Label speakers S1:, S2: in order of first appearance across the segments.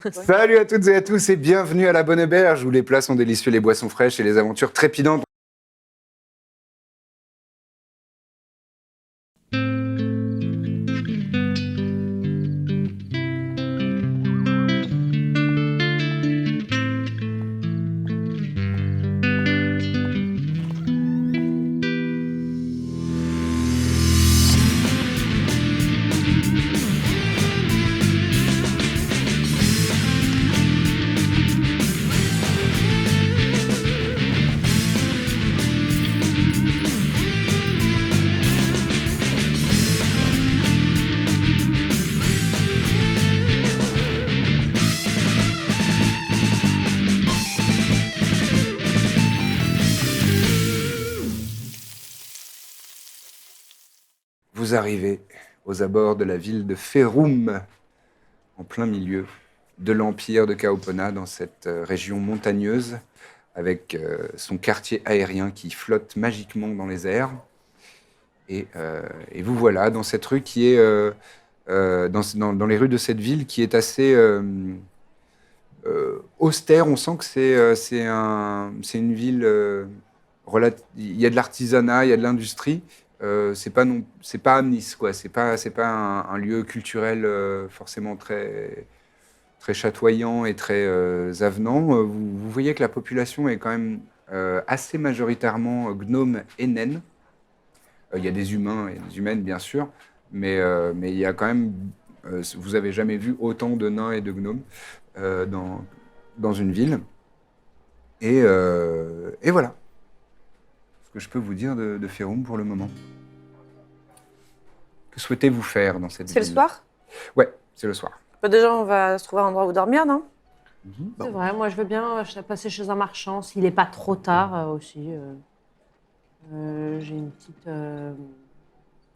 S1: Salut à toutes et à tous et bienvenue à la Bonne Auberge où les plats sont délicieux, les boissons fraîches et les aventures trépidantes. Vous arrivez aux abords de la ville de Féroum, en plein milieu de l'empire de Kaopona, dans cette région montagneuse, avec son quartier aérien qui flotte magiquement dans les airs. Et vous voilà dans cette rue qui est, dans les rues de cette ville qui est assez austère. On sent que c'est une ville, il y a de l'artisanat, il y a de l'industrie. C'est pas Nice, quoi. C'est pas un lieu culturel forcément très chatoyant et très avenant. Vous voyez que la population est quand même assez majoritairement gnome et naine. Il y a des humains et des humaines, bien sûr, mais il y a quand même. Vous avez jamais vu autant de nains et de gnomes dans une ville. Et voilà ce que je peux vous dire de Féroum pour le moment. Que souhaitez-vous faire dans cette ville?
S2: C'est le soir?
S1: Ouais, c'est le soir.
S2: Bah, déjà, on va se trouver un endroit où dormir, non?
S3: C'est vrai, moi je veux bien passer chez un marchand, s'il n'est pas trop tard aussi. J'ai une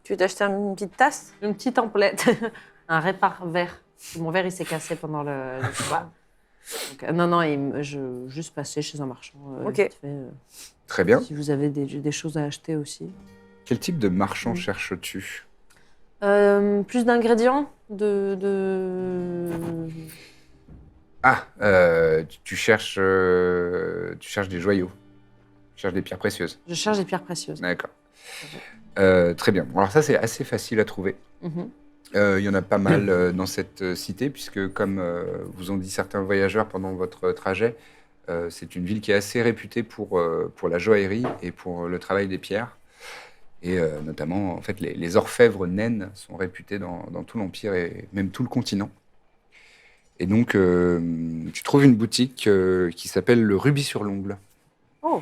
S2: Tu veux t'acheter une petite tasse?
S3: templette, un répare verre. Mon verre il s'est cassé pendant le soir. Donc, juste passer chez un marchand.
S2: Ok.
S3: Vite fait,
S1: Très bien.
S3: si vous avez des choses à acheter aussi.
S1: Quel type de marchand cherches-tu?
S3: Plus d'ingrédients
S1: Ah, tu cherches des joyaux. Tu cherches des pierres précieuses.
S3: Je cherche des pierres précieuses.
S1: D'accord. Très bien. Alors ça, c'est assez facile à trouver.
S3: Mhm.
S1: Il y en a pas mal dans cette cité, puisque comme vous ont dit certains voyageurs pendant votre trajet, c'est une ville qui est assez réputée pour la joaillerie et pour le travail des pierres. Et notamment, en fait, les orfèvres naines sont réputés dans tout l'Empire et même tout le continent. Et donc, tu trouves une boutique qui s'appelle le Rubis sur l'Ongle.
S3: Oh,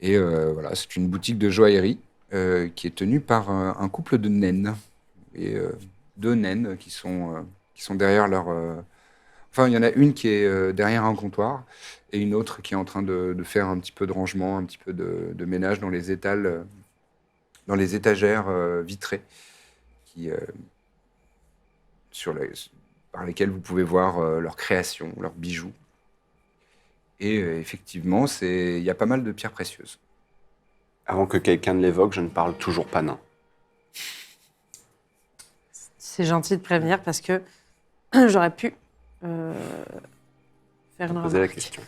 S1: Et voilà, c'est une boutique de joaillerie qui est tenue par un couple de naines. Et deux naines qui sont derrière leur... Enfin, il y en a une qui est derrière un comptoir et une autre qui est en train de faire un petit peu de rangement, un petit peu de ménage dans les étals, dans les étagères vitrées qui, par lesquelles vous pouvez voir leurs créations, leurs bijoux. Et effectivement, il y a pas mal de pierres précieuses.
S4: Avant que quelqu'un ne l'évoque, je ne parle toujours pas nain.
S3: c'est gentil de prévenir parce que j'aurais pu faire une
S4: Posez la
S3: remarque.
S4: question.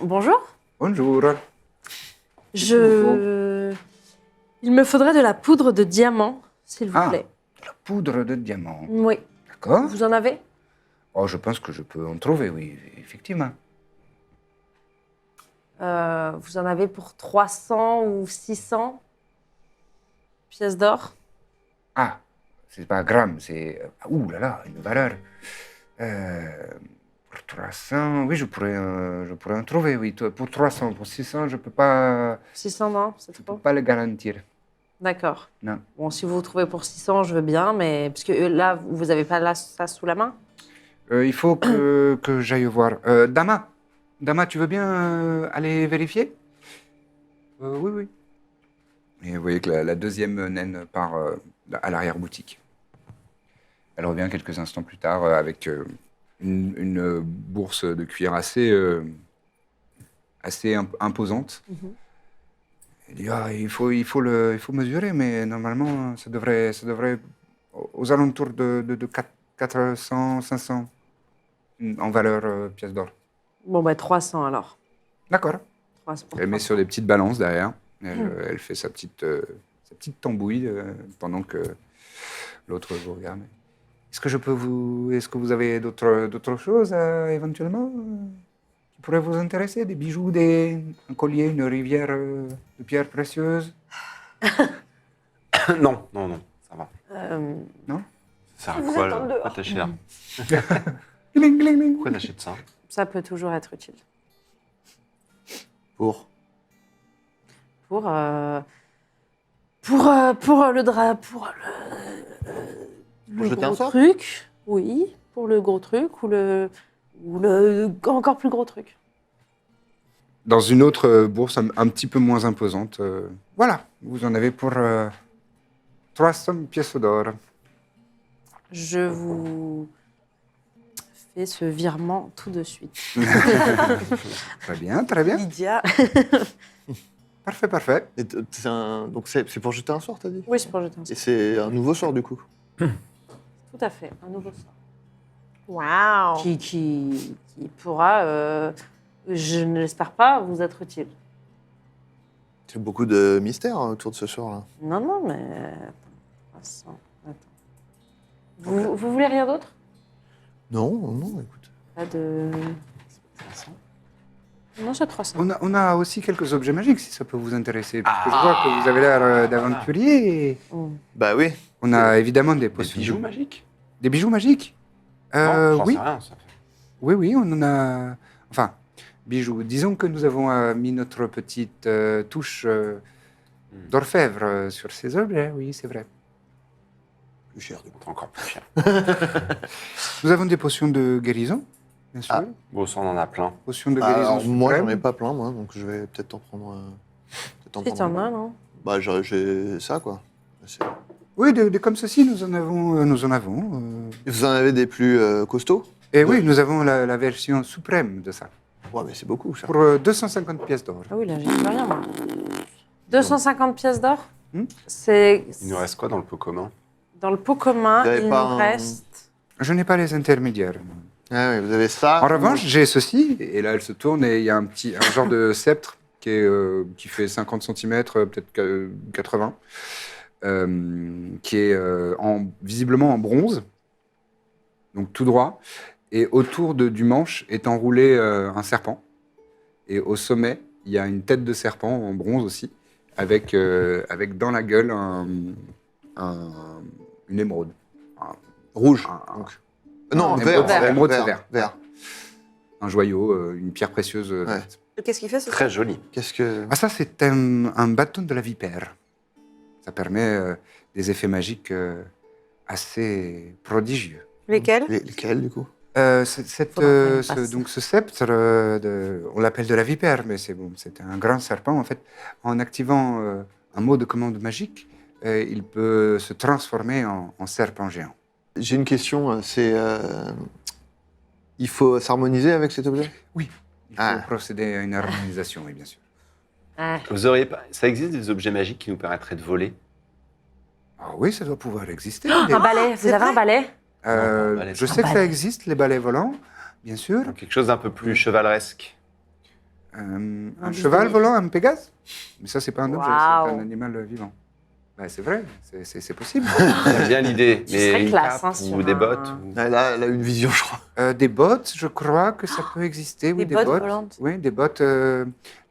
S3: Bonjour.
S1: Bonjour.
S3: Il me faudrait de la poudre de diamant, s'il vous
S1: Ah.
S3: plaît.
S1: La poudre de diamant.
S3: Oui.
S1: D'accord.
S3: Vous en avez?
S1: Oh, je pense que je peux en trouver, oui, effectivement.
S3: Vous en avez pour 300 ou 600 pièces d'or?
S1: Ah, c'est pas gramme, c'est... Ouh là là, une valeur. Pour 300, oui, je pourrais en trouver, oui. Pour 300, pour 600, je peux pas...
S3: 600, non? C'est
S1: Je peux
S3: trop?
S1: pas le garantir.
S3: D'accord.
S1: Non.
S3: Bon, si vous trouvez pour 600, je veux bien, mais... Parce que là, vous n'avez pas là, ça sous la main?
S1: Il faut que j'aille voir. Dama, tu veux bien aller vérifier? Oui, oui. Et vous voyez que la deuxième naine part à l'arrière-boutique. Elle revient quelques instants plus tard avec une bourse de cuir assez imposante. Elle dit, il faut mesurer, mais normalement, ça devrait aux alentours de 400, 500 en valeur pièce d'or.
S3: Bon, bah 300 alors.
S1: D'accord.
S3: 300 pour
S1: Elle met
S3: 300.
S1: sur des petites balances derrière. Elle fait sa petite tambouille pendant que l'autre vous regarde. Est-ce que vous avez d'autres choses éventuellement qui pourraient vous intéresser? Des bijoux, un collier, une rivière de pierres précieuses?
S4: Non, ça va. Ça sert à
S2: Vous
S4: quoi,
S2: attendent
S4: là? Pourquoi
S2: dehors.
S4: t'achètes là?
S1: Gling, gling, gling.
S4: Pourquoi t'achètes ça?
S3: Ça peut toujours être utile.
S4: Pour
S3: Pour le drap, le
S5: jeter un
S3: gros
S5: sort
S3: truc. Oui, pour le gros truc ou le encore plus gros truc.
S1: Dans une autre bourse un petit peu moins imposante. Voilà, vous en avez pour 300 pièces d'or.
S3: Je vous fais ce virement tout de suite.
S1: Très bien, très bien.
S2: Lydia.
S1: Parfait, parfait.
S5: Et donc c'est pour jeter un sort, t'as dit?
S3: Oui, c'est pour jeter un
S5: Et
S3: sort.
S5: c'est un nouveau sort, du coup?
S3: Tout à fait, un nouveau sort.
S2: Waouh.
S3: Qui pourra, je ne l'espère pas, vous être utile.
S5: C'est beaucoup de mystère autour de ce sort-là.
S3: Non, mais... 300, attends. Vous voulez rien d'autre?
S5: Non, écoute.
S3: Pas de... Non, j'ai 300.
S1: On a aussi quelques objets magiques, si ça peut vous intéresser. Parce que je vois que vous avez l'air d'aventurier. Et
S5: Bah oui.
S1: on a évidemment des
S4: Des
S1: potions.
S4: bijoux magiques?
S1: Des bijoux magiques
S4: Non, j'en
S1: Oui,
S4: sais rien, ça fait.
S1: oui, on en a... Enfin, bijoux. Disons que nous avons mis notre petite touche d'orfèvre sur ces objets, oui, c'est vrai.
S5: Plus cher, du coup.
S4: C'est encore plus cher.
S1: Nous avons des potions de guérison, bien sûr.
S5: Ah.
S4: Bon, ça, on en a plein.
S1: Potions de guérison
S5: Alors, moi, j'en ai
S1: suprême.
S5: pas plein, moi, donc je vais peut-être en prendre...
S3: Si t'en as, non?
S5: Bah, j'ai ça, quoi.
S1: Oui, des comme ceci, nous en avons.
S5: Vous en avez des plus costauds?
S1: Et oui, nous avons la version suprême de ça.
S5: Ouais, mais c'est beaucoup, ça.
S1: Pour 250 pièces d'or.
S3: Ah oui, là, j'ai plus rien, moi. 250 pièces d'or.
S1: Hmm.
S3: C'est
S4: Il nous reste quoi dans le pot commun?
S3: dans le pot commun.
S5: Vous avez
S3: Il
S5: pas
S3: nous
S5: un-
S3: reste.
S1: Je n'ai pas les intermédiaires.
S5: Ah oui, vous avez ça.
S1: En revanche, j'ai ceci, et là elle se tourne, et il y a un genre de sceptre qui fait 50 cm, peut-être 80, qui est visiblement en bronze, donc tout droit, et autour du manche est enroulé un serpent, et au sommet, il y a une tête de serpent en bronze aussi, avec dans la gueule une émeraude.
S5: Rouge,
S1: Un-
S5: donc. Non,
S1: un
S5: vert.
S1: émeraude, c'est vert.
S5: Vert.
S1: Un joyau, une pierre précieuse.
S5: Ouais.
S2: Qu'est-ce qu'il fait ce
S4: Très joli.
S5: Qu'est-ce que...
S1: Ah, ça, c'est un bâton de la vipère. Ça permet des effets magiques assez prodigieux.
S2: Lesquels?
S5: Lesquels, du coup?
S3: Faudra faire une passe.
S1: Donc ce sceptre, on l'appelle de la vipère, mais c'est bon, c'est un grand serpent. En fait, en activant un mot de commande magique, il peut se transformer en serpent géant.
S5: J'ai une question, c'est... Il faut s'harmoniser avec cet objet?
S1: Il faut
S5: Ah.
S1: procéder à une harmonisation, oui, bien sûr.
S3: Ah,
S4: Vous auriez pas... Ça existe des objets magiques qui nous permettraient de voler?
S1: Ah oui, ça doit pouvoir exister.
S3: un balai. Vous
S2: c'est
S3: avez un
S2: vrai
S3: balai?
S4: Non, un balai,
S1: Je
S4: c'est
S1: sais que
S3: un
S1: ça
S3: balai.
S1: existe, les balais volants, bien sûr.
S4: Donc, quelque chose d'un peu plus chevaleresque.
S1: Un
S3: Un
S1: cheval
S3: bisounours.
S1: volant, un pégase? Mais ça, c'est pas un objet,
S2: Waouh.
S1: c'est un animal vivant. Bah, c'est vrai, c'est possible.
S4: J'aime bien l'idée.
S3: Ce serait
S4: Mais une
S3: classe,
S4: cape
S3: hein, sur
S4: ou des
S3: un-
S4: bottes
S5: Elle a une vision, je crois.
S1: Des bottes, je crois que ça peut exister. Oui,
S2: Des bottes volantes.
S1: Oui, des bottes.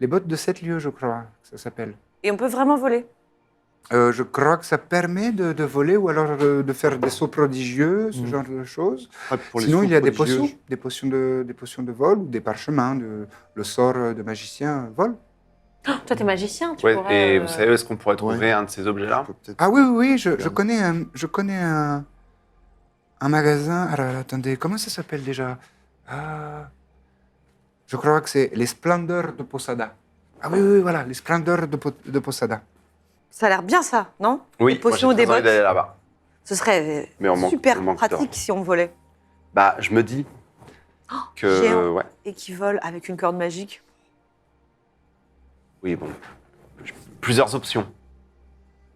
S1: Les bottes de 7 lieues, je crois, que ça s'appelle.
S2: Et on peut vraiment voler.
S1: Je crois que ça permet de voler ou alors de faire des sauts prodigieux, ce genre de choses.
S5: Ouais, pour les
S1: Sinon, il y a
S5: sauts
S1: des
S5: prodigieux,
S1: potions, des potions de vol ou des parchemins. Le sort de magicien vol.
S3: Toi, t'es magicien, tu
S4: Ouais,
S3: pourrais...
S4: et vous savez où est-ce qu'on pourrait trouver
S5: Ouais.
S4: un de ces objets-là?
S5: je peux peut-être-
S1: Ah oui, je
S5: Regarde.
S1: connais un magasin. Alors, attendez, comment ça s'appelle déjà? Je crois que c'est les Splendeurs de Posada. Ah oui, voilà, les Splendeurs de Posada.
S2: Ça a l'air bien ça, non?
S4: Oui,
S2: Des potions
S4: moi,
S2: ou
S4: j'ai
S2: des
S4: très envie
S2: bottes?
S4: d'aller là-bas.
S2: Ce serait
S4: Mais on manque-
S2: super
S4: on manque
S2: pratique
S4: d'or.
S2: si on volait.
S4: Bah, je me dis que...
S2: géant.
S4: Ouais.
S2: Et qui vole avec une corde magique.
S4: Oui, bon. Plusieurs options.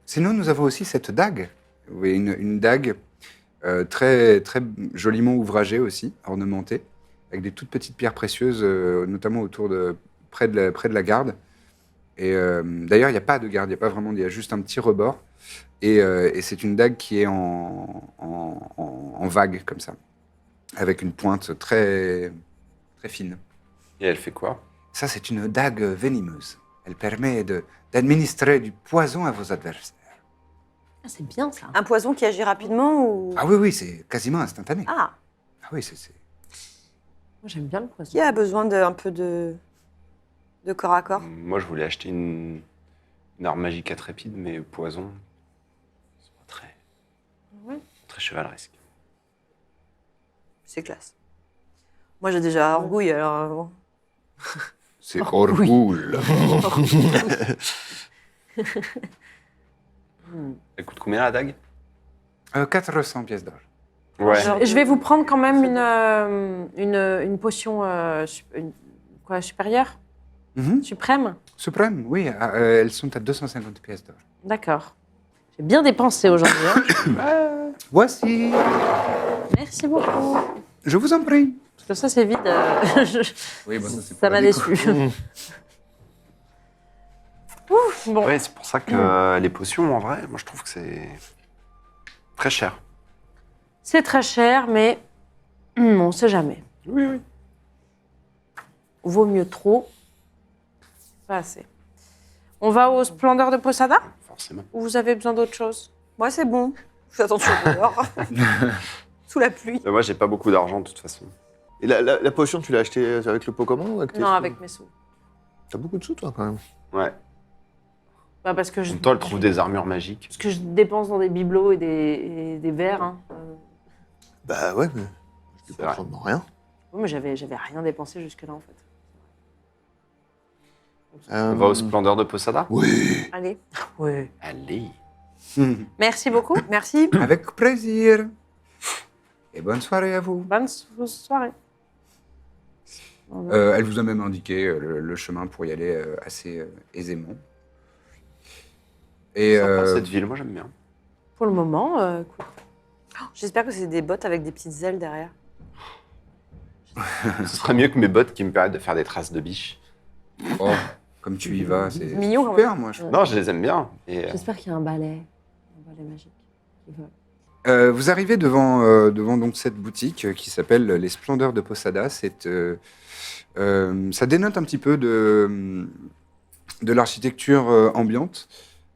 S1: Sinon, nous avons aussi cette dague. Vous voyez, une dague très, très joliment ouvragé aussi, ornementé, avec des toutes petites pierres précieuses, notamment près de la garde. Et d'ailleurs, il n'y a pas de garde, il n'y a pas vraiment, il y a juste un petit rebord. Et c'est une dague qui est en vague, comme ça, avec une pointe très, très fine.
S4: Et elle fait quoi?
S1: Ça, c'est une dague venimeuse. Elle permet d'administrer du poison à vos adversaires.
S3: Ah, c'est bien ça.
S2: Un poison qui agit rapidement ou...
S1: Ah oui, oui, c'est quasiment instantané.
S2: Ah,
S1: Ah oui,
S3: Moi, j'aime bien le poison.
S2: qui a besoin d'un peu de corps à corps?
S4: Moi, je voulais acheter une arme magique intrépide, mais poison, c'est pas très,
S3: Ouais.
S4: très chevaleresque.
S2: C'est classe. Moi, j'ai déjà Orgouille, alors... bon.
S1: c'est Orgul.
S4: Elle coûte combien la dague?
S1: 400 pièces d'or.
S4: Ouais.
S3: Je vais vous prendre quand même une potion supérieure,
S1: Mhm.
S3: suprême.
S1: Suprême, oui, elles sont à 250 pièces d'or.
S3: D'accord. J'ai bien dépensé aujourd'hui. Hein.
S1: Voici.
S3: Merci beaucoup.
S1: Je vous en prie.
S3: Parce que ça, c'est vide.
S1: Oui, bon, ça, c'est
S3: Ça
S1: pour
S3: m'a
S1: la déco.
S3: déçu. Ouf, bon.
S4: Ouais, c'est pour ça que les potions, en vrai, moi, je trouve que c'est très cher.
S3: C'est très cher, mais on ne sait jamais.
S4: Oui, oui.
S3: Vaut mieux trop, pas assez. On va aux splendeurs de Posada
S4: Forcément.
S3: ou vous avez besoin d'autre chose?
S2: Moi, c'est bon. Fais attention dehors. Sous la pluie.
S4: Moi, j'ai pas beaucoup d'argent, de toute façon.
S5: Et la potion, tu l'as achetée avec le pot commun ou avec tes
S3: Non,
S5: sous
S3: avec mes sous.
S5: T'as beaucoup de sous, toi, quand même.
S4: Ouais.
S3: Bah, parce que
S4: En même temps, elle trouve des armures magiques.
S3: Parce que je dépense dans des bibelots et des verres. Hein.
S5: Bah ouais, mais je
S4: C'est
S5: dépense
S4: vrai.
S5: vraiment rien.
S3: Oui, mais j'avais rien dépensé jusque-là, en fait.
S4: On va aux splendeurs de Posada?
S5: Oui.
S2: Allez.
S3: Oui.
S4: Allez.
S2: Merci beaucoup. Merci.
S1: Avec plaisir. Et bonne soirée à vous.
S3: Bonne soirée.
S1: Elle vous a même indiqué le chemin pour y aller assez aisément. Et
S4: Sympa, cette ville, moi, j'aime bien.
S3: Pour le moment, écoute,
S2: J'espère que c'est des bottes avec des petites ailes derrière.
S4: Ce serait mieux que mes bottes qui me permettent de faire des traces de biche.
S1: oh, comme tu y vas, c'est
S2: Mignon, quand
S1: super, moi. Je trouve.
S4: Non, je les aime bien. Et,
S3: j'espère qu'il y a un balai magique. qui va-
S1: Vous arrivez devant donc cette boutique qui s'appelle Les Splendeurs de Posada. Ça dénote un petit peu de l'architecture ambiante,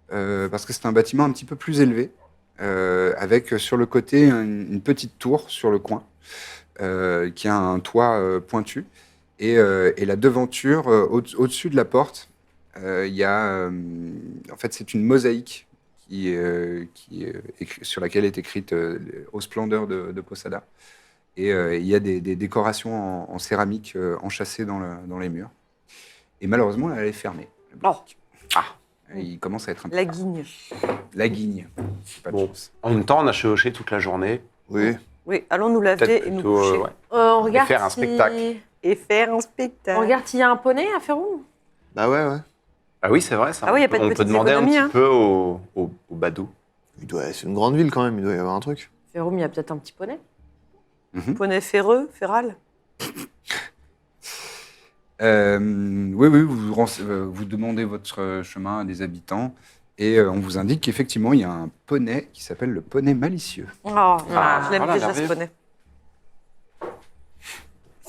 S1: parce que c'est un bâtiment un petit peu plus élevé, avec sur le côté une petite tour sur le coin, qui a un toit pointu. Et la devanture, au-dessus de la porte, il y a... en fait, c'est une mosaïque sur laquelle est écrite Aux Splendeurs de Posada. Et il y a des décorations en céramique enchâssées dans les murs. Et malheureusement, elle est fermée.
S2: Oh,
S1: Il commence à être un peu
S2: la
S1: tard.
S2: guigne.
S1: La guigne. Pas de
S4: Bon.
S1: chance.
S4: en même temps, on a chevauché toute la journée.
S5: Oui.
S2: Oui, allons nous laver
S4: Peut-être
S2: et nous
S4: plutôt,
S2: coucher.
S4: ouais.
S3: on regarde
S4: faire un
S3: si-
S4: spectacle.
S2: Et faire un spectacle.
S3: On regarde s'il y a un poney à Féroum.
S5: Bah ouais.
S4: Ah oui, c'est vrai, ça.
S2: Ah oui, y a pas de
S4: On peut
S2: petites
S4: demander un
S2: économies,
S4: petit
S2: hein.
S4: peu au badou.
S5: C'est une grande ville, quand même. Il doit y avoir un truc.
S3: Féroum, il y a peut-être un petit poney.
S2: Poney ferreux, féral.
S1: Oui, vous demandez votre chemin à des habitants et on vous indique qu'effectivement, il y a un poney qui s'appelle le poney malicieux.
S2: Oh,
S4: Ah,
S2: je l'aime
S4: voilà,
S2: déjà
S4: l'arrivée.
S2: ce poney.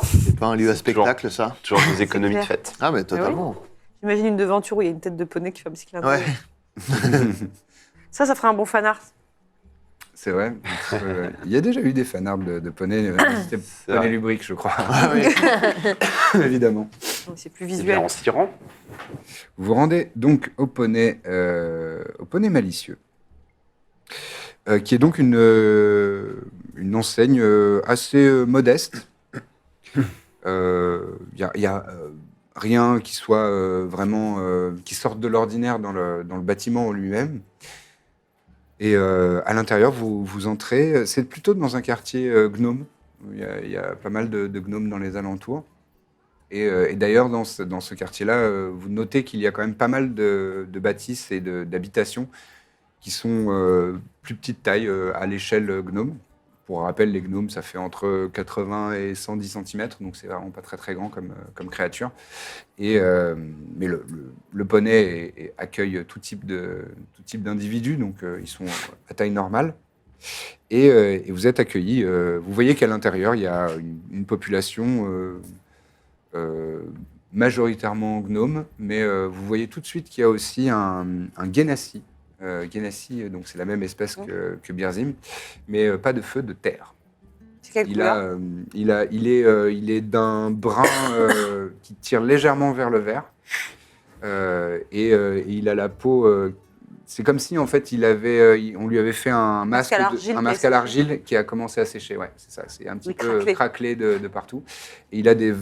S5: C'est pas un lieu à
S4: toujours-
S5: spectacle, ça.
S4: Toujours des économies de
S2: clair.
S4: fête.
S5: Ah, mais totalement.
S2: J'imagine une devanture où il y a une tête de poney qui fait un petit clin d'œil.
S5: Ouais.
S2: Ça ferait un bon fan art.
S1: C'est vrai. Il y a déjà eu des fanarts de poney. C'était
S4: C'est
S1: poney
S4: vrai.
S1: lubrique, je crois.
S5: Ah oui.
S1: Évidemment.
S2: Donc c'est plus
S4: C'est bien
S2: visuel.
S4: en cirant.
S1: Vous vous rendez donc au poney malicieux, qui est donc une enseigne assez modeste. Il y a rien qui soit vraiment qui sorte de l'ordinaire dans le bâtiment en lui-même. Et à l'intérieur, vous entrez. C'est plutôt dans un quartier gnome. Il y a pas mal de gnomes dans les alentours. Et d'ailleurs, dans ce quartier-là, vous notez qu'il y a quand même pas mal de bâtisses et d'habitations qui sont plus petite taille à l'échelle gnome. Pour rappel, les gnomes, ça fait entre 80 et 110 cm, donc c'est vraiment pas très très grand comme créature. Mais le poney accueille tout type d'individus, donc ils sont à taille normale. Et vous êtes accueillis. Vous voyez qu'à l'intérieur, il y a une population majoritairement gnome, mais vous voyez tout de suite qu'il y a aussi un Genasi. Genasi, donc c'est la même espèce que Birzim, mais pas de feu, de terre.
S2: C'est quelle couleur
S1: Il est d'un brun qui tire légèrement vers le vert, et il a la peau. C'est comme si en fait on lui avait fait un masque à l'argile qui a commencé à sécher. Ouais, c'est ça. C'est un petit peu craquelé de partout. Et il a des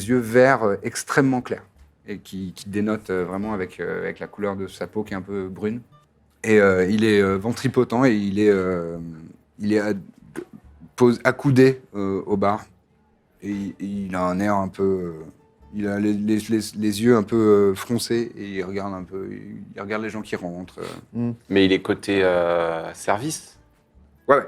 S1: yeux verts extrêmement clairs et qui dénotent vraiment avec la couleur de sa peau qui est un peu brune. Et il est ventripotent et il est accoudé au bar. Et il a un air un peu. Il a les yeux un peu froncés et il regarde les gens qui rentrent.
S4: Mais il est côté service.
S1: Ouais.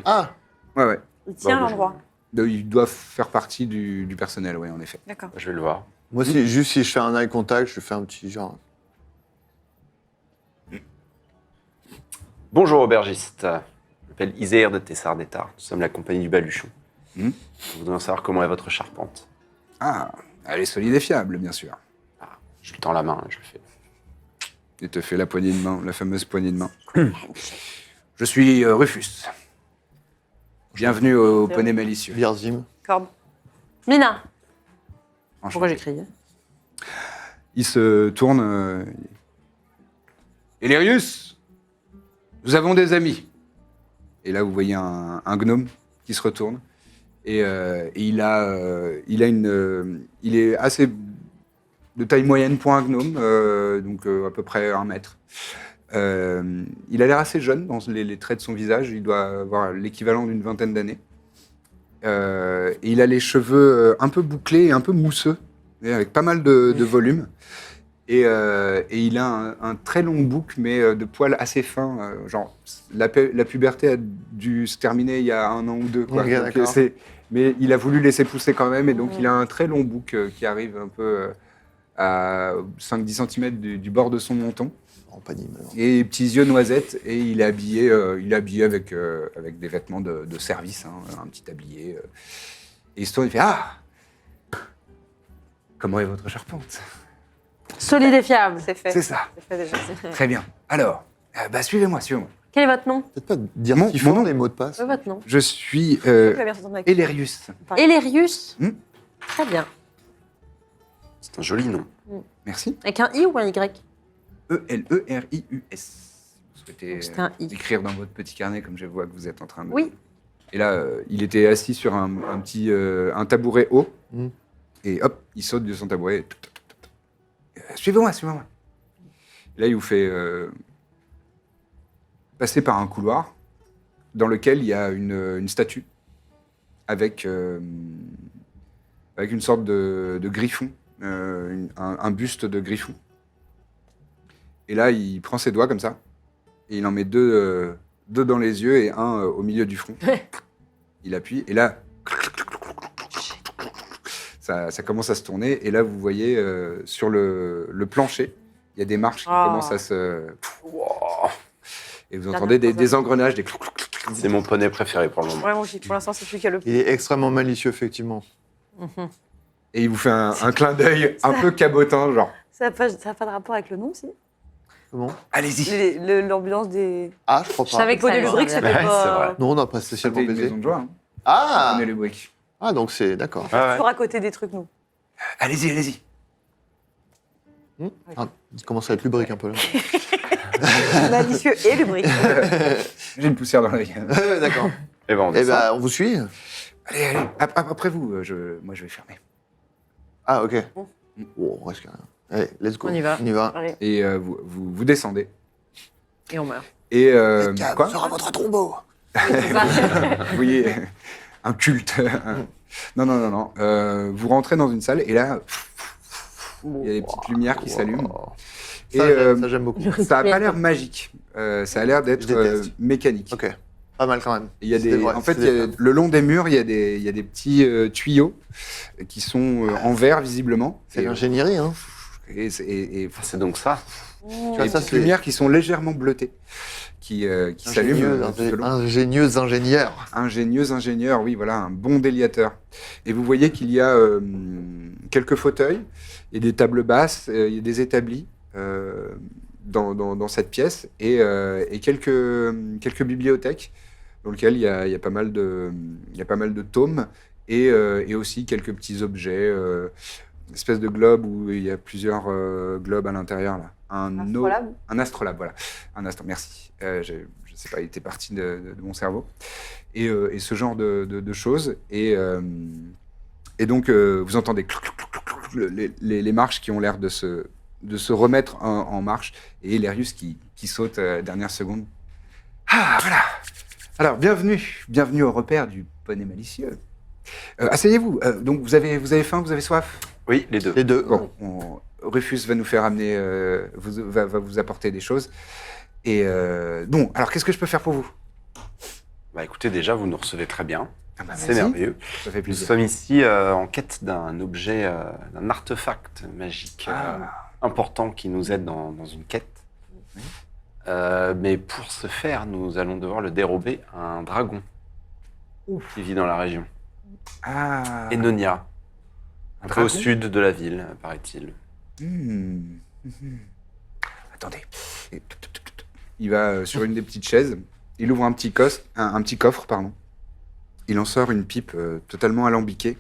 S5: Ah,
S1: Ouais.
S2: Il tient
S4: Bon,
S2: l'endroit.
S1: Ils doivent faire partie du personnel, oui, en effet.
S2: D'accord.
S4: Je vais le voir.
S5: moi, si je fais un eye contact, je fais un petit genre.
S4: Bonjour aubergiste. Je m'appelle Iséir de Tessardétar. Nous sommes la compagnie du Baluchon. Nous voudrions savoir comment est votre charpente.
S1: Ah, elle est solide et fiable, bien sûr.
S4: Je lui tends la main et je le fais.
S1: Il te fait la poignée de main, la fameuse poignée de main. Je suis Rufus. Bienvenue au poney malicieux.
S5: Birzim.
S2: Corbe.
S3: Mina.
S1: Enchanté.
S3: Pourquoi j'ai crié?
S1: Il se tourne. Elerius, nous avons des amis. Et là, vous voyez un gnome qui se retourne. Et il est assez de taille moyenne pour un gnome, donc à peu près 1 mètre. Il a l'air assez jeune dans les traits de son visage. Il doit avoir l'équivalent d'une 20aine d'années. Et il a les cheveux un peu bouclés et un peu mousseux, avec pas mal de volume. Et il a un très long bouc, mais de poils assez fins. Genre, la puberté a dû se terminer il y a 1 an ou 2. Quoi.
S5: Ok,
S1: Donc,
S5: d'accord.
S1: mais il a voulu laisser pousser quand même, et donc il a un très long bouc qui arrive un peu à 5-10 cm du bord de son menton.
S5: En panier, alors.
S1: Et petits yeux noisettes, et il est habillé avec des vêtements de service, hein, un petit tablier. Et il se tourne et fait « Ah ! Comment est votre charpente ?»
S3: Solide et fiable.
S2: C'est fait.
S1: C'est ça.
S2: C'est fait déjà.
S1: Très bien. Alors, suivez-moi.
S3: Quel est votre nom?
S5: Peut-être pas dire
S1: Mon-
S5: si
S1: mon
S5: fort
S1: nom-
S5: les mots de passe.
S3: Votre nom.
S1: Je suis
S2: Tu vas bien s'entendre avec
S1: Elerius.
S3: Elerius.
S1: Hmm.
S3: Très bien.
S4: C'est un joli nom.
S1: Merci.
S3: Avec un I ou un Y?
S1: Elerius. Vous souhaitez
S3: Donc, c'était un I.
S1: écrire dans votre petit carnet, comme je vois que vous êtes en train de...
S3: Oui.
S1: Et là, il était assis sur un petit tabouret haut.
S5: Hmm.
S1: Et hop, il saute de son tabouret. Suivez-moi. Là, il vous fait passer par un couloir dans lequel il y a une statue avec une sorte de griffon, un buste de griffon. Et là, il prend ses doigts comme ça, et il en met 2 dans les yeux et un au milieu du front. Il appuie, et là, ça commence à se tourner, et là, vous voyez sur le plancher, il y a des marches qui commencent à se... Et vous entendez des engrenages, des...
S4: C'est mon poney préféré pour le moment.
S2: Ouais, moi aussi. Pour l'instant, c'est celui qui a le plus.
S5: Il est extrêmement malicieux, effectivement.
S1: Et il vous fait un clin d'œil un peu cabotin, genre,
S2: Ça n'a pas de rapport avec le nom, si
S5: Comment
S1: allez-y.
S2: L'ambiance des.
S5: Ah, je crois pas.
S3: Je savais que ça
S2: Poney
S3: allait
S2: Lubrique, ça
S3: servir.
S2: fait
S4: Ouais, c'est
S2: pas.
S4: vrai.
S5: Non, on n'a pas
S1: C'était
S5: spécialement
S1: une
S5: baisé.
S1: maison de joie, hein.
S5: Ah
S1: Poney Lubrique.
S5: Ah, donc c'est... D'accord.
S2: Toujours à côté des trucs, nous.
S1: Allez-y.
S5: Ah, il commence à être lubrique un peu, là.
S2: Malicieux et lubrique.
S1: J'ai une poussière dans l'œil.
S5: D'accord.
S4: Et ben, on
S5: Eh
S4: descend.
S5: ben, on vous suit.
S1: Allez. Après vous, moi je vais fermer.
S5: Ah, ok. Oh, on reste carré. Allez, let's go.
S3: On y va.
S2: Allez.
S1: Et vous descendez.
S3: Et on meurt.
S1: Et
S5: Quoi sera votre tombeau.
S1: Vous voyez, un culte. Non. Vous rentrez dans une salle et là, il y a des petites lumières qui s'allument. Et
S5: Ça, j'aime beaucoup.
S1: ça n'a pas l'air magique. Ça a l'air
S5: Je
S1: d'être
S5: déteste.
S1: mécanique.
S5: Ok. Pas mal quand même.
S1: Il y a
S5: C'est
S1: des,
S5: vrai,
S1: en fait,
S5: c'est
S1: il y a-
S5: des-
S1: le long des murs, il y a des petits tuyaux qui sont en verre, visiblement.
S5: C'est
S1: Et,
S5: l'ingénierie, hein.
S4: Ah, c'est donc ça.
S5: Tu
S1: des
S5: vois, ça,
S1: petites
S5: c'est
S1: lumières qui sont légèrement bleutées, qui s'allument tout au long.
S5: Ingénieuse ingénieur.
S1: Ingénieux ingénieur, oui, voilà, un bon déliateur. Et vous voyez qu'il y a quelques fauteuils, il y a des tables basses, il y a des établis dans cette pièce et quelques bibliothèques dans lesquelles il y a pas mal de tomes et aussi quelques petits objets, une espèce de globe où il y a plusieurs globes à l'intérieur là.
S2: Astrolabe.
S1: Un astrolabe, voilà. Un astro, merci. Je sais pas, il était parti de mon cerveau. Et ce genre de choses. Et donc, vous entendez les marches qui ont l'air de se remettre en marche. Et Lérius qui saute à la dernière seconde. Ah, voilà. Alors, bienvenue au repère du poney malicieux. Asseyez-vous. Donc, vous avez faim, vous avez soif?
S4: Oui, les deux.
S5: Les deux.
S1: Bon, Rufus va nous faire amener, va vous apporter des choses. Et bon, alors qu'est-ce que je peux faire pour vous?
S4: Bah écoutez, déjà, vous nous recevez très bien.
S1: Ah bah,
S4: C'est
S1: vas-y.
S4: merveilleux.
S1: Ça fait
S4: Nous
S1: plaisir.
S4: sommes ici en quête d'un objet, d'un artefact magique important qui nous aide dans une quête. Mais pour ce faire, nous allons devoir le dérober à un dragon qui vit dans la région.
S1: Ah.
S4: Enonia,
S1: Un
S4: un peu au
S1: dragon
S4: sud de la ville, paraît-il.
S1: Hmm. Attendez. Et il va sur une des petites chaises. Il ouvre un petit coffre, pardon. Il en sort une pipe totalement alambiquée.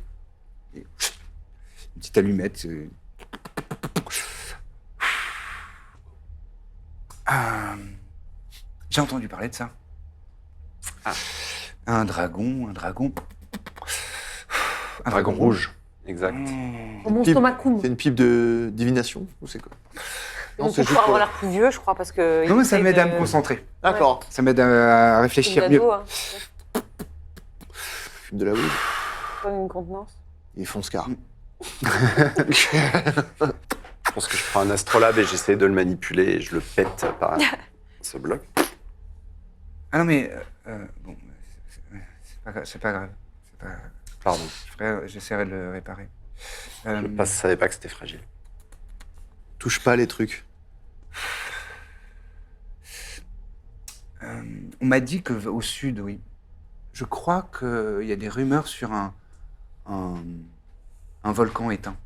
S1: Et une petite allumette. Ah, j'ai entendu parler de ça.
S4: Ah.
S1: Un dragon. Un dragon
S4: Rouge. Exact.
S3: Pour mon
S5: Pipe.
S3: stomacum.
S5: C'est une pipe de divination ou c'est quoi? Non,
S2: Donc,
S5: c'est
S2: pour
S5: juste
S2: avoir
S5: pour-
S2: l'air plus vieux, je crois, parce que.
S1: Non, mais
S2: il
S1: ça
S2: essaye
S1: m'aide à
S2: de-
S1: me concentrer.
S5: D'accord.
S1: Ça m'aide à
S2: C'est
S1: réfléchir
S2: une
S1: mieux.
S2: ado, hein.
S5: Fume de la weed.
S2: Comme une contenance.
S5: Il est fonce-car.
S4: Je pense que je prends un astrolabe et j'essaie de le manipuler et je le pète par ce bloc.
S1: Ah non, mais bon, c'est pas grave.
S4: Pardon.
S1: J'essaierai de le réparer.
S4: Je ne savais pas que c'était fragile.
S5: Touche pas les trucs.
S1: On m'a dit que au sud, oui. Je crois qu'il y a des rumeurs sur un volcan éteint.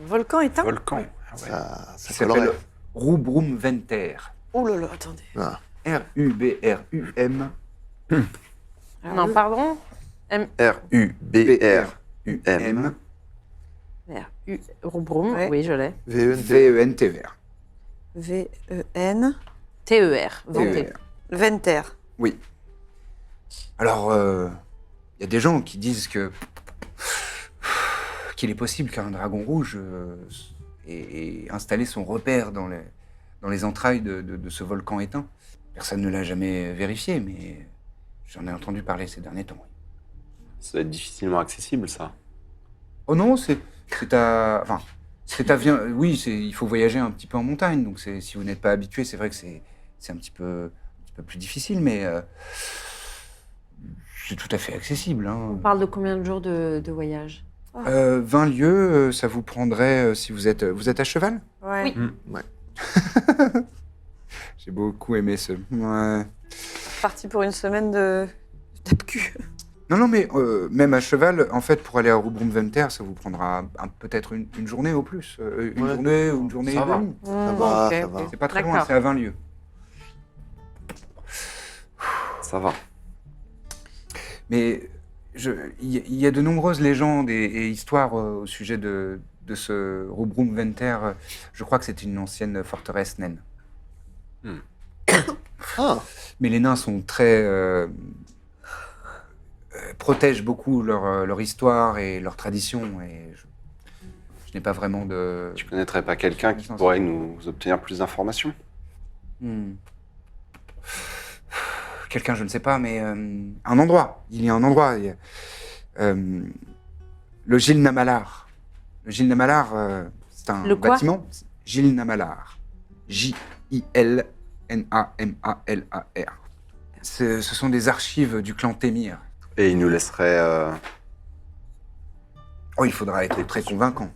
S2: Un volcan éteint.
S4: Volcan. Ah ouais.
S5: Ça
S1: Qui
S5: collerait.
S1: s'appelle Rubrum Venter.
S2: Oh là là, attendez.
S5: Ah.
S1: R-U-B-R-U-M.
S3: Non, pardon.
S4: R-U-B-R-U-M.
S3: Roubroum,
S2: Ouais.
S3: oui, je l'ai.
S5: VENT.
S1: V-E-N-T-V-R.
S2: V-E-N.
S3: T-E-R, Venté.
S1: T-E-R.
S2: Venter.
S1: Oui. Alors, il y a des gens qui disent qu'il est possible qu'un dragon rouge ait installé son repère dans les entrailles de ce volcan éteint. Personne ne l'a jamais vérifié, mais j'en ai entendu parler ces derniers temps.
S4: Ça doit être difficilement accessible, ça.
S1: Oh non, c'est oui, il faut voyager un petit peu en montagne, donc si vous n'êtes pas habitué, c'est vrai que c'est un petit peu plus difficile, mais c'est tout à fait accessible. Hein.
S3: On parle de combien de jours de voyage?
S1: 20 lieues, ça vous prendrait si vous êtes à cheval?
S2: Ouais.
S3: Oui.
S1: J'ai beaucoup aimé ce. Ouais.
S2: Parti pour une semaine de tape-cul.
S1: Non, mais même à cheval, en fait, pour aller à Rubrum Venter, ça vous prendra peut-être une journée au plus. Une
S5: Ouais.
S1: journée ou une journée
S4: Ça
S1: et
S4: va.
S1: demie.
S5: Ça va,
S3: ok,
S5: ça
S3: ok.
S5: va.
S1: C'est pas très loin,
S3: D'accord.
S1: c'est à 20 lieues.
S4: Ça va.
S1: Mais il y a de nombreuses légendes et histoires au sujet de ce Rubrum Venter. Je crois que c'est une ancienne forteresse naine.
S5: Ah,
S1: Mais les nains sont très protègent beaucoup leur histoire et leur tradition. Et je n'ai pas vraiment de.
S4: Tu connaîtrais pas quelqu'un qui pourrait nous obtenir plus d'informations?
S1: Hmm. Quelqu'un, je ne sais pas, mais un endroit. Il y a un endroit. Le Gilles Namalar. Le Gilles Namalar, c'est un
S3: Le quoi?
S1: bâtiment. Gilles Namalar. J-I-L-N-A-M-A-L-A-R. Ce sont des archives du clan Témir.
S4: Et il nous laisserait...
S1: Oh, il faudra être très convaincant.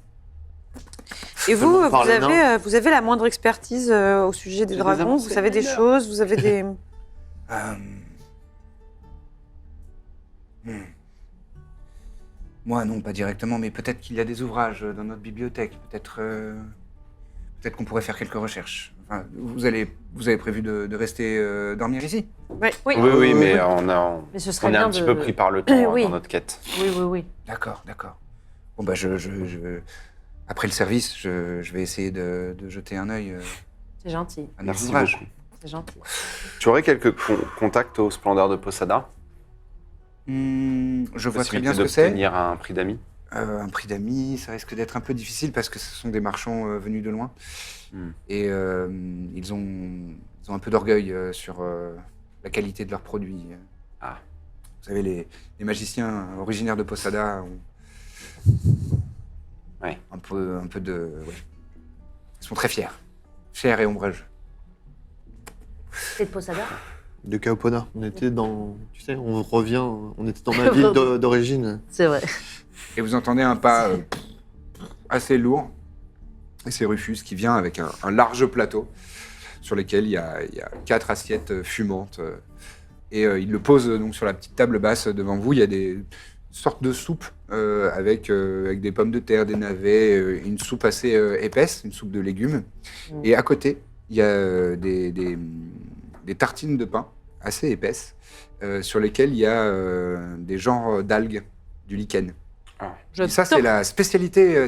S2: Et vous,
S5: Seulement par les nains.
S2: vous avez la moindre expertise au sujet des
S4: J'ai des
S2: dragons? Vous
S4: avancées
S2: savez des
S4: mineures.
S2: choses? Vous avez des...
S1: Euh, hmm. Moi, non, pas directement, mais peut-être qu'il y a des ouvrages dans notre bibliothèque. Peut-être qu'on pourrait faire quelques recherches. Enfin, vous avez prévu de rester dormir ici?
S2: Oui.
S4: Oui, mais on
S3: Mais ce serait
S4: est
S3: bien
S4: un petit peu pris par le temps
S3: Oui.
S4: dans notre quête.
S3: Oui.
S1: D'accord. Bon, bah, après le service, je vais essayer de jeter un œil
S3: C'est gentil.
S1: à nos
S4: Merci
S1: ouvrages.
S4: beaucoup.
S3: C'est gentil.
S4: Tu aurais quelques contacts au Splendeur de Posada?
S1: Je vois très bien
S4: Possibilité
S1: ce que c'est.
S4: d'obtenir un prix d'amis?
S1: Un prix d'amis, ça risque d'être un peu difficile parce que ce sont des marchands venus de loin. Et ils ont un peu d'orgueil sur la qualité de leurs produits.
S4: Ah.
S1: Vous savez, les magiciens originaires de Posada ont
S4: Ouais.
S1: un peu de... ouais. Ils sont très fiers. Fiers et ombrageux.
S3: C'est de Posada?
S5: De Kaopona. On était dans... Tu sais, on revient... On était dans ma ville d'origine.
S3: C'est vrai.
S1: Et vous entendez un pas assez lourd. Et c'est Rufus qui vient avec un large plateau sur lequel il y a 4 assiettes fumantes. Et il le pose donc sur la petite table basse devant vous. Il y a des sortes de soupes avec des pommes de terre, des navets, une soupe assez épaisse, une soupe de légumes. Et à côté, il y a des tartines de pain assez épaisses sur lesquelles il y a des genres d'algues, du lichen. Et ça, c'est la spécialité,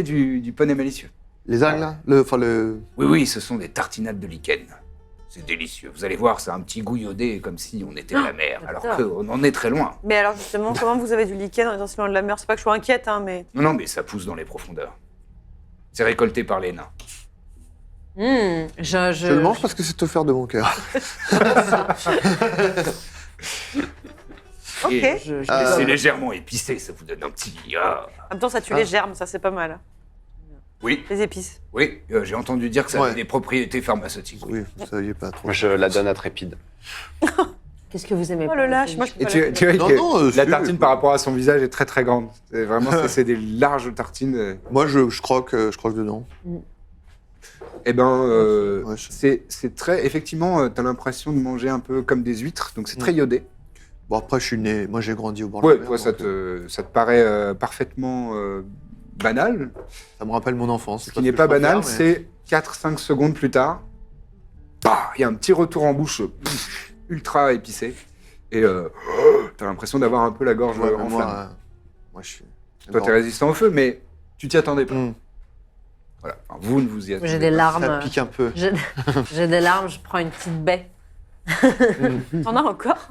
S1: du poney malicieux.
S5: Les algues, là
S1: Oui, ce sont des tartinades de lichen. C'est délicieux. Vous allez voir, c'est un petit goût iodé, comme si on était à la mer, alors
S3: j'adore.
S1: qu'on en est très loin.
S2: Mais alors justement, comment vous avez du lichen en étant si loin de la mer? C'est pas que je sois inquiète, hein, mais...
S1: Non, mais ça pousse dans les profondeurs. C'est récolté par les nains.
S5: Je le mange parce que c'est offert de mon cœur.
S2: Ok.
S1: Et
S3: Je-
S1: c'est légèrement épicé, ça vous donne un petit...
S2: En même temps, ça tue les germes, ça c'est pas mal.
S1: Oui,
S2: Les épices.
S1: j'ai entendu dire que ça
S5: Ouais.
S1: avait des propriétés pharmaceutiques.
S5: Oui, vous saviez pas trop.
S4: Moi, je la donne à Trépide.
S3: Qu'est-ce que vous aimez
S2: Oh
S3: pas
S2: le
S3: dans
S2: lâche,
S3: ce
S2: moi je
S3: jeu
S2: peux
S1: Et
S2: pas
S1: tu vois
S5: Non,
S1: que
S5: non,
S1: la
S5: c'est-
S1: tartine par rapport à son visage est très très grande. C'est vraiment, c'est des larges tartines.
S5: Moi, je croque dedans.
S1: Eh ben,
S5: Ouais,
S1: c'est très... Effectivement, t'as l'impression de manger un peu comme des huîtres, donc c'est très iodé.
S5: Bon, après, je suis né... Moi, j'ai grandi au bord de
S1: Ouais,
S5: la mer.
S1: toi, ça
S5: donc,
S1: te paraît parfaitement banal.
S5: ça me rappelle mon enfance.
S1: Ce qui n'est pas banal, c'est 4-5 secondes plus tard, bah, il y a un petit retour en bouche ultra épicé. Et t'as l'impression d'avoir un peu la gorge
S5: Ouais,
S1: en
S5: moi,
S1: flamme.
S5: moi, je suis...
S1: Toi, t'es résistant au feu, mais tu t'y attendais pas.
S5: Mm.
S1: Voilà. Enfin, vous ne vous y attendez
S3: J'ai des
S1: pas.
S3: larmes.
S5: Ça pique un peu.
S3: J'ai des larmes, je prends une petite baie.
S2: T'en as encore?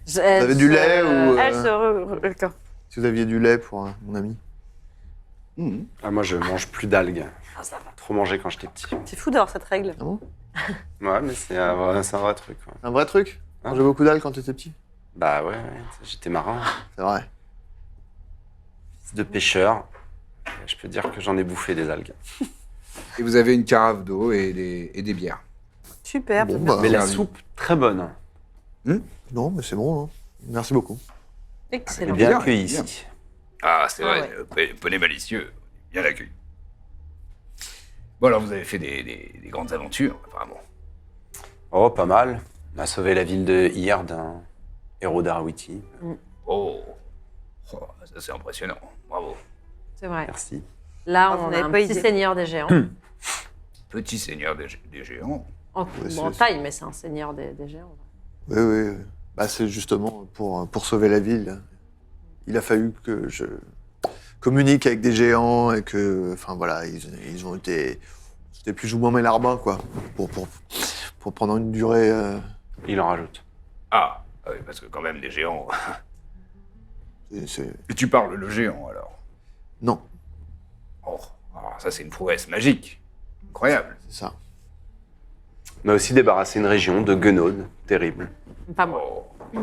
S5: Vous avez du lait ou...
S2: Elle se... D'accord.
S5: Si vous aviez du lait pour mon ami.
S1: Mhm.
S4: Ah, moi, je mange plus d'algues. Trop mangé quand j'étais petit.
S2: C'est fou d'avoir cette règle.
S4: Ouais, mais c'est un vrai truc. Ouais.
S5: Un vrai truc
S4: Hein
S5: Manger beaucoup d'algues quand t'étais petit
S4: Bah ouais, j'étais marin,
S5: C'est vrai.
S4: fils de pêcheur. Je peux dire que j'en ai bouffé des algues.
S1: Et vous avez une carafe d'eau et des bières.
S2: Super.
S5: Bon,
S2: bien.
S5: bah,
S4: Mais la
S1: servi.
S4: soupe, très bonne.
S5: non, mais c'est bon. Hein. Merci beaucoup.
S2: Excellent.
S4: Bien
S1: Bien,
S4: accueilli
S1: bien.
S4: ici.
S1: Ah, c'est
S3: Ah
S1: vrai, poney malicieux, bien accueilli. Bon, alors vous avez fait des grandes aventures, apparemment.
S4: Oh, pas mal. On a sauvé la ville de hier d'un héros d'Arawiti.
S1: Oh, ça c'est impressionnant, bravo.
S3: C'est vrai.
S4: Merci.
S3: Là,
S2: Ah, vous
S3: on a
S2: n'avez
S3: un
S2: pas
S3: petit
S2: idée.
S3: seigneur des géants.
S1: Petit seigneur des géants.
S3: En,
S5: Ouais,
S3: bon, en
S5: c'est-
S3: taille, mais c'est un seigneur des géants.
S5: Oui, oui. Bah, c'est justement pour sauver la ville. Il a fallu que je communique avec des géants et que, enfin voilà, ils ont été, c'était plus ou moins mes larbins, quoi, pour pendant une durée.
S4: Il en rajoute.
S1: Ah, oui, parce que quand même, des géants...
S5: c'est-
S1: Et tu parles le géant, alors.
S5: Non,
S1: Oh, ça c'est une prouesse magique. Incroyable.
S5: c'est ça.
S4: On a aussi débarrassé une région de guenaudes terribles.
S3: Pas moi.
S1: Oh.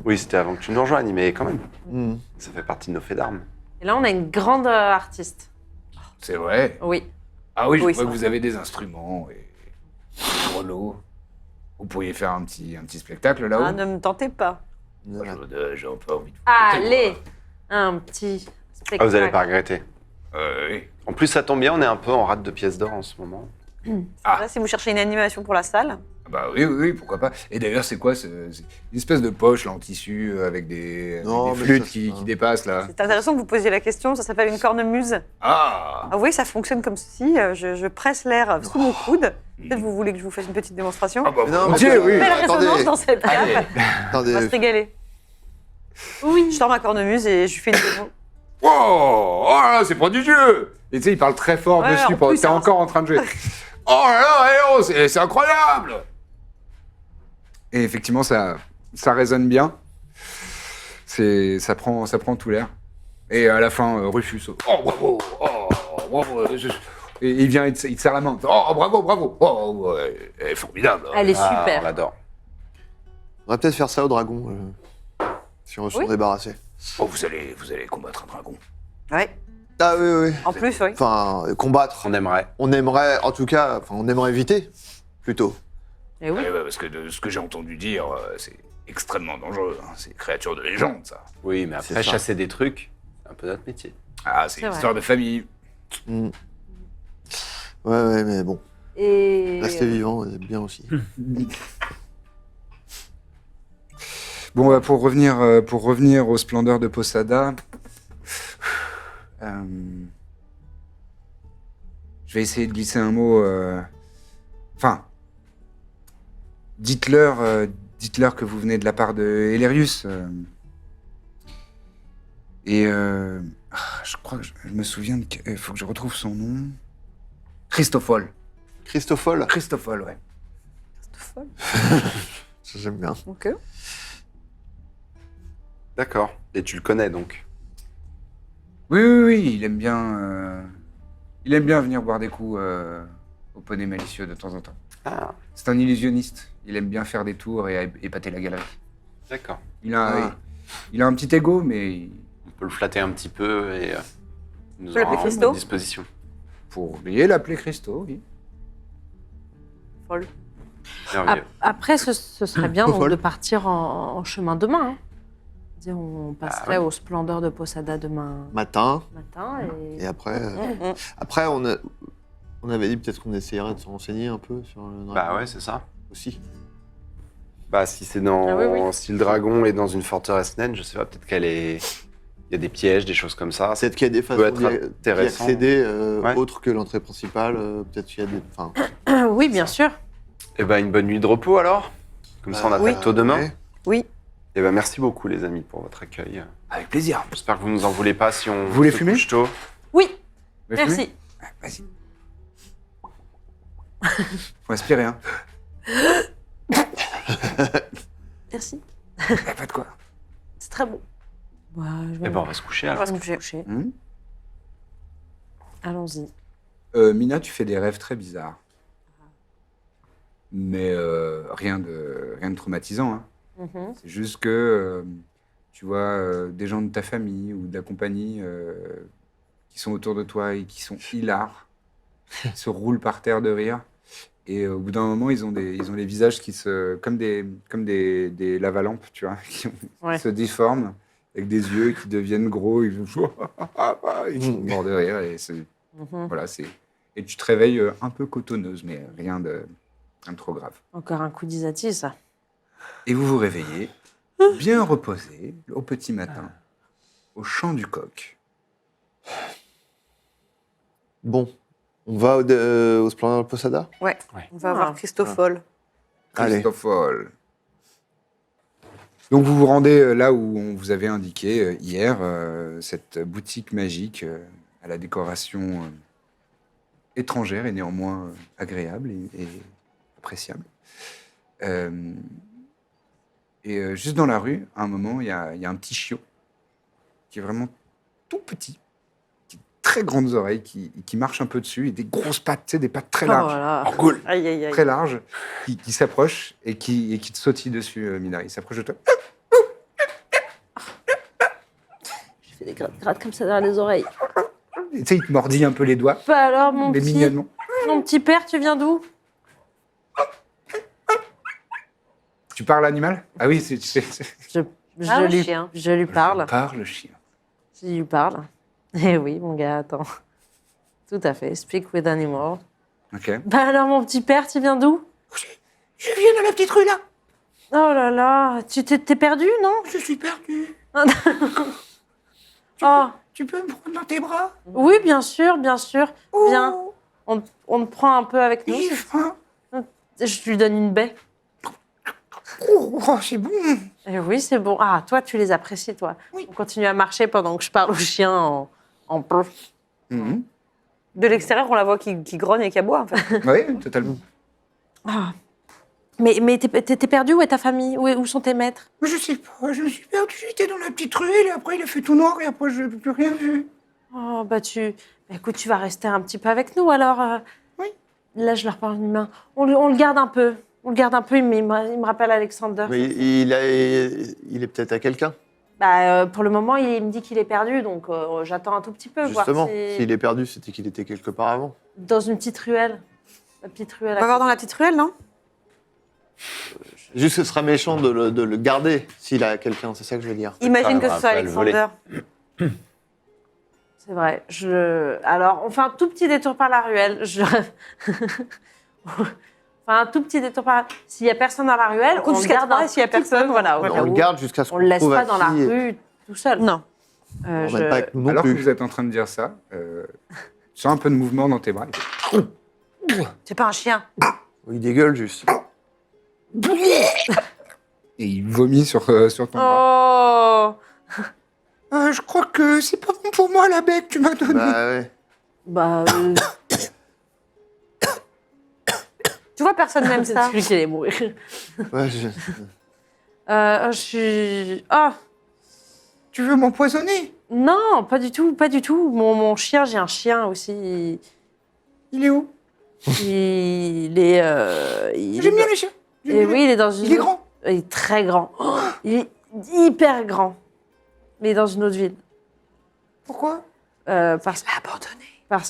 S4: Oui, c'était avant que tu nous rejoignes, mais quand même,
S5: Hmm.
S4: ça fait partie de nos faits d'armes.
S3: Et là, on a une grande artiste.
S1: C'est vrai.
S3: Oui.
S1: Ah oui, je
S2: Oui,
S1: vois que
S2: c'est
S1: vous avez des instruments et des grelots. Vous pourriez faire un petit spectacle là-haut.
S2: Ah, ne me tentez pas.
S5: Voilà.
S1: J'ai un peu envie de vous
S3: Allez, un petit spectacle.
S4: Ah, vous n'allez pas regretter.
S1: Oui.
S4: En plus, ça tombe bien, on est un peu en rate de pièces d'or en ce moment.
S1: Ah.
S2: Là, si vous cherchez une animation pour la salle,
S1: Bah oui, pourquoi pas. Et d'ailleurs, c'est quoi c'est une espèce de poche là en tissu avec des
S5: Non, mais
S1: flûtes
S5: ça,
S1: qui,
S5: c'est
S1: qui dépassent là.
S2: c'est intéressant que vous posiez la question. Ça s'appelle une cornemuse.
S1: Ah
S2: Ah oui, ça fonctionne comme ceci. Je presse l'air sous mon coude. Peut-être vous voulez que je vous fasse une petite démonstration.
S1: Ah bah
S5: Mais non,
S1: volontiers,
S5: mais-
S1: oui.
S2: Belle
S5: attendez.
S2: résonance dans cette
S1: Allez.
S2: gamme. On
S5: Attendez,
S2: va se régaler.
S3: Oui.
S2: Je sors ma cornemuse et je lui fais une démo.
S1: Oh là là, c'est prodigieux. Et tu sais, il parle très fort
S2: Ouais,
S1: dessus
S2: en
S1: pendant
S2: plus,
S1: que t'es
S2: ça-
S1: encore en train de jouer. Oh là là, eh oh, c'est incroyable. Et effectivement, ça résonne bien. Ça prend tout l'air. Et à la fin, Rufus, oh bravo, Et il vient, il te serre la main. Oh bravo, oh ouais, elle est formidable.
S3: Elle est
S4: Ah, on
S3: super.
S4: l'adore.
S5: on va peut-être faire ça au dragon, si on veut s'en
S2: Oui.
S5: débarrasser.
S1: Oh, vous allez combattre un dragon.
S2: Ouais.
S5: Ah oui.
S2: En plus, oui.
S5: Enfin, combattre.
S4: On aimerait.
S5: On aimerait, en tout cas, on aimerait éviter, plutôt.
S3: Et oui.
S1: Ouais, parce que de ce que j'ai entendu dire, c'est extrêmement dangereux. Hein. C'est créature de légende, ça.
S4: Oui, mais
S5: C'est
S4: après,
S5: ça.
S4: chasser des trucs, c'est un peu notre métier.
S1: Ah, c'est
S3: C'est
S1: une
S3: vrai.
S1: histoire de famille.
S5: Mm. Ouais, mais bon,
S3: Et
S5: rester vivant, c'est bien aussi.
S1: Bon, pour revenir aux splendeurs de Posada, je vais essayer de glisser un mot. Enfin, dites-leur que vous venez de la part de Elerius. Je crois que je me souviens. Il faut que je retrouve son nom. Christophol.
S5: Christophol,
S1: Christophol, ouais.
S2: Folle.
S5: ça j'aime bien.
S2: Ok.
S4: D'accord. Et tu le connais donc.
S1: Oui, il aime bien venir boire des coups au poney malicieux de temps en temps.
S4: Ah,
S1: C'est un illusionniste. Il aime bien faire des tours et épater la galerie.
S4: d'accord.
S1: Il a,
S5: Ah.
S1: il a un petit ego, mais
S4: On peut le flatter un petit peu et il nous
S2: peut l'appeler
S4: aura à
S2: Christo
S4: notre disposition.
S1: pour oublier l'appeler Christo, oui.
S2: Folle.
S4: Merveilleux.
S3: Après, ce serait bien donc,
S5: Folle.
S3: de partir en chemin demain. Hein. Dire, on passerait
S4: ouais.
S3: aux splendeurs de Posada demain
S5: Matin,
S3: matin.
S5: et après,
S2: Mm.
S5: après on avait dit peut-être qu'on essayerait de se renseigner un peu sur le dragon.
S4: Bah ouais, c'est ça.
S5: Aussi.
S4: Bah si c'est dans
S3: Ah oui, oui.
S4: si le dragon est dans une forteresse naine, je sais pas, peut-être qu'elle est il y a des pièges, des choses comme ça.
S5: Peut-être qu'il y a des
S4: peut
S5: façons
S4: être
S5: d'y
S4: intéressant.
S5: accéder
S4: Ouais.
S5: autres que l'entrée principale. Peut-être qu'il y a des. Enfin,
S3: Oui, bien sûr.
S4: Eh ben une bonne nuit de repos alors. Comme ça on attaque
S2: Oui.
S4: tôt demain.
S5: ouais.
S2: Oui.
S4: Eh ben merci beaucoup les amis pour votre accueil.
S1: Avec plaisir.
S4: J'espère que vous nous en voulez pas si on
S1: Vous voulez
S4: se
S1: fumer
S4: couche tôt.
S3: Oui,
S1: Vous voulez fumer
S3: merci.
S1: Ah, vas-y. Faut inspirer, hein.
S3: Merci.
S1: Pas de quoi.
S3: C'est très beau. Bah, je vais
S4: Eh ben on va se coucher
S2: On
S4: alors.
S2: va se coucher.
S3: Allons-y.
S1: Mina, tu fais des rêves très bizarres. Mais rien de traumatisant, hein.
S3: Mhm.
S1: C'est juste que tu vois des gens de ta famille ou de la compagnie qui sont autour de toi et qui sont hilars, qui se roulent par terre de rire. Et au bout d'un moment, ils ont les visages qui comme des lavalampes, tu vois, qui
S3: Ouais.
S1: se déforment avec des yeux qui deviennent gros. Ils sont morts de rire. Et
S3: Mhm.
S1: voilà, et tu te réveilles un peu cotonneuse, mais rien de trop grave.
S3: Encore un coup d'Isati, ça.
S1: Et vous vous réveillez, bien reposé, au petit matin, au chant du coq.
S5: Bon, on va au Splendeur de Posada.
S2: Ouais.
S4: Ouais.
S2: On va
S3: Ah.
S2: voir Christophol.
S5: Allez.
S1: Christophol. Donc vous vous rendez là où on vous avait indiqué hier, cette boutique magique à la décoration étrangère et néanmoins agréable et appréciable. Juste dans la rue, à un moment, il y a un petit chiot qui est vraiment tout petit, qui a très grandes oreilles, qui marche un peu dessus et des grosses pattes, tu sais, des pattes très larges.
S3: Oh là.
S1: En gaule.
S2: Aïe, aïe, aïe.
S1: Très large, qui s'approche et qui te sautille dessus, Mina. Il s'approche de toi.
S3: Je fais des grattes comme ça derrière les oreilles.
S1: Et tu sais, il te mordit un peu les doigts,
S3: Bah alors,
S1: mais mignonnement.
S3: mon petit père, tu viens d'où?
S1: Tu parles animal? Ah oui,
S3: Je,
S2: Ah, le
S3: lui,
S2: chien.
S3: je lui parle.
S1: Parle chien.
S3: Je lui parle. Eh oui, mon gars, attends. Tout à fait. Speak with animal.
S1: Ok.
S3: Bah alors, mon petit père, tu viens d'où?
S1: Je viens de la petite rue là.
S3: Oh là là, t'es perdu, non?
S1: Je suis perdu.
S3: Oh,
S1: Tu peux me prendre dans tes bras?
S3: oui, bien sûr, bien sûr. Viens, on te prend un peu avec nous.
S1: faim.
S3: Je lui donne une baie.
S1: Oh, c'est bon.
S3: Eh oui, c'est bon. Ah, toi, tu les apprécies, toi.
S1: Oui.
S3: On continue à marcher pendant que je parle au chien en pleurs.
S1: Mhm.
S2: De l'extérieur, on la voit qui grogne et qui aboie, en fait.
S1: Oui, totalement.
S3: Ah. Mais t'es perdu? Où est ta famille? Où sont tes maîtres?
S1: Je sais pas, je me suis perdu. J'étais dans la petite ruelle et après il a fait tout noir et après je n'ai plus rien vu.
S3: Oh, bah écoute, tu vas rester un petit peu avec nous, alors.
S1: Oui.
S3: Là, je leur parle une main. On le garde un peu. On le garde un peu, mais il me rappelle Alexander.
S5: Mais il est peut-être à quelqu'un.
S3: Bah, pour le moment, il me dit qu'il est perdu, donc j'attends un tout petit peu.
S5: Justement,
S3: voir si...
S5: s'il est perdu, c'était qu'il était quelque part avant.
S3: Dans une petite ruelle. La petite ruelle.
S2: On va voir dans la petite ruelle, non?
S5: Juste, ce sera méchant de le garder s'il a quelqu'un, c'est ça que je veux dire.
S2: Imagine
S4: Ah,
S2: que
S4: on
S2: ce soit
S4: va pas le voler.
S2: Alexander.
S3: C'est vrai. Alors, on fait un tout petit détour par la ruelle. Enfin, un tout petit détour par. S'il y a personne dans la ruelle,
S2: compte
S3: on le
S2: jusqu'à
S3: garde.
S2: trois, et s'il y a
S3: petit
S2: personne,
S3: peu, voilà. au
S5: On
S3: cas
S5: le
S3: où.
S5: garde jusqu'à ce qu'on
S3: On le laisse
S5: trouve
S3: pas
S5: à
S3: dans la
S5: qui,
S3: rue tout seul.
S2: Non.
S5: On va pas avec nous non
S1: Alors que
S5: plus.
S1: vous êtes en train de dire ça, tu sens un peu de mouvement dans tes bras.
S2: C'est pas un chien.
S5: Il dégueule juste.
S1: Et il vomit sur ton bras.
S3: Oh.
S1: Je crois que c'est pas bon pour moi la baie que tu m'as donnée.
S5: Bah ouais.
S3: Bah.
S2: Tu vois, personne n'aime ça.
S3: C'est lui qui allait mourir.
S5: Ouais,
S3: Je suis. Oh.
S1: Tu veux m'empoisonner?
S3: Non, pas du tout, pas du tout. Mon chien, j'ai un chien aussi.
S1: Il est où?
S3: Il est.
S1: J'aime bien les chiens. J'aime
S3: Et
S1: bien.
S3: oui, il est dans une.
S1: Il est grand.
S3: Il est très grand. Oh, il est hyper grand. Mais il est dans une autre ville.
S1: Pourquoi?
S3: Parce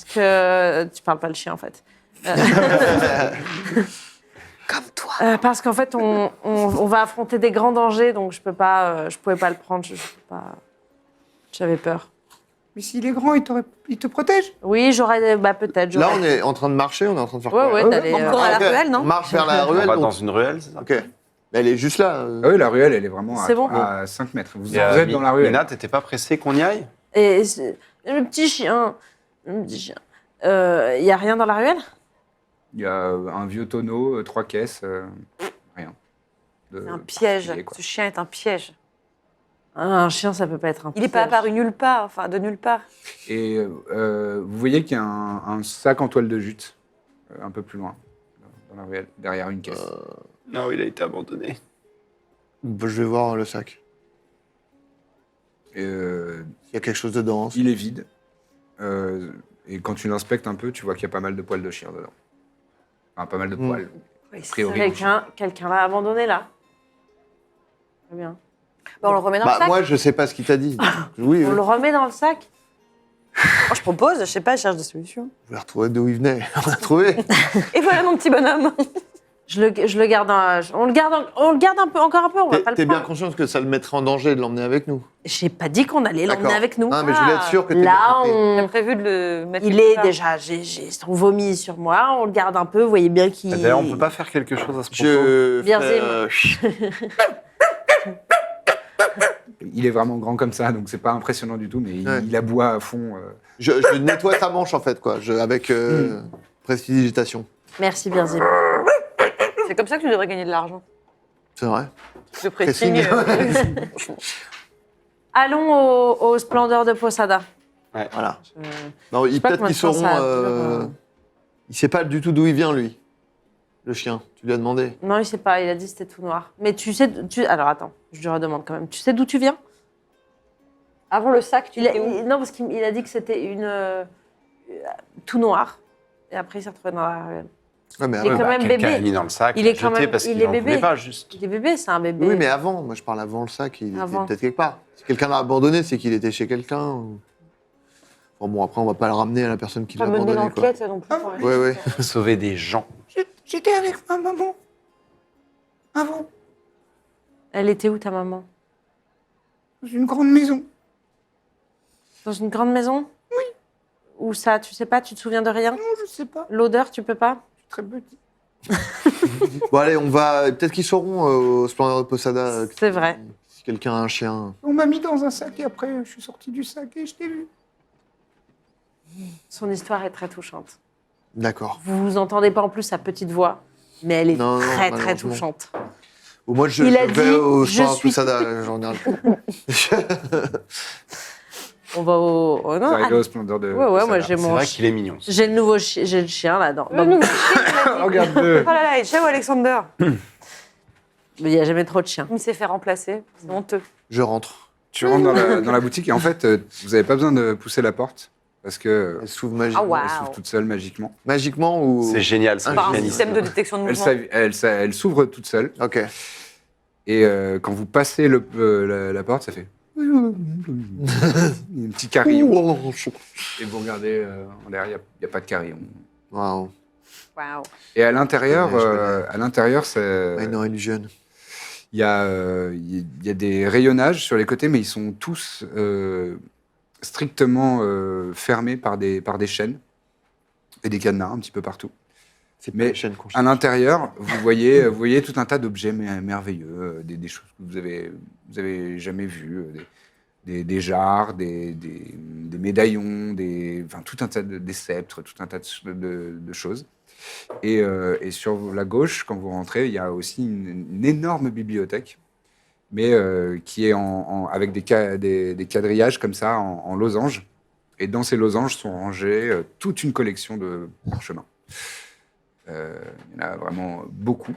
S3: que tu parles pas le chien en fait.
S2: Comme toi.
S3: Parce qu'en fait, on va affronter des grands dangers, donc je pouvais pas le prendre. J'avais peur.
S1: Mais s'il est grand, il te protège?
S3: Oui, j'aurais. Bah peut-être.
S5: Là,
S3: j'aurais-
S5: on est en train de marcher, on est en train de faire
S3: Ouais,
S5: quoi
S3: ouais, d'aller.
S2: Encore à la
S5: Ok,
S2: ruelle, non?
S5: On marche vers la
S4: On
S5: ruelle.
S4: va
S5: donc-
S4: dans une ruelle, c'est ça?
S5: Ok. Mais elle est juste là.
S1: Ah oui, la ruelle, elle est vraiment
S3: C'est bon.
S1: à 5 mètres. Vous
S4: Et,
S1: êtes dans la ruelle.
S4: Lina, t'étais pas pressée qu'on y aille?
S3: Et le petit chien. Le petit chien. Il y a rien dans la ruelle?
S1: Il y a un vieux tonneau, 3 caisses, rien.
S2: C'est un piège.
S1: particulier, quoi.
S2: Ce chien est un piège.
S3: Un chien, ça peut pas être un.
S2: Il n'est pas
S3: piège.
S2: apparu nulle part, enfin de nulle part.
S1: Et vous voyez qu'il y a un sac en toile de jute, un peu plus loin, dans la ruelle, derrière une caisse.
S4: Non, il a été abandonné.
S5: Bah, je vais voir le sac.
S1: Et,
S5: Il y a quelque chose dedans.
S1: il est vide. Et quand tu l'inspectes un peu, tu vois qu'il y a pas mal de poils de chien dedans. Enfin, pas mal de poils.
S2: Oui,
S1: A priori.
S3: Quelqu'un l'a abandonné là. Très bien.
S2: Bon, on le remet dans le
S5: Bah,
S2: sac.
S5: moi, je sais pas ce qu'il t'a dit. Oui,
S3: On
S5: oui.
S3: le remet dans le sac.
S2: Moi, je propose, je sais pas, je cherche des solutions.
S5: Vous l'avez retrouvé d'où il venait. On l'a trouvé.
S2: Et voilà mon petit bonhomme.
S3: Je le garde. On le garde un peu, encore un peu. On va pas le
S5: T'es bien
S3: prendre.
S5: conscience que ça le mettrait en danger de l'emmener avec nous.
S3: J'ai pas dit qu'on allait l'emmener
S5: D'accord.
S3: avec nous.
S5: Non, mais je voulais être sûr que t'es
S3: Là,
S5: bien compris.
S2: On a prévu de le mettre.
S3: il
S2: quelque
S3: est
S2: part.
S3: déjà. J'ai son vomi sur moi. On le garde un peu. Vous voyez bien qu'il.
S4: D'ailleurs, on peut pas faire quelque chose à ce propos?
S5: Je
S3: Bien
S5: fais,
S1: Il est vraiment grand comme ça, donc c'est pas impressionnant du tout, mais
S5: Ouais.
S1: il aboie à fond.
S5: je nettoie sa manche, en fait, quoi, avec prestidigitation.
S3: Merci, Birzim.
S2: C'est comme ça que tu devrais gagner de l'argent.
S5: C'est vrai.
S2: Le pressing.
S3: Allons aux splendeurs de Posada.
S5: Voilà.
S3: Je-
S5: Non,
S3: sais pas
S5: peut-être
S3: combien
S5: qu'ils
S3: de temps
S5: sauront...
S3: ça dure,
S5: Il sait pas du tout d'où il vient, lui. Le chien. Tu lui as demandé.
S3: Non, il sait pas. Il a dit que c'était tout noir. Mais tu sais. Alors attends, je lui redemande quand même. Tu sais d'où tu viens?
S2: Avant le sac, tu étais où?
S3: Non, parce qu'il a dit que c'était tout noir. Et après, il s'est retrouvé dans la ruelle.
S5: Ouais, mais
S3: Il est
S5: avant-
S3: quand même
S4: Quelqu'un
S3: bébé.
S4: l'a mis dans le sac,
S3: Il est
S4: l'a
S3: quand
S4: jeté
S3: même-
S4: parce
S3: il
S4: qu'il
S3: est
S4: en
S3: bébé.
S4: voulait pas, juste.
S3: Il est bébé, c'est un bébé.
S5: Oui, mais avant. Moi, je parle avant le sac. Il
S3: Avant.
S5: était peut-être quelque part. Si quelqu'un l'a abandonné, c'est qu'il était chez quelqu'un. Ou... Bon, après, on va pas le ramener à la personne qui l'a
S2: Pas mener
S5: abandonné, quoi.
S2: l'enquête non plus. pour
S5: Ouais, ouais.
S4: Sauver des gens.
S1: J'étais avec ma maman. Avant.
S3: Elle était où, ta maman?
S1: Dans une grande maison.
S3: Dans une grande maison? Oui. Où ça? Tu sais pas? Tu te souviens de rien?
S1: Non, je sais pas.
S3: L'odeur, tu peux pas?
S1: Très petit.
S5: Bon, allez, on va. Peut-être qu'ils sauront au Splendeur de Posada.
S3: C'est vrai.
S5: Si quelqu'un a un chien.
S1: On m'a mis dans un sac et après, je suis sorti du sac et je t'ai vu.
S3: Son histoire est très touchante.
S5: D'accord.
S3: Vous entendez pas en plus sa petite voix, mais elle est
S5: Non, non,
S3: très
S5: malheureusement.
S3: touchante.
S5: Au moins, je
S3: Il a
S5: vais
S3: dit,
S5: au
S3: je
S5: Splendeur de
S3: suis-
S5: Posada. J'en ai
S3: On va au. Oh,
S1: Vous
S3: non,
S1: arrivez
S3: ah,
S1: au Splendeur de
S3: ouais, moi
S1: Posada.
S3: j'ai
S4: C'est
S3: mon.
S4: vrai qu'il est mignon.
S3: J'ai le nouveau j'ai le chien là.
S2: Le nouveau chien,
S1: Regarde-le.
S2: oh là là, et ciao Alexander.
S3: Il n'y a jamais trop de chiens.
S2: Il s'est fait remplacer. C'est honteux.
S5: Je rentre.
S1: Tu rentres dans la boutique et en fait, vous n'avez pas besoin de pousser la porte parce que
S5: Elle s'ouvre magiquement.
S3: Ah,
S1: elle s'ouvre toute seule magiquement.
S5: Magiquement ou.
S4: C'est génial, c'est un
S2: Par un
S4: mécanisme.
S2: système de détection de
S1: Elle,
S2: mouvement.
S1: elle s'ouvre toute seule
S5: Ok.
S1: et quand vous passez la porte, ça fait un petit carillon. Et vous regardez en l'air, il n'y a pas de carillon.
S5: Waouh.
S2: Waouh.
S1: Et à l'intérieur,
S5: Je connais.
S1: c'est
S5: Minor Illusion.
S1: il y a des rayonnages sur les côtés, mais ils sont tous strictement fermés par des chaînes et des cadenas un petit peu partout.
S5: C'est
S1: Mais
S5: pas les chaînes qu'on
S1: À
S5: cherche.
S1: l'intérieur, vous voyez tout un tas d'objets merveilleux, des choses que vous avez jamais vues, des jarres, des médaillons, enfin, tout un tas des sceptres, tout un tas de choses. Et sur la gauche, quand vous rentrez, il y a aussi une énorme bibliothèque, mais qui est avec des quadrillages comme ça, en losanges. Et dans ces losanges sont rangées toute une collection de parchemins. Il y en a vraiment beaucoup.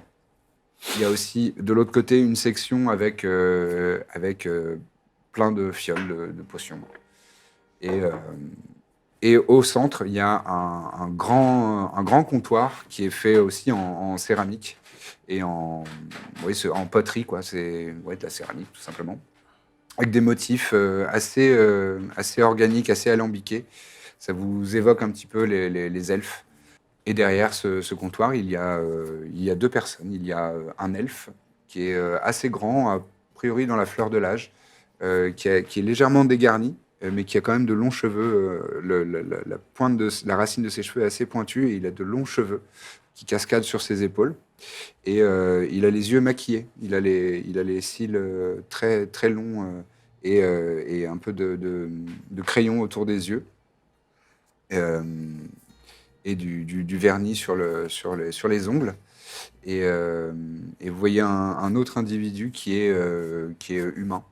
S1: Il y a aussi de l'autre côté une section avec plein de fioles de potions. Et au centre, il y a un grand comptoir qui est fait aussi en céramique et en poterie, quoi. C'est de la céramique, tout simplement. Avec des motifs assez organiques, assez alambiqués. Ça vous évoque un petit peu les elfes. Et derrière ce comptoir, il y a deux personnes. Il y a un elfe qui est assez grand, a priori dans la fleur de l'âge, qui est légèrement dégarni, mais qui a quand même de longs cheveux. La pointe la racine de ses cheveux est assez pointue et il a de longs cheveux qui cascadent sur ses épaules. Et il a les yeux maquillés. Il a les cils très, très longs et un peu de crayon autour des yeux. Et du vernis sur les ongles. Et vous voyez un autre individu qui est humain,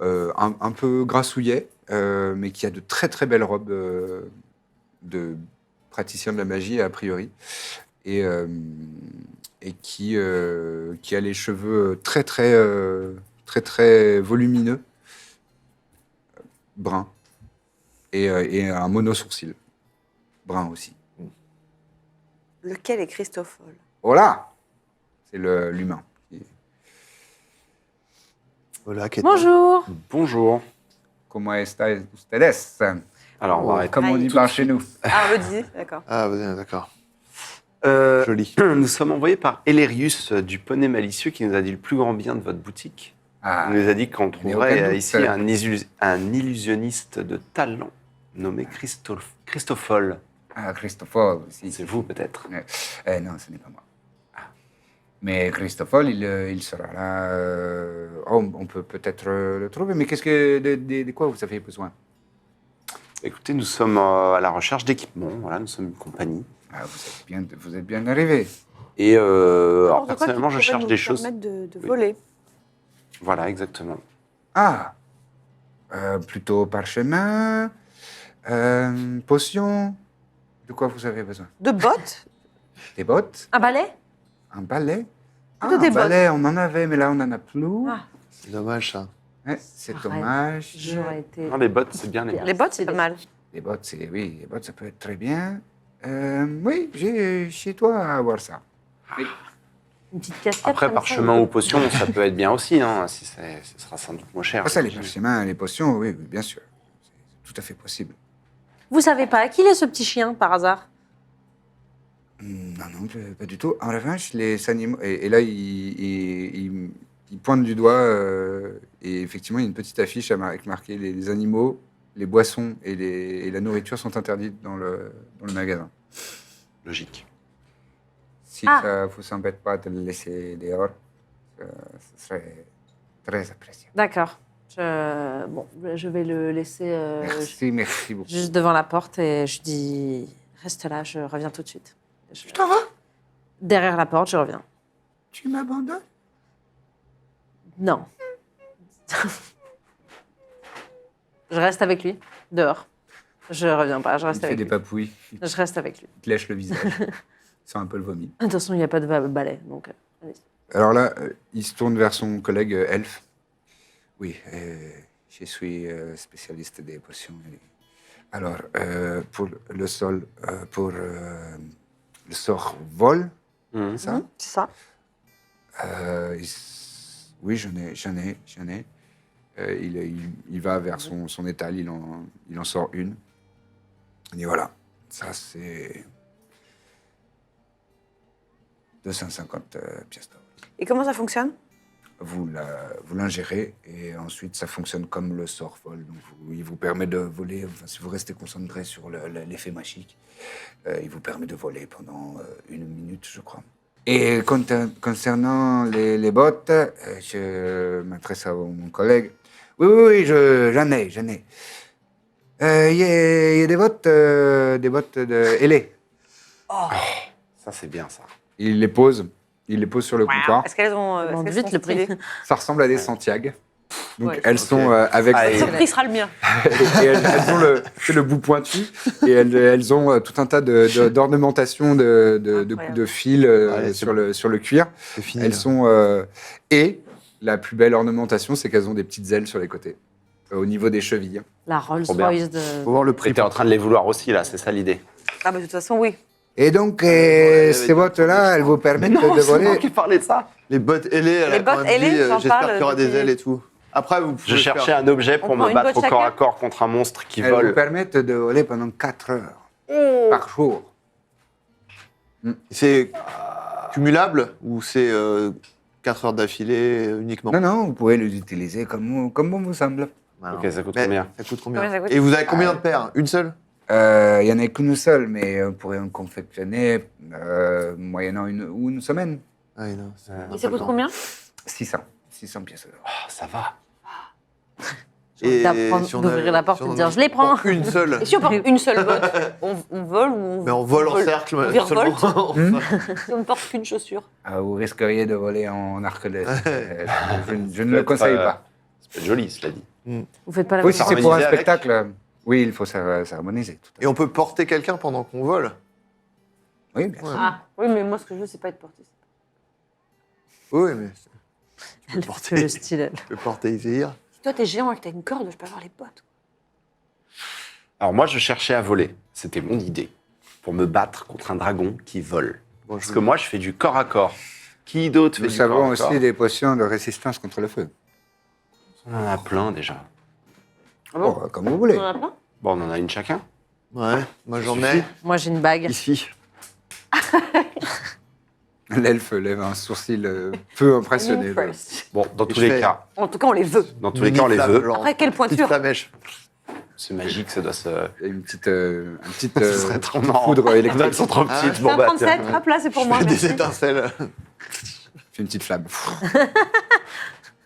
S1: un peu grassouillet, mais qui a de très très belles robes de praticien de la magie, a priori, et qui a les cheveux très très très très volumineux, bruns, et un mono-sourcil, brun aussi.
S2: Lequel est Christophole?
S1: Oh là, c'est l'humain.
S5: Voilà, Kate.
S3: Bonjour.
S4: Bonjour.
S1: Comment estáis ustedes?
S4: Alors, on va arrêter.
S1: Comme on
S2: Aïe,
S1: dit
S2: tout
S1: par
S2: de
S1: chez nous.
S2: Ah, on le dit, d'accord.
S5: Ah, ouais, d'accord.
S4: Euh,
S5: Joli.
S4: Nous sommes envoyés par Elerius du Poney Malicieux qui nous a dit le plus grand bien de votre boutique.
S1: Ah,
S4: Il nous a dit qu'on
S1: aucun
S4: trouverait
S1: doute.
S4: ici un illusionniste de talent nommé Christophole.
S1: Christophole aussi.
S4: C'est vous peut-être.
S1: Non, ce n'est pas moi. Ah. Mais Christophole, il sera là. On peut peut-être le trouver, mais de quoi vous avez besoin?
S4: Écoutez, nous sommes à la recherche d'équipements. Voilà, nous sommes une compagnie.
S1: Ah, vous êtes bien arrivé.
S4: Et alors,
S2: N'importe quoi qui
S4: personnellement, je
S2: pourrait
S4: cherche
S2: nous
S4: des choses.
S2: permettre de
S4: Oui.
S2: voler.
S4: Voilà, exactement.
S1: Ah, plutôt parchemin, potion. De quoi vous avez besoin?
S2: De bottes?
S1: Des bottes?
S3: Un balai?
S1: Un balai? Ah,
S2: Plutôt des
S1: un balai, on en avait, mais là, on n'en a plus.
S3: Ah.
S5: C'est dommage, ça.
S1: Ouais, c'est
S3: Arrête.
S1: dommage.
S3: J'aurais été.
S4: Non, les bottes, c'est bien les bottes.
S2: Les bottes, c'est pas mal.
S1: Les bottes, les bottes, ça peut être très bien. Oui, j'ai chez toi à voir ça.
S3: Une petite casquette.
S4: Après,
S3: comme
S4: parchemin
S3: ça,
S4: ou potion, ça peut être bien aussi. Hein, si ce sera sans doute moins cher.
S1: Ah, ça, les parchemins, les potions, oui, bien sûr. C'est tout à fait possible.
S3: Vous savez pas à qui il est ce petit chien par hasard?
S1: Non, pas du tout. En revanche, les animaux... Et là, il il pointe du doigt et effectivement, il y a une petite affiche avec marqué les animaux, les boissons et la nourriture sont interdites dans le magasin.
S4: Logique.
S1: Si
S3: Ah.
S1: ça vous embête pas de le laisser dehors, ce serait très apprécié.
S3: D'accord. Je vais le laisser
S1: Merci beaucoup.
S3: juste devant la porte et je dis reste là, je reviens tout de suite.
S1: Tu t'en vas?
S3: Derrière la porte, je reviens.
S1: Tu m'abandonnes?
S3: Non. Je reste avec lui, dehors. Je reviens pas, je
S1: Il
S3: reste
S1: te fait
S3: avec
S1: des
S3: lui.
S1: papouilles, il
S3: Je reste avec lui.
S1: te lèche le visage, il sent un peu le vomi.
S3: De toute façon, il n'y a pas de balai, donc... allez.
S1: Alors là, il se tourne vers son collègue elfe. Oui, je suis spécialiste des potions. Alors, pour le sol, pour le sort vol,
S4: Mhm.
S1: c'est ça?
S2: C'est ça.
S1: Oui, j'en ai. Il va vers son étal, il en sort une. Et voilà, ça c'est 250 pièces d'or.
S2: Et comment ça fonctionne?
S1: Vous l'ingérez et ensuite ça fonctionne comme le sort vol. Donc il vous permet de voler, enfin, si vous restez concentré sur l'effet magique, il vous permet de voler pendant 1 minute, je crois. Et concernant les bottes, je m'adresse à mon collègue. Oui, j'en ai. Il y a des bottes de ailés.
S4: Ça, c'est bien, ça.
S1: Il les pose sur le comptoir.
S2: Est-ce qu'elles ont.
S3: Demande
S2: est-ce qu'elles
S3: vite
S2: sont
S3: le prix.
S2: stylées?
S1: Ça ressemble à des Santiago. Donc
S2: Ouais.
S1: elles sont avec
S4: Allez.
S2: Le prix sera le mien.
S1: et elles ont le bout pointu et elles ont tout un tas d'ornementations de
S2: Incroyable.
S1: fils
S5: Allez, c'est
S1: sur le cuir.
S5: C'est fini.
S1: Elles
S5: là.
S1: sont et la plus belle ornementation, c'est qu'elles ont des petites ailes sur les côtés, au niveau des chevilles.
S3: La Rolls
S4: Trop bien.
S3: Royce de...
S5: Faut voir le prix.
S4: T'es en train de les vouloir aussi, là, c'est ça l'idée.
S2: Ah, bah, de toute façon, oui.
S1: Et donc
S5: Ouais,
S1: ces bottes-là, elles vous permettent de
S4: c'est moi
S1: voler.
S4: qui parlais de ça.
S5: Les bottes ailées, elle
S2: Les
S5: a quand
S2: bottes
S5: même dit,
S2: ailées, j'en
S5: j'espère
S2: parle
S5: qu'il y aura des
S2: depuis-
S5: ailes et tout. Après, vous pouvez
S4: Je cherchais
S5: faire-
S4: un objet pour
S2: On prend
S4: me
S2: une
S4: battre
S2: botte
S4: au corps à
S2: chacun
S4: corps contre un monstre qui
S1: Elles vous
S4: vole.
S1: permettent de voler pendant 4 heures par jour.
S5: C'est cumulable ou c'est 4 heures d'affilée uniquement?
S1: Non, vous pouvez les utiliser comme bon vous semble.
S5: Voilà.
S4: Ok, ça coûte
S5: Mais
S4: combien?
S5: Ça coûte
S2: Combien
S5: combien?
S2: ça coûte
S5: Et vous avez combien de paires? Une seule?
S1: Il n'y en a qu'une seule, mais on pourrait en confectionner moyennant une semaine.
S5: Ah, oui, non, c'est-
S2: Et ça coûte combien?
S1: 600 pièces d'or.
S4: Oh, ça va.
S5: Et
S3: D'apprendre,
S5: si on
S3: d'ouvrir
S5: a-
S3: la porte
S5: si
S3: et de
S5: on
S3: dire,
S5: a-
S3: je les prends.
S5: Une seule.
S2: Et si on porte une seule botte, on vole ou on.
S5: Mais on vole en cercle.
S2: On virevolte.
S5: seulement.
S2: Si on ne porte qu'une chaussure.
S1: Vous risqueriez de voler en arquelette. Je ne
S4: peut
S1: le
S4: être,
S1: conseille pas.
S4: Ça peut être joli, cela dit.
S3: Vous faites pas la
S1: Oui, si c'est pour un
S4: S'harmoniser avec.
S1: spectacle, oui, il faut s'harmoniser. Tout à
S5: Et on peut porter quelqu'un pendant qu'on vole.
S1: fait. Oui, bien sûr.
S2: Ah, oui, mais moi, ce que je veux, c'est pas être porté.
S5: Oui, mais tu
S3: Elle
S5: peux
S3: fait le
S5: porter,
S3: style, elle.
S5: tu peux porter Izehir.
S2: Si toi, t'es géant et que t'as une corde, je peux avoir les bottes.
S4: Alors moi, je cherchais à voler. C'était mon idée. Pour me battre contre un dragon qui vole.
S5: Bon,
S4: Parce que moi, je fais du corps à corps. Qui d'autre fait
S1: Nous
S4: du corps
S1: savons
S4: à corps?
S1: aussi des potions de résistance contre le feu.
S4: On en a plein déjà.
S2: Ah bon
S1: Bon, comme vous voulez.
S2: On en a plein?
S4: Bon, on en a une chacun.
S5: Ouais, moi j'en
S4: suffit.
S5: ai
S3: Moi, j'ai une bague.
S5: ici.
S1: L'elfe lève un sourcil peu impressionné. là.
S2: Impressed.
S4: Bon, dans
S5: Et
S4: tous
S5: je
S4: les
S5: fais-
S4: cas,
S2: En tout cas, on les veut.
S4: dans tous les cas, on les
S5: Mini-flamme,
S4: veut.
S5: genre,
S2: Après, quelle
S5: petite
S2: pointure?
S5: flamèche.
S4: C'est magique, ça doit se.
S1: Il y a une petite
S4: Ce serait trop marrant.
S1: foudre
S4: Elles
S1: électrique.
S4: sont trop
S5: Ah,
S4: petites.
S2: C'est
S4: Bon,
S2: un
S4: bah,
S2: 37.
S4: tiens.
S2: Hop là, c'est pour
S5: Je
S2: moi.
S5: fais des
S2: merci.
S5: étincelles.
S1: Fait une petite flamme.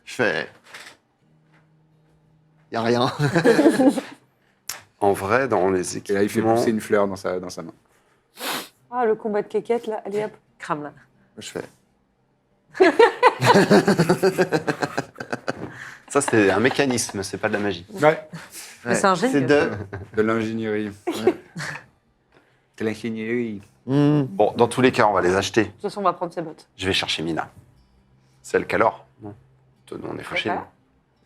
S5: Je fais. Y a rien.
S4: En vrai, dans les
S1: Et là, il fait
S4: équipements.
S1: pousser une fleur dans sa main.
S2: Ah, le combat de kékette, là. Allez, hop.
S3: Crame, là.
S5: Je fais.
S4: Ça, c'est un mécanisme, c'est pas de la magie.
S1: Ouais.
S3: Mais c'est ingénieux.
S5: C'est de.
S1: De l'ingénierie. De l'ingénierie.
S4: Bon, dans tous les cas, on va les acheter.
S2: De toute façon, on va prendre ses bottes.
S4: Je vais chercher Mina. Celle qu'alors Non. Nous, on est fâchés.
S2: D'accord.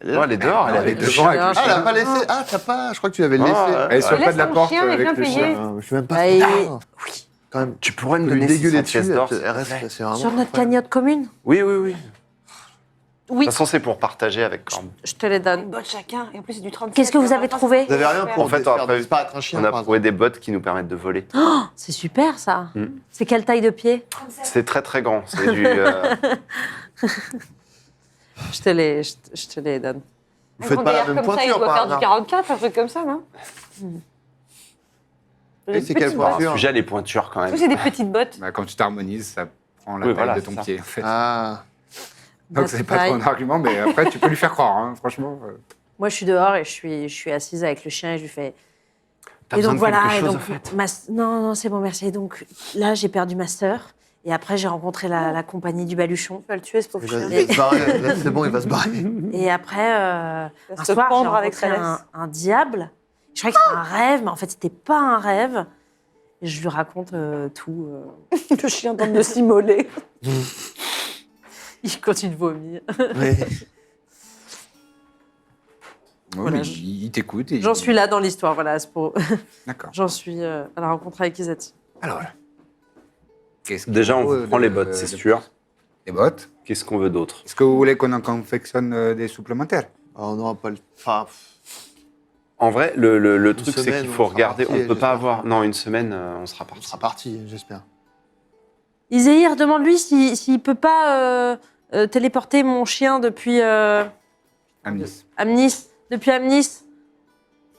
S4: Non, elle est dehors, elle est
S1: Elle est
S4: avec le
S1: devant
S4: chien.
S1: avec le
S5: Ah, elle
S1: chien.
S5: a pas laissé. Ah, t'as pas. Je crois que tu l'avais laissé.
S4: Ah,
S1: Elle est sur le
S2: Laisse
S1: pas de la
S2: ton
S1: porte
S2: chien, il est
S1: avec
S2: bien
S1: le
S2: payé.
S1: chien.
S5: Ah, je suis même pas.
S3: Bah, il-
S5: Ah, quand même.
S4: Tu pourrais me
S5: Lui
S4: donner
S5: dégueuler
S4: 600
S5: dessus.
S4: pièces d'or,
S5: Elle
S4: s'il te
S5: reste.
S4: plaît.
S5: C'est vraiment.
S3: Sur notre cagnotte commune.
S4: Oui, oui, oui. De
S3: Oui,
S4: toute façon, c'est pour partager avec Corbe.
S3: je te les
S2: Une
S3: donne.
S2: botte chacun. Et en plus, c'est du 37.
S3: Qu'est-ce que vous avez trouvé?
S5: Vous avez rien pour
S4: En fait,
S5: faire
S4: après,
S5: disparaître un chien.
S4: On a
S5: par
S4: trouvé des bottes qui nous permettent de voler.
S3: C'est super, ça.
S4: Mm.
S3: C'est quelle taille de pied?
S4: C'est très très grand. C'est du.
S3: Je te les donne.
S5: Vous faites pas la même
S2: comme ça, il
S5: pointure
S2: doit
S5: par
S2: faire du
S5: hasard.
S2: 44, un truc comme ça, non
S5: Et c'est quelle
S4: Alors,
S5: pointure
S4: sujet, les pointures quand
S2: Moi,
S4: même.
S2: j'ai des petites bottes.
S1: Bah, quand tu t'harmonises, ça prend la
S4: Oui,
S1: taille
S4: voilà,
S1: de
S4: c'est
S1: ton
S4: ça.
S1: pied, en fait.
S5: Ah,
S1: Donc, c'est pas trop un argument, mais après, tu peux lui faire croire, hein, franchement.
S3: Moi, je suis dehors et je suis assise avec le chien et je lui fais.
S4: T'as
S3: Et
S4: besoin
S3: donc
S4: de
S3: voilà,
S4: quelque
S3: et
S4: chose,
S3: donc,
S4: en fait.
S3: Non, non, c'est bon, merci. Et donc là, j'ai perdu ma sœur. Et après, j'ai rencontré la compagnie du Baluchon.
S2: Tu vas le tuer, ce pauvre
S5: il va,
S2: chien.
S5: il va se barrer. Là, c'est bon, il va se barrer.
S3: Et après, un
S2: Il va se
S3: soir, j'ai
S2: pendre avec
S3: rencontré
S2: sa laisse.
S3: un diable. Je croyais que c'était un rêve, mais en fait, c'était pas un rêve. Et je lui raconte tout.
S2: Le chien tente de s'immoler.
S3: Il continue de vomir.
S5: Oui.
S1: Oui,
S3: Voilà,
S1: mais
S3: je-
S1: il t'écoute. et
S3: J'en
S1: il-
S3: suis là dans l'histoire, voilà. C'est pour...
S1: D'accord.
S3: J'en suis à la rencontre avec Isati.
S1: Alors, qu'est-ce qu'il
S4: Déjà,
S1: faut
S4: on prend
S1: de-
S4: les bottes, c'est
S1: de-
S4: sûr.
S1: Les bottes.
S4: Qu'est-ce qu'on veut d'autre?
S1: Est-ce que vous voulez qu'on en confectionne des supplémentaires?
S5: Alors, on n'aura pas le. Enfin,
S4: En vrai, le truc, c'est
S5: semaine,
S4: qu'il
S5: on
S4: faut
S5: sera
S4: regarder.
S5: parti,
S4: On ne peut pas
S5: j'espère.
S4: avoir. Non, une semaine, on sera
S5: on
S4: parti.
S5: sera parti, j'espère.
S3: Iséir, demande-lui s'il peut pas téléporter mon chien depuis
S1: Amnis.
S3: Amnis. Depuis Amnis.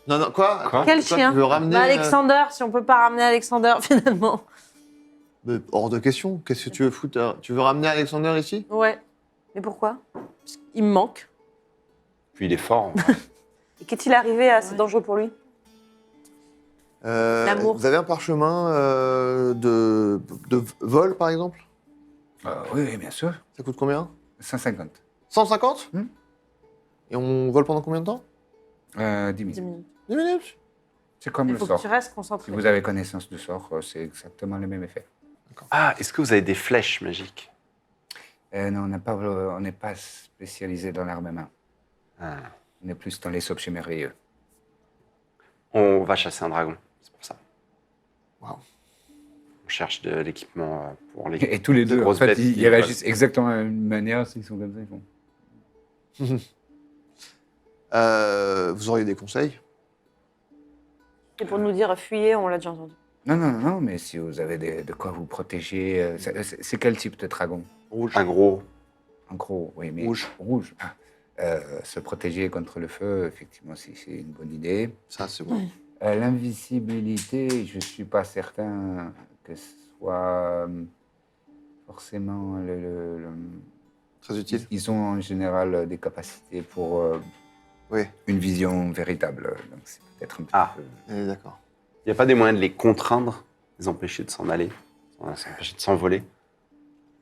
S5: Non, non, quoi,
S4: Quoi
S3: Quel
S5: Toi,
S3: chien
S5: Tu veux ramener.
S3: Bah, Alexander, si on peut pas ramener Alexander, finalement.
S5: Mais hors de question. Qu'est-ce que tu veux foutre? Tu veux ramener Alexander ici?
S3: Ouais.
S2: Mais pourquoi
S3: Il me manque.
S4: Puis il est fort.
S2: Et qu'est-il arrivé assez dangereux pour lui
S3: L'amour.
S5: Vous avez un parchemin de vol, par exemple?
S1: Oui, oui, bien sûr.
S5: Ça coûte combien?
S1: 150.
S5: 150?
S1: Hmm.
S5: Et on vole pendant combien de temps?
S1: 10
S3: 10
S1: minutes.
S3: minutes.
S5: 10 minutes?
S1: C'est comme
S3: Il
S1: le
S3: faut
S1: sort.
S3: que tu restes
S1: Si
S3: concentré.
S1: vous avez connaissance du sort, c'est exactement le même effet.
S4: Ah, est-ce que vous avez des flèches magiques?
S1: Non, on n'est pas spécialisé dans l'armement.
S4: Ah.
S1: On est plus dans les objets merveilleux.
S4: On va chasser un dragon, c'est pour ça.
S5: Waouh.
S4: On cherche de l'équipement pour les.
S1: Et tous les deux, en
S4: grosses
S1: fait,
S4: bêtes
S1: ils
S4: qui
S1: réagissent exactement de la même manière. S'ils sont comme ça, ils font.
S5: Vous auriez des conseils?
S2: C'est pour nous dire fuyez, on l'a déjà entendu.
S1: Non, non, non, non, mais si vous avez de quoi vous protéger. C'est quel type de dragon?
S5: Rouge.
S4: Un gros.
S1: En gros, oui, mais.
S5: Rouge.
S1: Rouge. Ah. Se protéger contre le feu, effectivement, c'est une bonne idée.
S5: Ça, c'est bon.
S1: L'invisibilité, je ne suis pas certain que ce soit forcément
S5: Très utile.
S1: Ils ont en général des capacités pour
S5: Oui,
S1: une vision véritable. Donc c'est peut-être un petit
S4: Ah.
S1: peu...
S5: d'accord.
S4: Il n'y a pas des moyens de les contraindre, les empêcher de s'en aller, les empêcher de s'envoler?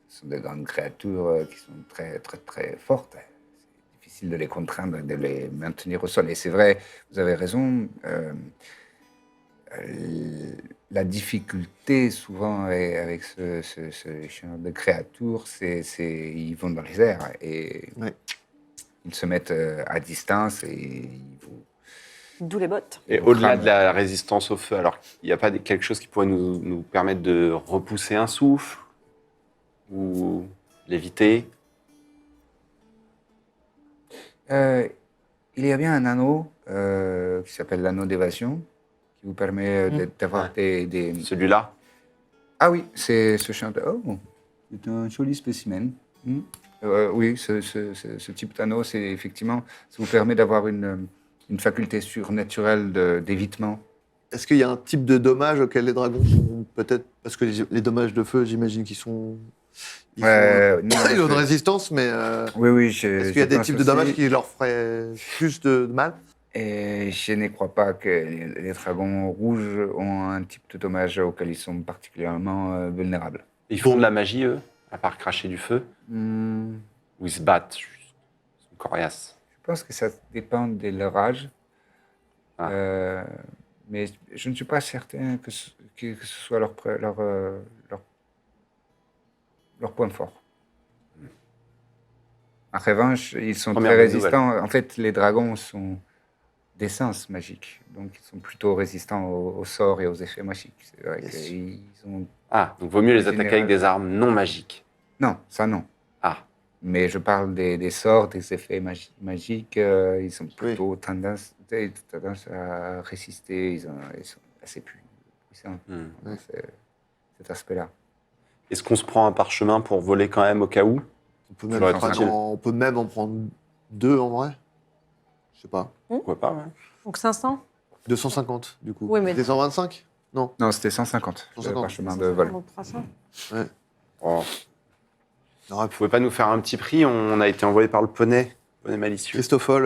S1: Ce sont des grandes créatures qui sont très, très, très fortes. C'est difficile de les contraindre, de les maintenir au sol. Et c'est vrai, vous avez raison. La difficulté souvent avec ce genre de créatures, c'est ils vont dans les airs et
S5: Ouais.
S1: ils se mettent à distance et ils vous...
S2: D'où les bottes.
S4: Et au-delà de la résistance au feu, alors il n'y a pas quelque chose qui pourrait nous permettre de repousser un souffle ou l'éviter?
S1: Il y a bien un anneau qui s'appelle l'anneau d'évasion qui vous permet d'avoir des...
S4: Celui-là?
S1: Ah oui, c'est ce chanteur. Oh, c'est un joli spécimen. Oui, ce type d'anneau, c'est effectivement, ça vous permet d'avoir une faculté surnaturelle d'évitement.
S5: Est-ce qu'il y a un type de dommage auquel les dragons sont peut-être... Parce que les dommages de feu, j'imagine qu'ils sont... Ils ont une résistance, mais
S1: Oui, oui.
S5: est-ce qu'il y a des types de dommages qui leur feraient plus de mal?
S1: Et je ne crois pas que les dragons rouges ont un type de dommage auquel ils sont particulièrement vulnérables.
S4: Ils font de la magie, eux, à part cracher du feu?
S1: Hmm,
S4: Ou ils se battent? Ils sont coriaces.
S1: je pense que ça dépend de leur âge.
S4: Ah.
S1: Mais je ne suis pas certain que ce soit leur point fort. En revanche, ils sont
S4: Première
S1: très
S4: bonne
S1: résistants. En fait, les dragons sont d'essence magique. Donc, ils sont plutôt résistants aux sorts et aux effets magiques. C'est vrai
S5: Yes.
S1: qu'ils ont...
S4: Ah, donc vaut mieux les
S1: En
S4: attaquer
S1: général.
S4: avec des armes non magiques.
S1: Non, ça non.
S4: Ah,
S1: Mais je parle des sorts, des effets magiques. Ils ont plutôt tendance à résister. Ils sont assez puissants
S4: hmm.
S1: dans cet aspect-là.
S4: Est-ce qu'on se prend un parchemin pour voler quand même au cas où? J'aurais tranquille.
S5: on peut même en prendre 2 en vrai. Je sais pas.
S4: Pourquoi pas, ouais.
S3: Donc 500
S5: 250 du coup.
S3: Oui, mais-
S5: C'était 125 Non.
S1: Non, c'était 150, le
S5: 150.
S1: parchemin de vol.
S3: 300.
S4: Oh.
S5: Non,
S4: Vous pouvez pas nous faire un petit prix? On a été envoyé par le poney malicieux.
S5: Christophole,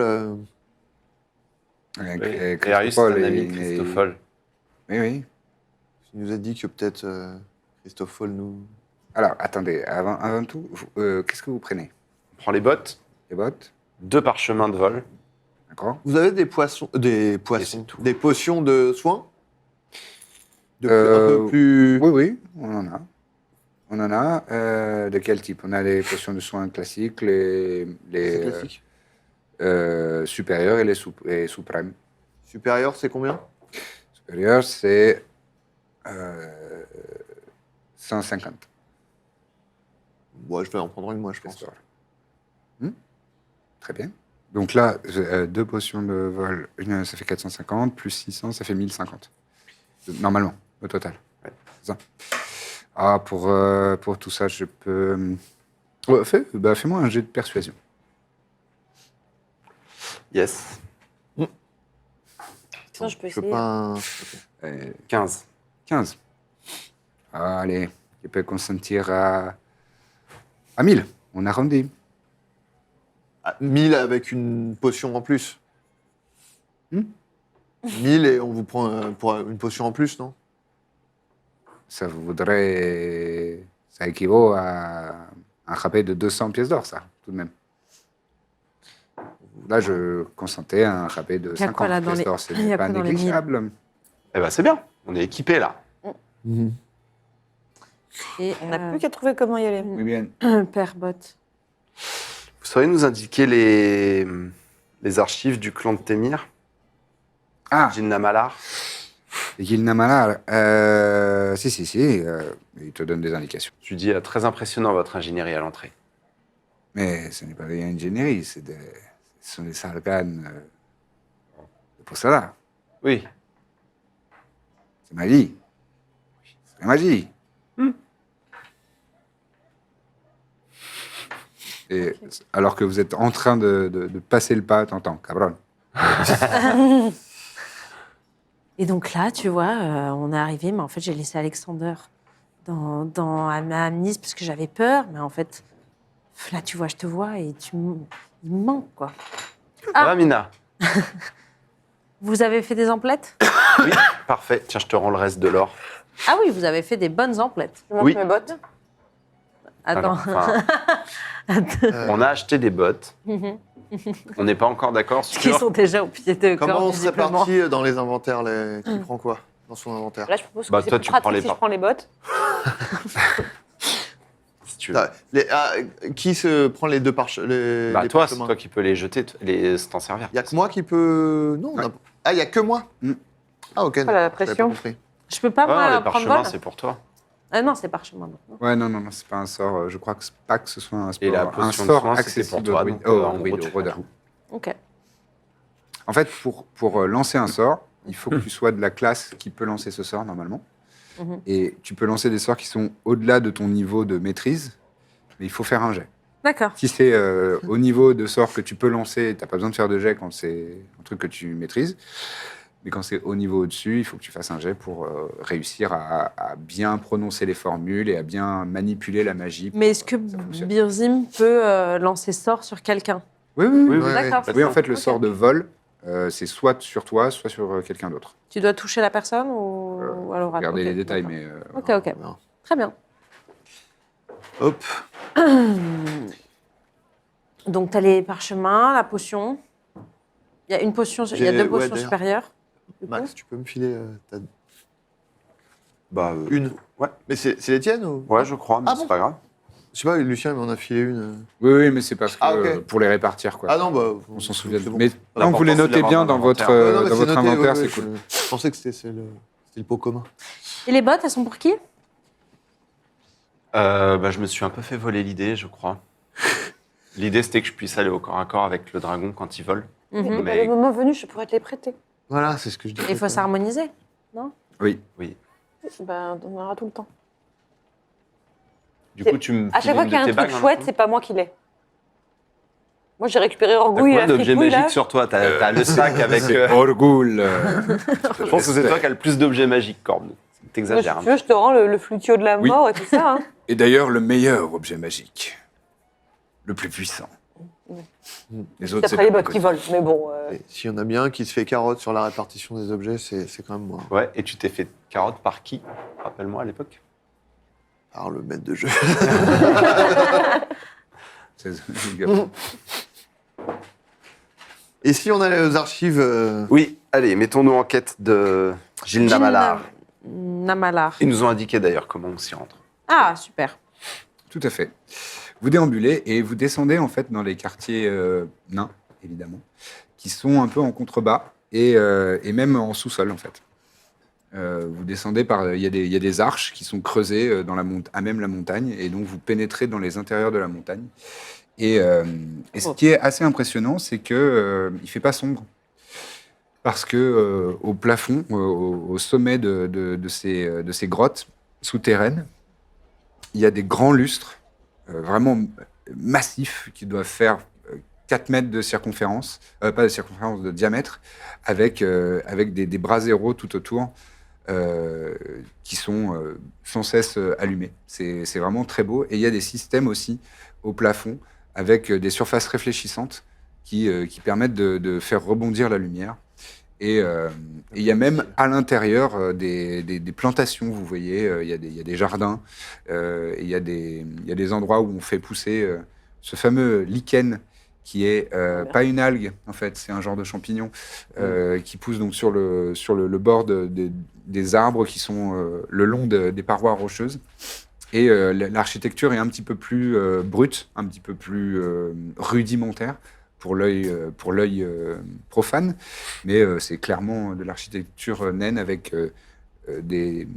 S1: Et
S4: Et Arius, c'est un
S1: Christophole,
S4: ami
S1: il-
S4: de Christophole.
S1: Oui, oui.
S5: il nous a dit que peut-être Christophole nous.
S1: Alors, attendez, avant tout, qu'est-ce que vous prenez?
S4: On prend les bottes,
S1: Les bottes,
S4: 2 parchemins de vol.
S1: d'accord?
S5: Vous avez des
S4: c'est tout.
S5: des potions de soins un
S1: Euh,
S5: peu plus.
S1: Oui, oui, on en a. On en a. De quel type? On a les potions de soins classiques, les
S5: C'est classique.
S1: supérieurs et les suprêmes.
S5: Supérieur, c'est combien
S1: Supérieur, c'est 150.
S5: Bon, je vais en prendre une, moi, je pense.
S1: pièces d'or. Très bien. Donc là, 2 potions de vol, une, ça fait 450, plus 600, ça fait 1050. Normalement, au total.
S4: Ouais.
S1: C'est ça. Ah, pour tout ça, je peux... Ouais, fais-moi un jet de persuasion.
S4: Yes.
S2: Sinon, je peux
S5: Je peux
S2: essayer.
S5: pas. un-
S4: 15.
S1: 15. Ah, allez, je peux consentir à 1000. On arrondit.
S5: 1000 avec une potion en plus.
S1: Hmm
S5: 1000 et on vous prend pour une potion en plus, non
S1: Ça voudrait... Ça équivaut à un râpé de 200 pièces d'or, ça, tout de même. Là, je consentais à un râpé de
S3: Il y a quoi,
S1: 50
S3: là, dans
S1: pièces
S3: les-
S1: d'or. Ce
S3: il y
S1: n'est
S3: a
S1: pas
S3: quoi dans les
S1: négligeable.
S4: Eh ben c'est bien, on est équipé là.
S3: Et
S2: On n'a plus qu'à trouver comment y aller.
S1: Oui, bien.
S3: Père Bot.
S4: Vous sauriez nous indiquer les archives du clan de Témir,
S1: Ah,
S4: Jin Namalar?
S1: Gilnamalar. Si. Il te donne des indications.
S4: Tu dis très impressionnant votre ingénierie à l'entrée.
S1: Mais ce n'est pas de l'ingénierie, ce sont des sarganes de Posada.
S4: Oui.
S1: C'est magie. C'est magie. Et alors que vous êtes en train de passer le pas, t'entends, cabron.
S3: Et donc là, tu vois, on est arrivé, mais en fait, j'ai laissé Alexander à Nice parce que j'avais peur. Mais en fait, là, tu vois, je te vois et il me manque, quoi.
S4: Ça va, Mina?
S3: Vous avez fait des emplettes?
S4: Oui, parfait. Tiens, je te rends le reste de l'or.
S3: Ah oui, vous avez fait des bonnes emplettes.
S2: Je monte
S4: Oui.
S2: mes bottes.
S3: Attends.
S4: Alors, on a acheté des bottes. On n'est pas encore d'accord
S3: Qui
S4: sur...
S3: sont déjà au pied de
S5: Comment
S3: corps,
S5: on se
S3: visiblement.
S5: répartit dans les inventaires Qui prend quoi dans son inventaire
S2: Là, je propose que
S4: Bah,
S2: c'est
S4: toi,
S2: plus
S4: tu prends
S2: pratique
S4: les
S2: si
S4: pas.
S2: je prends les bottes.
S4: Si tu veux.
S5: Qui se prend les deux parchemins
S4: Bah, toi, c'est toi qui peux les jeter, t'en servir.
S5: Il n'y a que moi qui peux. Non,
S1: Ouais.
S5: il n'y a que moi
S1: Mm.
S5: Ah, ok.
S2: la
S5: non, j'avais
S2: pression.
S5: pas compris.
S3: Je peux pas,
S4: Ouais,
S3: moi,
S4: les
S3: prendre
S4: parchemins,
S3: vol.
S4: c'est pour toi.
S3: Ah non, c'est parchemin. Non.
S1: Ouais, non, c'est pas un sort. Je crois que c'est pas que ce soit un sport.
S4: Et la
S1: un
S4: potion de
S1: sort
S4: soin, c'était
S1: accessible
S4: pour toi.
S1: au
S4: Donc,
S1: au
S4: en gros,
S1: Widow
S4: tu prends
S1: Roder.
S4: tout.
S3: Ok.
S1: En fait, pour lancer un sort, il faut que tu sois de la classe qui peut lancer ce sort normalement.
S3: Mhm.
S1: Et tu peux lancer des sorts qui sont au-delà de ton niveau de maîtrise, mais il faut faire un jet.
S3: D'accord.
S1: Si c'est au niveau de sort que tu peux lancer, tu n'as pas besoin de faire de jet quand c'est un truc que tu maîtrises. Mais quand c'est au niveau au-dessus, il faut que tu fasses un jet pour réussir à bien prononcer les formules et à bien manipuler la magie.
S3: Mais est-ce que
S1: Ça fonctionne.
S3: Birzim peut lancer sort sur quelqu'un?
S1: Oui.
S4: Oui,
S5: Ouais,
S3: D'accord.
S1: Oui, en fait, le
S3: Ok.
S1: sort de vol, c'est soit sur toi, soit sur quelqu'un d'autre.
S3: Tu dois toucher la personne ou à l'oral?
S1: Regardez
S3: Ok,
S1: les détails,
S3: d'accord.
S1: mais...
S3: Ok.
S5: Non.
S3: Très bien.
S5: Hop.
S3: Donc, tu as les parchemins, la potion. Il y a une potion, il y a
S5: J'ai-
S3: deux
S5: ouais,
S3: potions
S5: d'ailleurs.
S3: supérieures. du coup.
S5: Max, tu peux me filer
S4: Bah,
S5: une
S4: ouais.
S5: Mais c'est les tiennes ou
S4: Ouais, je crois, mais
S5: Ah
S4: c'est
S5: bon
S4: pas grave.
S5: Je sais pas, Lucien, il m'en a filé une.
S1: Oui, mais c'est parce que
S5: Ah, ok.
S1: pour les répartir, quoi.
S5: Ah non, bah.
S1: On s'en souvient.
S5: c'est bon.
S1: Mais tant que vous les
S4: L'important, c'est
S1: notez bien
S4: d'avoir
S1: dans
S4: un
S1: votre,
S4: inventaire.
S5: Ouais, non, mais
S1: dans
S5: c'est
S1: votre
S5: noté,
S1: inventaire,
S5: ouais,
S1: c'est cool.
S5: Je pensais que c'était le pot commun.
S3: Et les bottes, elles sont pour qui?
S4: Bah, je me suis un peu fait voler l'idée, je crois. L'idée, c'était que je puisse aller au corps à corps avec le dragon quand il vole.
S3: Mhm.
S4: Mais-
S2: Le moment venu, je pourrais te les prêter.
S5: Voilà, c'est ce que je dis.
S3: Il faut s'harmoniser.
S1: Oui.
S2: Ben, on aura tout le temps.
S4: Du coup, tu me
S2: À chaque fois qu'il y a un
S4: tes
S2: truc
S4: bagues,
S2: chouette,
S4: hein,
S2: c'est pas moi qui l'ai. Moi, j'ai récupéré
S4: T'as
S2: Orgouille et
S4: combien
S2: la
S4: d'objets
S2: fripouille, là.
S4: magiques sur toi? T'as le sac avec...
S1: C'est Orgul.
S4: Je pense que c'est toi qui as le plus d'objets magiques, Corbe.
S2: Moi, si
S4: T'exagères.
S2: tu veux, je te rends le flutio de la
S1: Oui.
S2: mort et tout ça. Hein.
S1: Et d'ailleurs, le meilleur objet magique. Le plus puissant. Les autres, c'est
S2: Après les
S1: pas
S2: bottes qui
S1: connu.
S2: volent. Mais bon,
S5: Et s'il y en a bien un qui se fait carotte sur la répartition des objets, c'est quand même moi.
S4: Ouais, et tu t'es fait carotte par qui? Rappelle-moi à l'époque.
S5: Par le maître de jeu. Et si on allait aux archives
S4: Oui, allez, mettons-nous en quête de Gilles Namalar.
S3: Namalar.
S4: Ils nous ont indiqué d'ailleurs comment on s'y rentre.
S3: Ah, super.
S1: Tout à fait. Vous déambulez et vous descendez en fait dans les quartiers nains, évidemment, qui sont un peu en contrebas et même en sous-sol en fait. Vous descendez par, il y a des arches qui sont creusées à même la montagne et donc vous pénétrez dans les intérieurs de la montagne. Et ce qui est assez impressionnant, c'est que il fait pas sombre. Parce que au plafond, au sommet de ces grottes souterraines, il y a des grands lustres, vraiment massifs, qui doivent faire 4 mètres de circonférence, pas de circonférence, de diamètre, avec des braseros tout autour, qui sont sans cesse allumés. C'est vraiment très beau. Et il y a des systèmes aussi au plafond, avec des surfaces réfléchissantes qui permettent de faire rebondir la lumière. Et il y a même à l'intérieur des plantations, vous voyez, il y a des jardins, il y a des endroits où on fait pousser ce fameux lichen, qui est pas une algue, en fait, c'est un genre de champignon, qui pousse donc sur le bord des arbres qui sont le long des parois rocheuses. Et l'architecture est un petit peu plus brute, un petit peu plus rudimentaire pour l'œil profane, mais c'est clairement de l'architecture naine avec des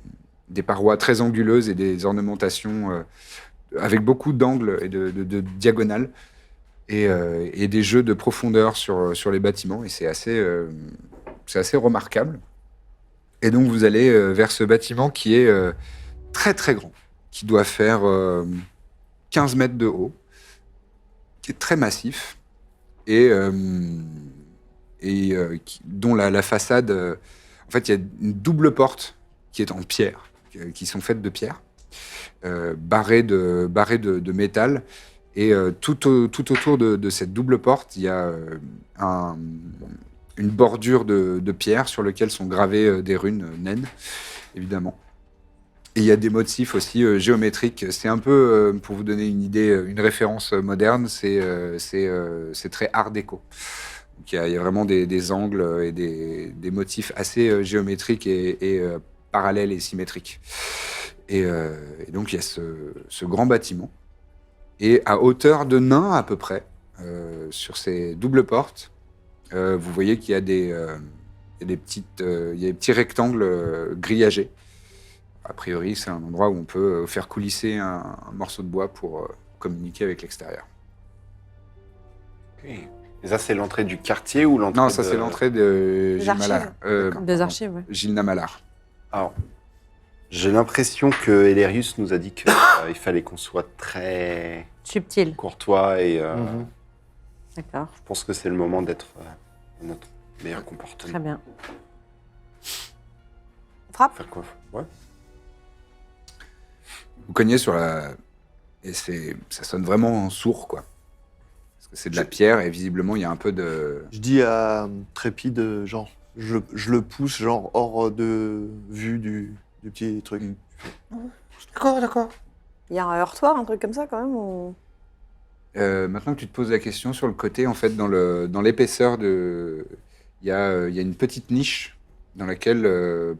S1: parois très anguleuses et des ornementations avec beaucoup d'angles et de diagonales et des jeux de profondeur sur les bâtiments. Et c'est assez remarquable. Et donc vous allez vers ce bâtiment qui est très très grand, qui doit faire 15 mètres de haut, qui est très massif, et dont la façade... en fait, il y a une double porte qui est en pierre, qui sont faites de pierre, barrées de métal. Et tout autour de cette double porte, il y a une bordure de pierre sur laquelle sont gravées des runes naines, évidemment. Et il y a des motifs aussi géométriques. C'est un peu, pour vous donner une idée, une référence moderne, c'est très art déco. Donc il y a vraiment des angles et des motifs assez géométriques et parallèles et symétriques. Et donc il y a ce grand bâtiment. Et à hauteur de nain à peu près, sur ces doubles portes, vous voyez qu'il y a des petits rectangles grillagés. A priori, c'est un endroit où on peut faire coulisser un morceau de bois pour communiquer avec l'extérieur.
S4: Ok. Et ça, c'est l'entrée du quartier ou l'entrée
S1: Non, ça c'est l'entrée de Gilles
S2: archives.
S1: Namalar.
S3: Des archives, ouais.
S1: Gilles Namalar.
S4: Alors, j'ai l'impression que Elerius nous a dit qu'il fallait qu'on soit très
S3: Subtil.
S4: courtois et
S3: D'accord.
S4: je pense que c'est le moment d'être dans notre meilleur comportement.
S3: Très bien.
S2: Frappe.
S4: Faire quoi? Ouais.
S1: Vous cognez sur la... Et ça sonne vraiment sourd, quoi. Parce que c'est de la pierre et visiblement, il y a un peu de...
S5: Je dis à Trépide, genre, je le pousse, genre, hors de vue du petit truc.
S1: D'accord.
S2: Il y a un heurtoir, un truc comme ça quand même ou...
S1: Maintenant que tu te poses la question, sur le côté, en fait, dans l'épaisseur de... Il y a une petite niche dans laquelle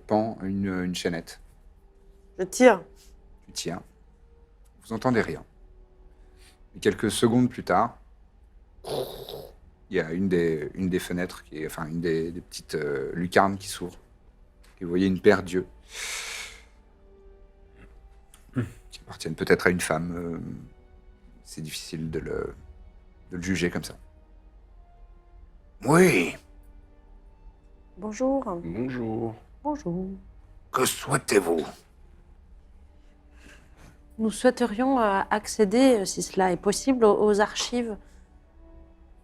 S1: pend une chaînette.
S2: Je tire.
S1: Tu tiens. Vous entendez rien. Et quelques secondes plus tard, il y a une des fenêtres, enfin une des petites lucarnes qui s'ouvre. Et vous voyez une paire d'yeux qui appartiennent peut-être à une femme. C'est difficile de le juger comme ça. Oui,
S2: Bonjour.
S4: Bonjour.
S3: Bonjour.
S1: que souhaitez-vous?
S3: Nous souhaiterions accéder, si cela est possible, aux archives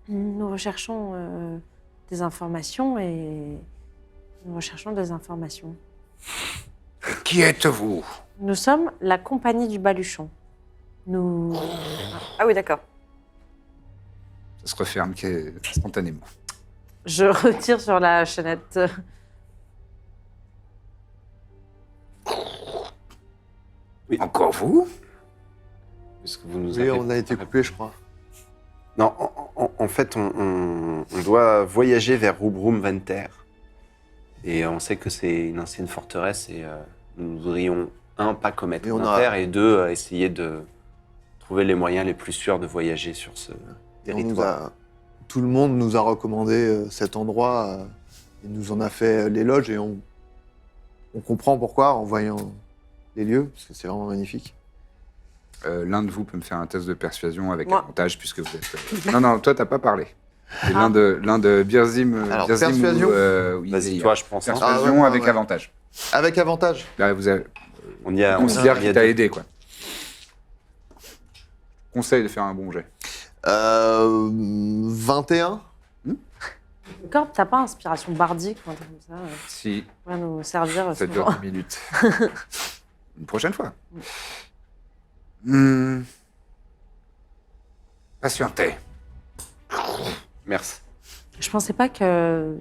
S3: Nous recherchons des informations et nous recherchons des informations.
S1: Qui êtes-vous?
S3: Nous sommes la compagnie du Baluchon. Nous...
S2: Ah oui, d'accord.
S1: Ça se referme spontanément.
S3: Je retire sur la chaînette.
S1: Encore vous?
S4: Puisque vous nous
S5: Oui,
S4: avez...
S5: on a été coupé, je crois.
S4: Non, en fait, on doit voyager vers Rubrum Venter. Et on sait que c'est une ancienne forteresse et nous voudrions, un, pas commettre
S5: Et on
S4: d'affaires et deux, essayer de trouver les moyens les plus sûrs de voyager sur ce
S5: Et
S4: territoire.
S5: tout le monde nous a recommandé cet endroit. Il nous en a fait l'éloge et on comprend pourquoi en voyant les lieux, parce que c'est vraiment magnifique.
S1: L'un de vous peut me faire un test de persuasion avec
S2: Moi.
S1: avantage puisque vous êtes... Non, toi, t'as pas parlé. C'est l'un de Birzim.
S5: Alors,
S1: Birzim
S5: persuasion
S1: ou
S4: Vas-y,
S1: Iséir.
S4: toi, je pense. hein.
S1: Persuasion
S5: ouais,
S1: avec
S5: ouais.
S1: avantage.
S5: Avec avantage.
S1: Là, vous avez...
S4: On y a...
S1: On considère
S4: y a
S1: qu'il t'a
S4: deux.
S1: aidé, quoi. Conseil de faire un bon jet.
S5: 21.
S3: Corbe, t'as pas inspiration bardique ou un truc comme ça
S1: Si,
S3: pour nous servir
S1: ça
S3: souvent.
S1: dure 10 minutes. Une prochaine fois. Hmm. Patientez.
S4: Merci.
S3: Je pensais pas que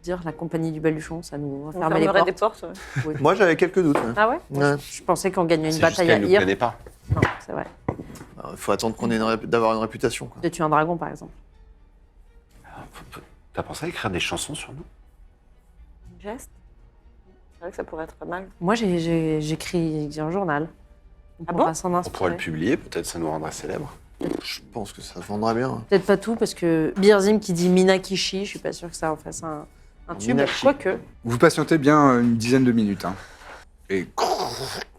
S3: dire la compagnie du Baluchon, ça nous
S2: On
S3: refermait les
S2: fermerait
S3: portes.
S2: des portes. Ouais.
S5: Moi, j'avais quelques doutes.
S3: Ah ouais,
S5: Ouais.
S3: Je pensais qu'on gagnait une
S4: C'est juste
S3: bataille à
S4: qu'elle ne nous
S3: Ir.
S4: connaît pas.
S3: Non, c'est vrai.
S5: Il faut attendre qu'on ait d'avoir une réputation. Quoi.
S3: De tuer un dragon, par exemple.
S4: T'as pensé à écrire des chansons sur nous?
S2: Geste. C'est vrai que ça pourrait être pas mal.
S3: Moi, j'écris un journal. On
S2: Ah
S3: pourra
S2: bon
S3: s'en
S4: On pourrait
S3: inspirer.
S4: le publier, peut-être ça nous rendra célèbres.
S5: Je pense que ça se vendra bien.
S3: Peut-être pas tout, parce que Birzim qui dit Minakishi, je suis pas sûre que ça en fasse un tube.
S5: Minakishi.
S3: Quoique.
S1: Vous patientez bien une dizaine de minutes. Hein. Et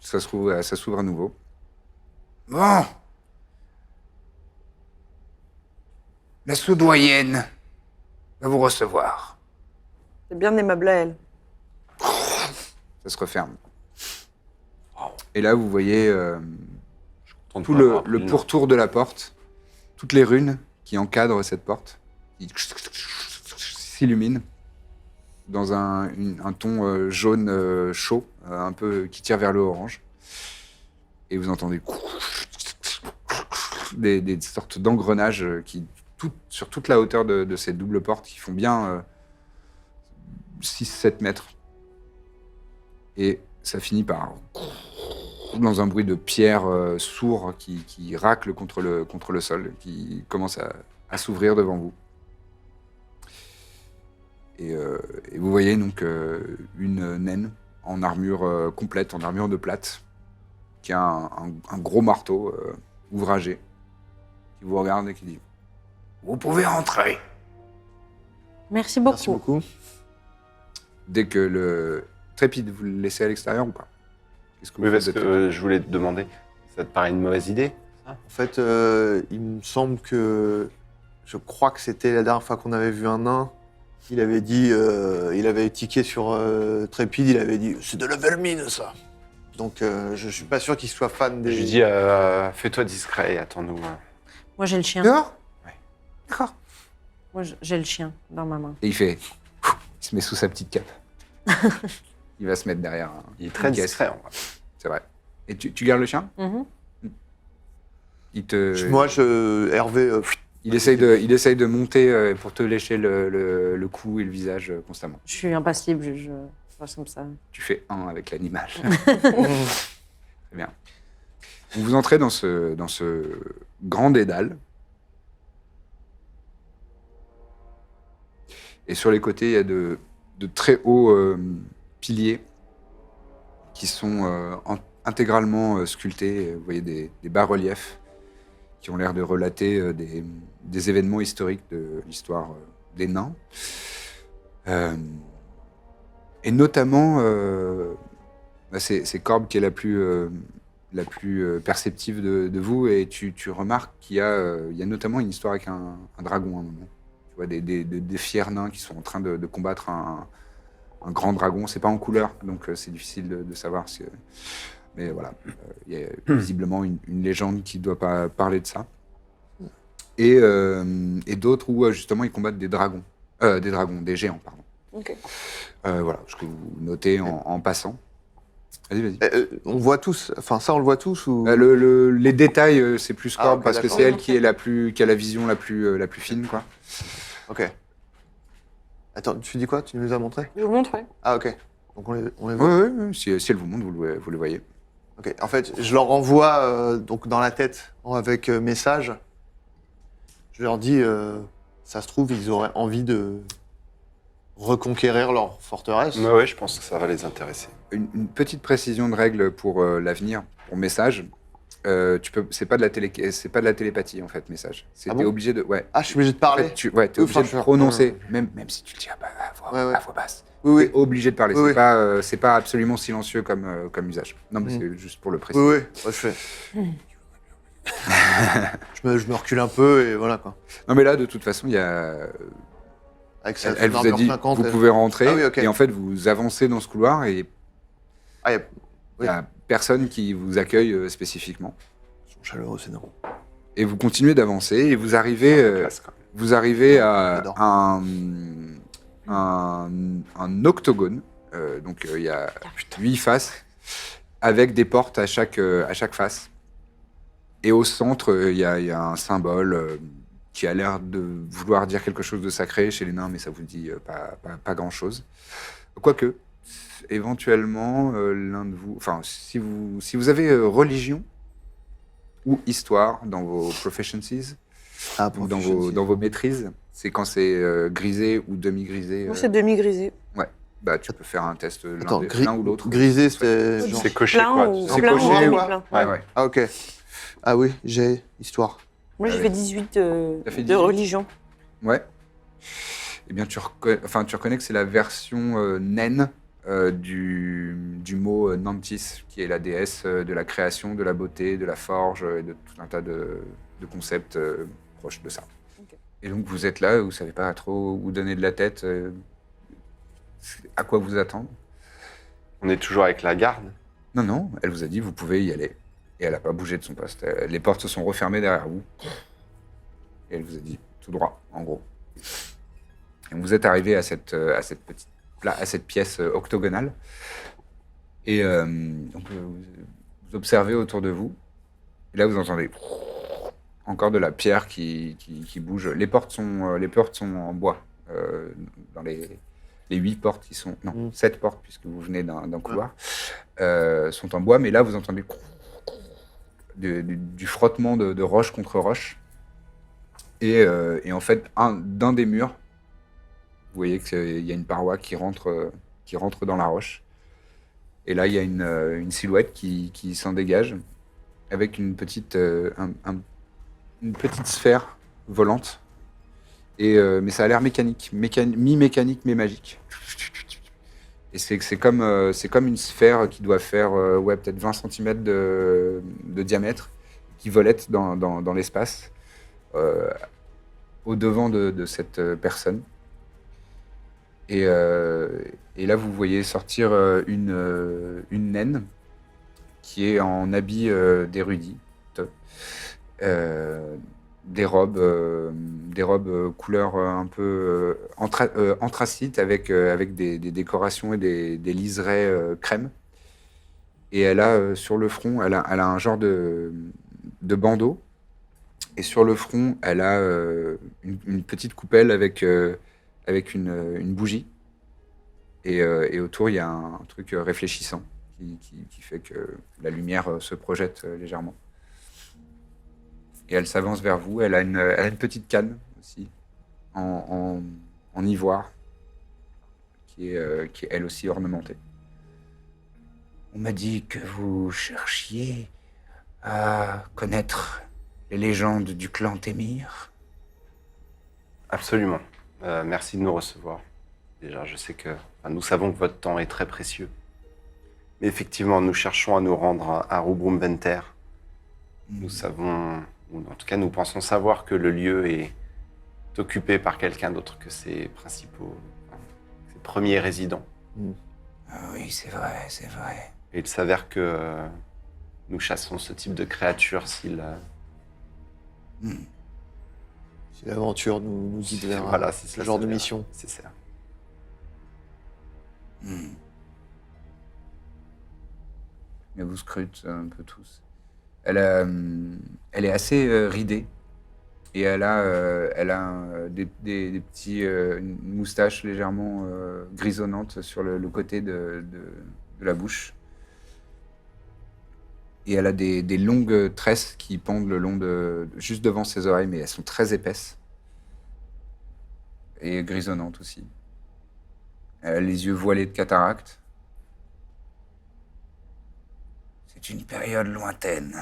S1: ça s'ouvre à nouveau. Bon. La sous-doyenne va vous recevoir.
S2: C'est bien aimable à elle.
S1: Ça se referme. Et là, vous voyez
S4: On
S1: tout
S4: peut avoir
S1: le
S4: une-
S1: pourtour de la porte, toutes les runes qui encadrent cette porte, qui s'illuminent dans un ton jaune chaud, un peu qui tire vers le orange. Et vous entendez des sortes d'engrenages qui, sur toute la hauteur de ces doubles portes, qui font bien 6-7 mètres. Et ça finit par dans un bruit de pierre sourd qui racle contre le sol, qui commence à s'ouvrir devant vous. Et vous voyez donc une naine en armure complète, en armure de plate, qui a un gros marteau ouvragé, qui vous regarde et qui dit « Vous pouvez entrer !»
S3: Merci beaucoup.
S5: Merci beaucoup.
S1: Dès que le Trépide, vous le laissez à l'extérieur ou pas? Qu'est-ce que vous
S4: Oui, parce
S1: faites de
S4: que je voulais te demander, ça te paraît une mauvaise idée?
S5: En fait, il me semble que je crois que c'était la dernière fois qu'on avait vu un nain. Il avait dit, il avait tiqué sur Trépide, il avait dit c'est de la vermine ça. Donc je suis pas sûr qu'il soit fan des.
S4: Je lui dis, fais-toi discret et attends-nous.
S3: Moi, j'ai le chien.
S1: Dehors? Ouais. D'accord.
S3: Moi, j'ai le chien dans ma main.
S1: Et il fait... Il se met sous sa petite cape. Il va se mettre derrière.
S4: Il est très
S1: une caisse.
S4: discret, en vrai.
S1: C'est vrai. Et tu gardes le chien?
S3: Mhm.
S5: Moi, Hervé,
S1: Il essaye de monter pour te lécher le cou et le visage constamment.
S3: Je suis impassible, je reste comme ça.
S1: Tu fais un avec l'animal. Très bien. Donc, vous entrez dans ce grand dédale. Et sur les côtés, il y a de très hauts piliers qui sont intégralement sculptés. Vous voyez des bas-reliefs qui ont l'air de relater des événements historiques de l'histoire des nains. Et notamment, c'est Corbe qui est la plus perceptive de vous, et tu remarques qu'il y a notamment une histoire avec un dragon à un moment. Tu vois des fiers nains qui sont en train de combattre un grand dragon. C'est pas en couleur, donc c'est difficile de savoir. Mais voilà, il y a visiblement une légende qui ne doit pas parler de ça. et d'autres où justement ils combattent des géants, pardon.
S2: Ok.
S1: Voilà, ce que vous notez en passant. Vas-y.
S5: On voit tous, enfin ça on le voit tous ou...
S1: Les détails, c'est plus
S5: Ah,
S1: Corbe
S5: ok,
S1: parce que
S5: d'accord.
S1: c'est elle qui a la vision la plus fine, quoi.
S5: Ok. Attends, tu dis quoi? Tu nous as montré?
S2: Je vous montre, ouais.
S5: Ah ok. Donc on les
S1: Oui,
S5: voit.
S1: si elle vous montre, vous le voyez.
S5: Ok. En fait, je leur envoie donc dans la tête avec message. Je leur dis, ça se trouve, ils auraient envie de reconquérir leur forteresse.
S4: Ouais, je pense que ça va les intéresser.
S1: Une petite précision de règle pour l'avenir, pour message. C'est pas de la télépathie en fait, message.
S5: Ah
S1: T'es
S5: bon
S1: obligé de, ouais.
S5: Ah, je suis obligé de
S1: En
S5: parler.
S1: fait, t'es obligé
S5: Enfin,
S1: de prononcer, même si tu le dis à voix basse.
S5: Oui,
S1: T'es obligé de parler.
S5: Oui,
S1: C'est pas absolument silencieux comme usage. Non, mais c'est juste pour le préciser.
S5: Oui. Ouais, je fais. je me recule un peu et voilà quoi.
S1: Non, mais là, de toute façon, il y a.
S5: Avec sa
S1: Elle vous a
S5: armure
S1: dit,
S5: 50,
S1: vous
S5: elle-
S1: pouvez rentrer,
S5: Ah oui, ok.
S1: et en fait, vous avancez dans ce couloir et
S5: Ah,
S1: il n'y a personne qui vous accueille spécifiquement.
S5: Ils sont chaleureux, c'est non.
S1: Et vous continuez d'avancer et vous arrivez,
S4: Classe, quand même.
S1: vous arrivez à
S5: J'adore.
S1: un octogone. Donc il y a 8 faces avec des portes à chaque face. Et au centre, il y a un symbole qui a l'air de vouloir dire quelque chose de sacré chez les nains, mais ça vous dit pas grand-chose. Quoique, éventuellement, l'un de vous... Enfin, si vous avez religion ou histoire dans vos proficiencies,
S5: Ah,
S1: ou dans vos maîtrises, c'est quand c'est grisé ou demi-grisé.
S2: Moi, c'est demi-grisé.
S1: Bah, tu peux faire un test
S5: Attends,
S1: l'un ou l'autre.
S5: Grisé, c'était genre...
S4: C'est coché,
S2: Plein
S4: quoi.
S2: ou
S1: C'est
S2: plein
S1: coché,
S2: ou
S1: ouais.
S2: demi-plein.
S1: Ouais.
S5: Ah, ok. Ah oui, j'ai histoire.
S2: Moi, j'ai fait 18
S1: T'as fait
S2: de
S1: 18.
S2: religion.
S1: Ouais. Eh bien, tu reconnais que c'est la version naine du mot Nantis, qui est la déesse de la création, de la beauté, de la forge, et de tout un tas de concepts proches de ça.
S2: Ok.
S1: Et donc, vous êtes là, vous savez pas trop où donner de la tête, à quoi vous attendre.
S4: On est toujours avec la garde.
S1: Non, elle vous a dit, vous pouvez y aller. Et elle n'a pas bougé de son poste. Les portes se sont refermées derrière vous. Et elle vous a dit, tout droit, en gros. Et vous êtes arrivé à cette pièce octogonale. Et donc, vous observez autour de vous. Et là, vous entendez encore de la pierre qui bouge. Les portes sont en bois. Dans les 8 portes qui sont... Non, 7 portes, puisque vous venez d'un couloir, sont en bois. Mais là, vous entendez du frottement de roche contre roche. Et en fait, d'un des murs, vous voyez qu'il y a une paroi qui rentre dans la roche. Et là, il y a une silhouette qui s'en dégage avec une petite sphère volante. Mais ça a l'air mécanique, mi-mécanique, mais magique. Et c'est comme une sphère qui doit faire peut-être 20 cm de diamètre, qui volette dans l'espace, au-devant de cette personne. Et là, vous voyez sortir une naine qui est en habit d'érudite, des robes couleur un peu anthracite avec des décorations et des liserés crème. Et elle a sur le front, elle a un genre de bandeau. Et sur le front, elle a une petite coupelle avec une bougie. Et autour, il y a un truc réfléchissant qui fait que la lumière se projette légèrement. Et elle s'avance vers vous. Elle a une petite canne aussi, en ivoire, qui est elle aussi ornementée. On m'a dit que vous cherchiez à connaître les légendes du clan Témir.
S4: Absolument. Merci de nous recevoir. Déjà, je sais que nous savons que votre temps est très précieux. Mais effectivement, nous cherchons à nous rendre à Rubrum Venter. Nous savons, ou en tout cas, nous pensons savoir que le lieu est occupé par quelqu'un d'autre que ses premiers résidents.
S1: Ah oui, c'est vrai, c'est vrai.
S4: Et il s'avère que nous chassons ce type de créature s'il
S5: Si l'aventure nous guide vers
S4: Voilà, c'est
S5: ce
S4: ça,
S5: genre
S4: ça
S5: de
S4: verra.
S5: mission.
S4: C'est ça.
S1: Elle vous scrute un peu tous. Elle est assez ridée. Et elle a des petits, une moustache légèrement grisonnante sur le côté de la bouche. Et elle a des longues tresses qui pendent le long juste devant ses oreilles, mais elles sont très épaisses. Et grisonnantes aussi. Elle a les yeux voilés de cataracte. C'est une période lointaine.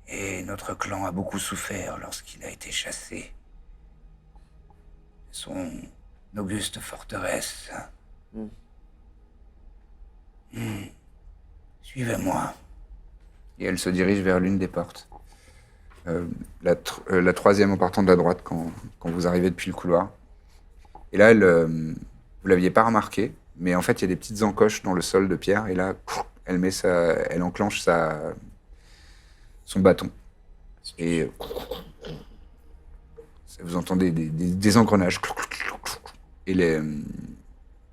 S1: Et notre clan a beaucoup souffert lorsqu'il a été chassé. Son auguste forteresse. Suivez-moi. Et elle se dirige vers l'une des portes. La troisième en partant de la droite quand vous arrivez depuis le couloir. Et là, vous l'aviez pas remarqué, mais en fait, il y a des petites encoches dans le sol de pierre. Et là, elle enclenche son bâton. Et vous entendez des engrenages. Et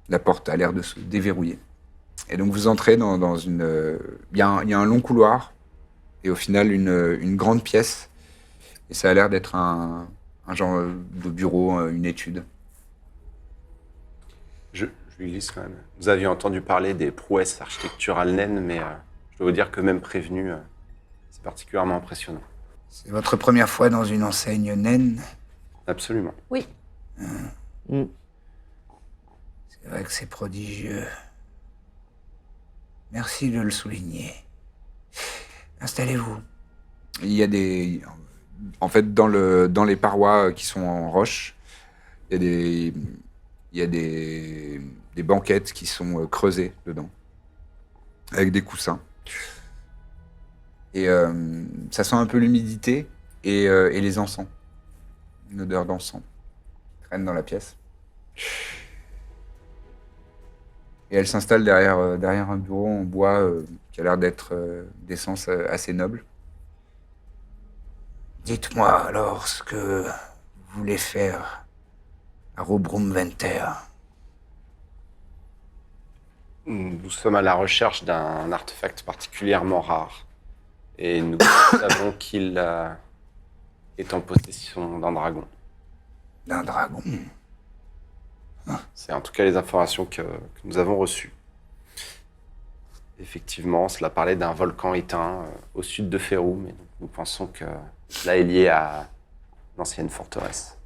S1: la porte a l'air de se déverrouiller. Et donc vous entrez dans une... Il y a un long couloir et au final une grande pièce. Et ça a l'air d'être un genre de bureau, une étude.
S4: Je lui glisse quand même. Vous aviez entendu parler des prouesses architecturales naines, mais je dois vous dire que même prévenu, c'est particulièrement impressionnant.
S1: C'est votre première fois dans une enseigne naine?
S4: Absolument.
S3: Oui.
S5: Mm.
S1: C'est vrai que c'est prodigieux. Merci de le souligner. Installez-vous. Il y a des... En fait, dans les parois qui sont en roche, il y a des banquettes qui sont creusées dedans, avec des coussins. Et ça sent un peu l'humidité et les encens. Une odeur d'encens qui traîne dans la pièce. Et elle s'installe derrière un bureau en bois qui a l'air d'être d'essence assez noble. Dites-moi alors ce que vous voulez faire à Robrumventer.
S4: Nous sommes à la recherche d'un artefact particulièrement rare. Et nous savons qu'il est en possession d'un dragon.
S1: D'un dragon.
S4: C'est en tout cas les informations que nous avons reçues. Effectivement, cela parlait d'un volcan éteint au sud de Féroum, et donc nous pensons que cela est lié à l'ancienne forteresse.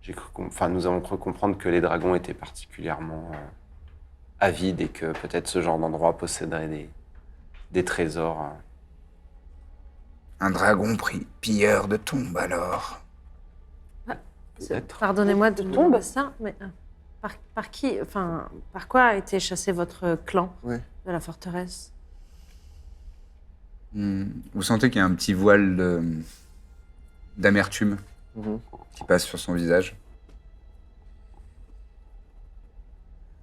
S4: Nous avons cru comprendre que les dragons étaient particulièrement avides et que peut-être ce genre d'endroit posséderait des trésors.
S1: Un dragon pilleur de tombes, alors.
S4: Peut-être.
S3: Pardonnez-moi de
S2: tombe.
S3: tomber ça, mais par qui, enfin, par quoi a été chassé votre clan
S5: Ouais.
S3: de la forteresse?
S1: Vous sentez qu'il y a un petit voile d'amertume qui passe sur son visage.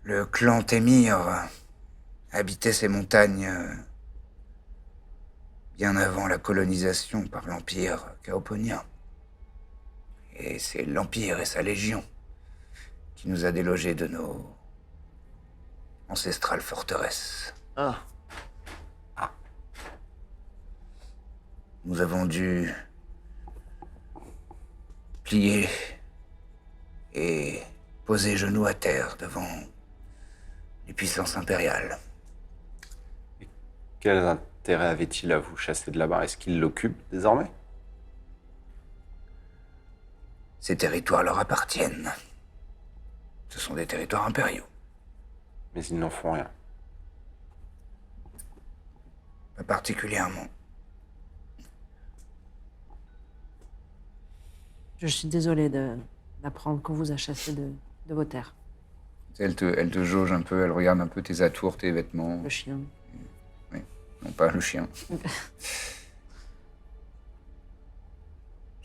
S1: Le clan Témir habitait ces montagnes bien avant la colonisation par l'Empire chaoponien. Et c'est l'Empire et sa légion qui nous a délogés de nos ancestrales forteresses.
S5: Ah.
S1: Nous avons dû plier et poser genoux à terre devant les puissances impériales.
S4: Quel intérêt avait-il à vous chasser de là-bas? Est-ce qu'il l'occupe désormais?
S1: Ces territoires leur appartiennent. Ce sont des territoires impériaux.
S4: Mais ils n'en font rien.
S1: Pas particulièrement.
S3: Je suis désolée d'apprendre qu'on vous a chassé de vos terres.
S1: Elle te jauge un peu, elle regarde un peu tes atours, tes vêtements.
S3: Le chien.
S1: Non, pas le chien.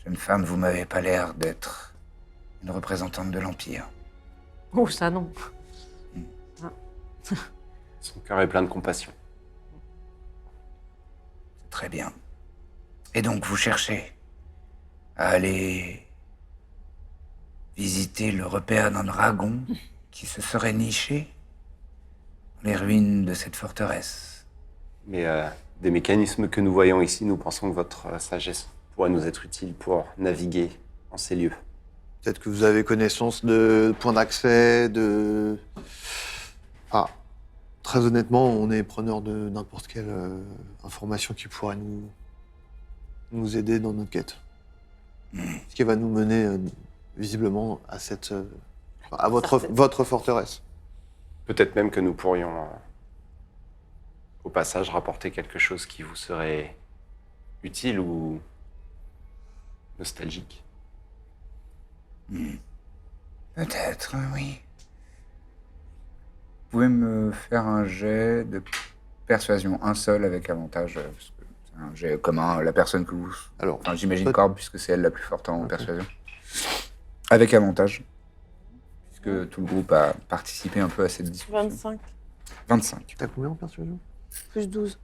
S1: Jeune femme, vous m'avez pas l'air d'être une représentante de l'Empire.
S3: Oh, ça non.
S4: Son cœur est plein de compassion.
S1: Très bien. Et donc, vous cherchez à aller visiter le repère d'un dragon qui se serait niché dans les ruines de cette forteresse.
S4: Mais des mécanismes que nous voyons ici, nous pensons que votre sagesse pourrait nous être utile pour naviguer en ces lieux.
S5: Peut-être que vous avez connaissance de points d'accès, de... Ah, très honnêtement, on est preneur de n'importe quelle information qui pourrait nous aider dans notre quête. Ce qui va nous mener visiblement à à votre forteresse.
S4: Peut-être même que nous pourrions, au passage, rapporter quelque chose qui vous serait utile ou nostalgique.
S1: Peut-être, oui. Vous pouvez me faire un jet de persuasion, un seul avec avantage, parce que c'est un jet commun, la personne que vous...
S5: Alors,
S1: Enfin, j'imagine
S5: toi-
S1: Corbe, puisque c'est elle la plus forte en
S5: Ok.
S1: persuasion. Avec avantage, puisque tout le groupe a participé un peu à cette discussion.
S2: 25.
S1: 25.
S5: T'as combien en persuasion?
S2: Plus 12.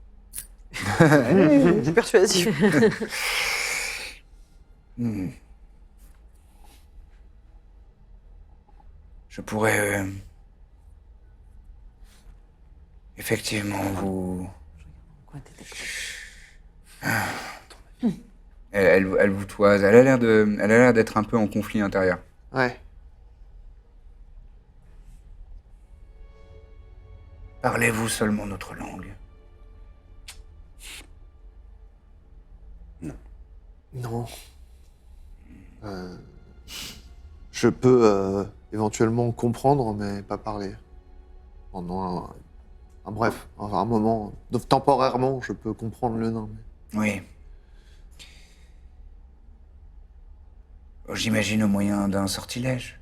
S2: C'est persuasif.
S1: Hmm. Je pourrais effectivement vous...
S3: Quoi, t'étais-
S1: Elle vous toise. Elle a l'air d'être un peu en conflit intérieur.
S5: Ouais.
S1: Parlez-vous seulement notre langue?
S5: Non. Je peux éventuellement comprendre, mais pas parler. Pendant un moment. Donc, temporairement, je peux comprendre le nain.
S1: Oui. J'imagine au moyen d'un sortilège.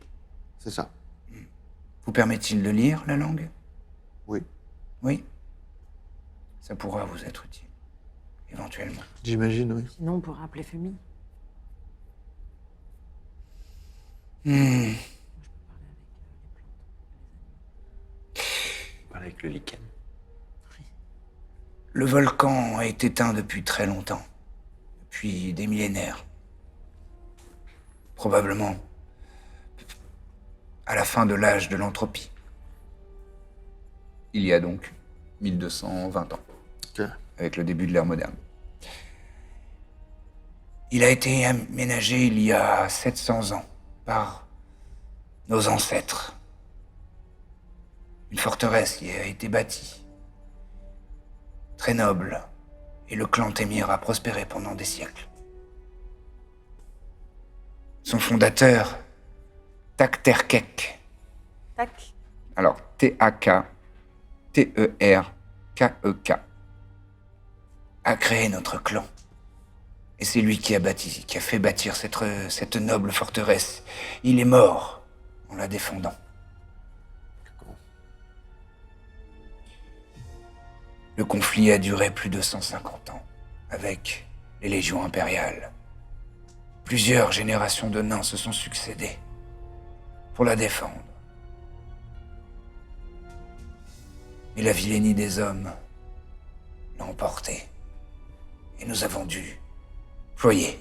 S5: C'est ça.
S1: Vous permet-il de lire la langue?
S5: Oui.
S1: Oui. Ça pourra vous être utile, éventuellement.
S5: J'imagine, oui.
S3: Sinon, on pourrait appeler Fumi.
S1: Hmm.
S4: Parler avec le lichen.
S1: Le volcan est éteint depuis très longtemps. Depuis des millénaires. Probablement à la fin de l'âge de l'entropie. Il y a donc 1220 ans,
S5: Ok.
S1: avec le début de l'ère moderne. Il a été aménagé il y a 700 ans par nos ancêtres. Une forteresse y a été bâtie, très noble, et le clan Témir a prospéré pendant des siècles. Son fondateur, Takterkek,
S2: Tac.
S1: alors T-A-K-T-E-R-K-E-K, a créé notre clan. Et c'est lui qui a fait bâtir cette noble forteresse. Il est mort en la défendant. Le conflit a duré plus de 150 ans, avec les légions impériales. Plusieurs générations de nains se sont succédées pour la défendre. Mais la vilainie des hommes l'a emportée. Et nous avons dû ployer.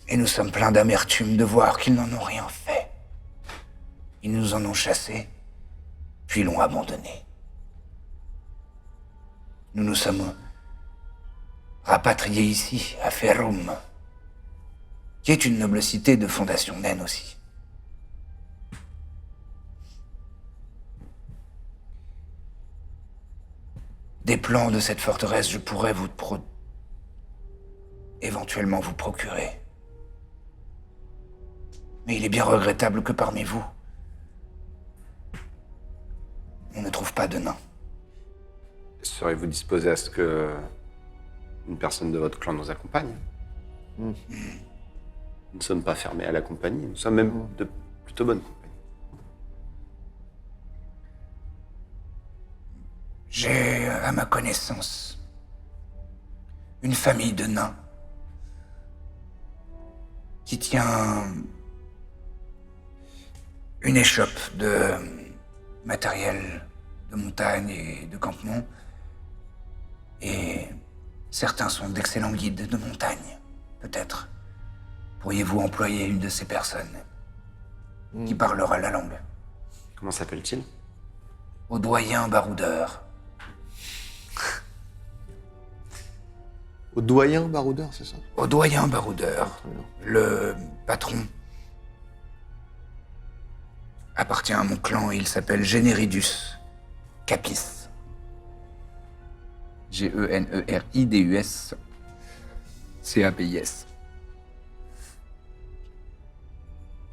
S1: Et nous sommes pleins d'amertume de voir qu'ils n'en ont rien fait. Ils nous en ont chassés, puis l'ont abandonné. Nous nous sommes rapatriés ici, à Ferrum, qui est une noble cité de fondation naine aussi. Des plans de cette forteresse, je pourrais éventuellement vous procurer. Mais il est bien regrettable que parmi vous, on ne trouve pas de nains.
S4: Serez-vous disposé à ce que une personne de votre clan nous accompagne? Nous ne sommes pas fermés à la compagnie, nous sommes même de plutôt bonne compagnie.
S1: J'ai, à ma connaissance, une famille de nains qui tient une échoppe de matériel de montagne et de campement. Et certains sont d'excellents guides de montagne.
S6: peut-être. Pourriez-vous employer une de ces personnes qui parlera la langue?
S4: Comment s'appelle-t-il?
S6: Audoyen baroudeur.
S5: Au doyen baroudeur, c'est ça?
S6: Audoyen baroudeur.
S5: Très bien.
S6: Le patron appartient à mon clan et il s'appelle Généridus Capis.
S1: Generidus. CAPIS.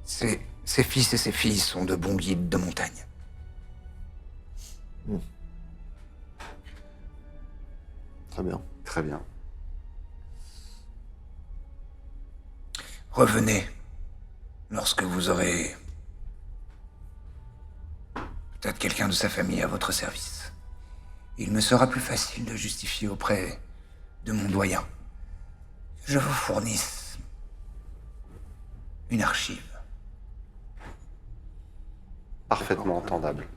S6: Ses fils et ses filles sont de bons guides de montagne.
S5: Très bien.
S4: Très bien.
S6: Revenez lorsque vous aurez peut-être quelqu'un de sa famille à votre service. Il me sera plus facile de justifier auprès de mon doyen que je vous fournisse une archive.
S4: Parfaitement entendable.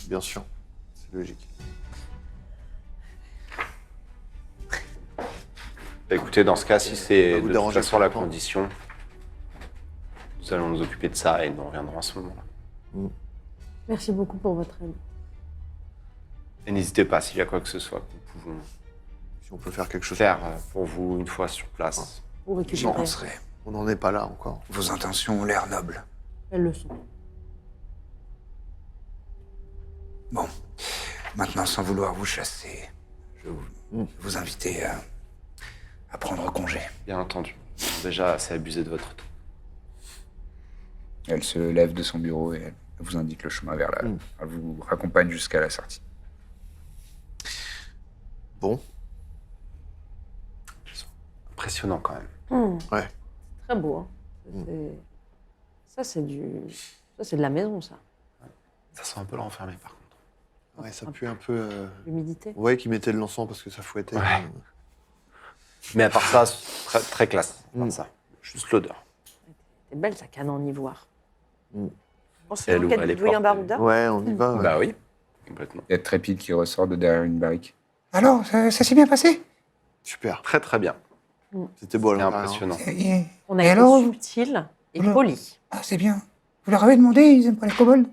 S5: Bien sûr. C'est logique.
S4: Bah, écoutez, dans ce cas, si c'est
S5: va vous
S4: de toute
S5: déranger
S4: façon la
S5: plus longtemps.
S4: condition, nous allons nous occuper de ça et nous reviendrons à ce moment-là.
S3: Merci beaucoup pour votre aide.
S4: Et n'hésitez pas, s'il y a quoi que ce soit que nous pouvons
S5: Si on peut faire quelque chose.
S4: faire pour vous une fois sur place.
S3: Vous
S6: J'y
S3: récupérer.
S6: penserai.
S5: On n'en est pas là encore.
S6: Vos intentions ont l'air nobles.
S3: Elles le sont.
S6: Bon, maintenant, sans vouloir vous chasser, je vous inviter à prendre congé.
S4: Bien entendu. Déjà, assez abusé de votre temps.
S1: Elle se lève de son bureau et elle vous indique le chemin vers là. Elle vous raccompagne jusqu'à la sortie.
S5: Bon.
S4: Impressionnant quand même.
S5: Ouais.
S3: Très beau. Hein. Ça, c'est de la maison, ça.
S4: Ça sent un peu l'enfermé par contre.
S5: Ouais, ça pue un peu.
S3: L'humidité.
S5: Ouais, qui mettait de l'encens parce que ça fouettait.
S4: Ouais. Mais à part ça, c'est très, très classe. À part ça. Juste l'odeur.
S3: C'est belle, sa canne en ivoire.
S2: On se
S4: Elle
S2: moquait
S4: ouvre les
S2: du doyen
S4: portes.
S2: baroudeur.
S5: Ouais, on y va. ouais.
S4: Bah oui, complètement.
S1: Il y a Trépide qui ressort de derrière une barrique.
S6: Alors, ça s'est bien passé?
S5: Super.
S4: Très très bien.
S5: C'était beau à
S4: C'est
S5: l'intérieur.
S4: impressionnant.
S3: On a
S6: Et
S3: été
S6: alors
S3: subtil et
S6: Voilà.
S3: poli.
S6: Ah, c'est bien. Vous leur avez demandé, ils aiment pas les kobolds?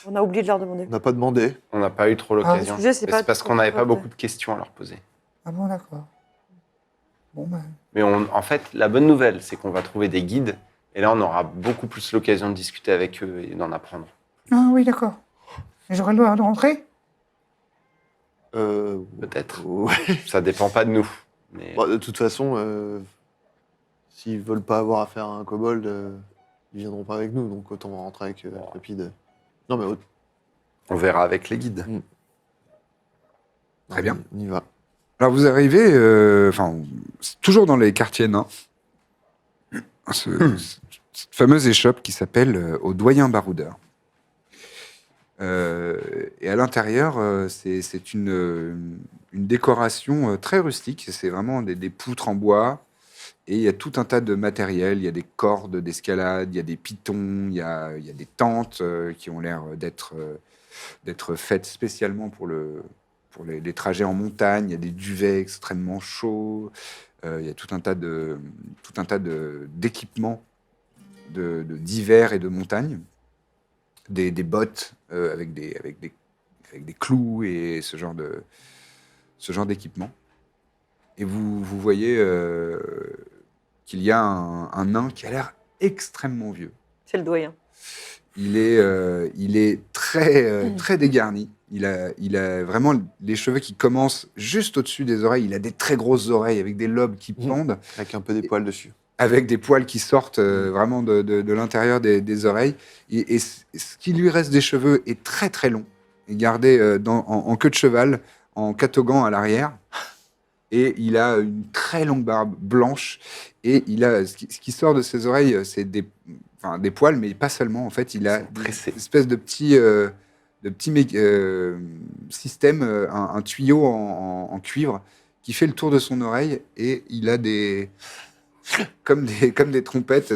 S2: On a oublié de leur demander.
S5: On n'a pas demandé.
S4: On n'a pas eu trop l'occasion.
S2: le sujet, c'est
S4: Mais
S2: pas
S4: parce
S2: trop
S4: qu'on n'avait pas
S2: important.
S4: beaucoup de questions à leur poser.
S6: Ah bon, d'accord. Bon, ben...
S4: Mais en fait, la bonne nouvelle, c'est qu'on va trouver des guides. Et là, on aura beaucoup plus l'occasion de discuter avec eux et d'en apprendre.
S6: Ah oui, d'accord. Et j'aurai le droit de rentrer?
S4: Peut-être.
S5: Ouais.
S4: Ça dépend pas de nous. Mais
S5: Bon, de toute façon, s'ils veulent pas avoir affaire à un kobold, ils viendront pas avec nous. Donc autant rentrer avec Rapide. Non, mais
S4: on verra avec les guides.
S1: Très bien.
S5: On y va.
S1: Alors vous arrivez, c'est toujours dans les quartiers nains, cette fameuse échoppe qui s'appelle Au Doyen Baroudeur. Et à l'intérieur, c'est une décoration très rustique. C'est vraiment des poutres en bois. Et il y a tout un tas de matériel. Il y a des cordes d'escalade, il y a des pitons, il y a des tentes qui ont l'air d'être faites spécialement pour les trajets en montagne. Il y a des duvets extrêmement chauds. Il y a tout un tas d'équipements d'hiver et de montagne. Des bottes avec des clous et ce genre d'équipement. Et vous voyez qu'il y a un nain qui a l'air extrêmement vieux.
S2: C'est le doyen.
S1: Il est très dégarni. Il a vraiment les cheveux qui commencent juste au-dessus des oreilles. Il a des très grosses oreilles avec des lobes qui pendent,
S5: Avec un peu des poils dessus.
S1: avec des poils qui sortent vraiment de l'intérieur des oreilles. Et ce qui lui reste des cheveux est très très long, et gardé en queue de cheval, en catogan à l'arrière. Et il a une très longue barbe blanche. Et il a ce qui sort de ses oreilles, c'est des poils, mais pas seulement. En fait, il a
S4: Tressés.
S1: une espèce de petit système, un tuyau en cuivre qui fait le tour de son oreille. Et il a comme des trompettes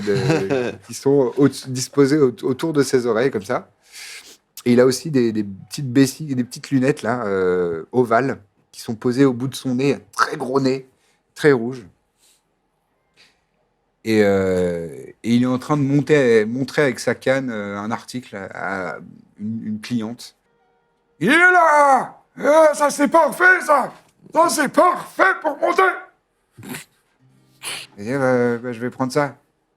S1: qui sont disposées autour de ses oreilles, comme ça. Et il a aussi des petites bessilles, des petites lunettes là, ovales, qui sont posées au bout de son nez, un très gros nez, très rouge. Et il est en train de montrer avec sa canne un article à une cliente. Il est là! Ça c'est parfait, ça! Ça c'est parfait pour monter! Et je vais prendre ça.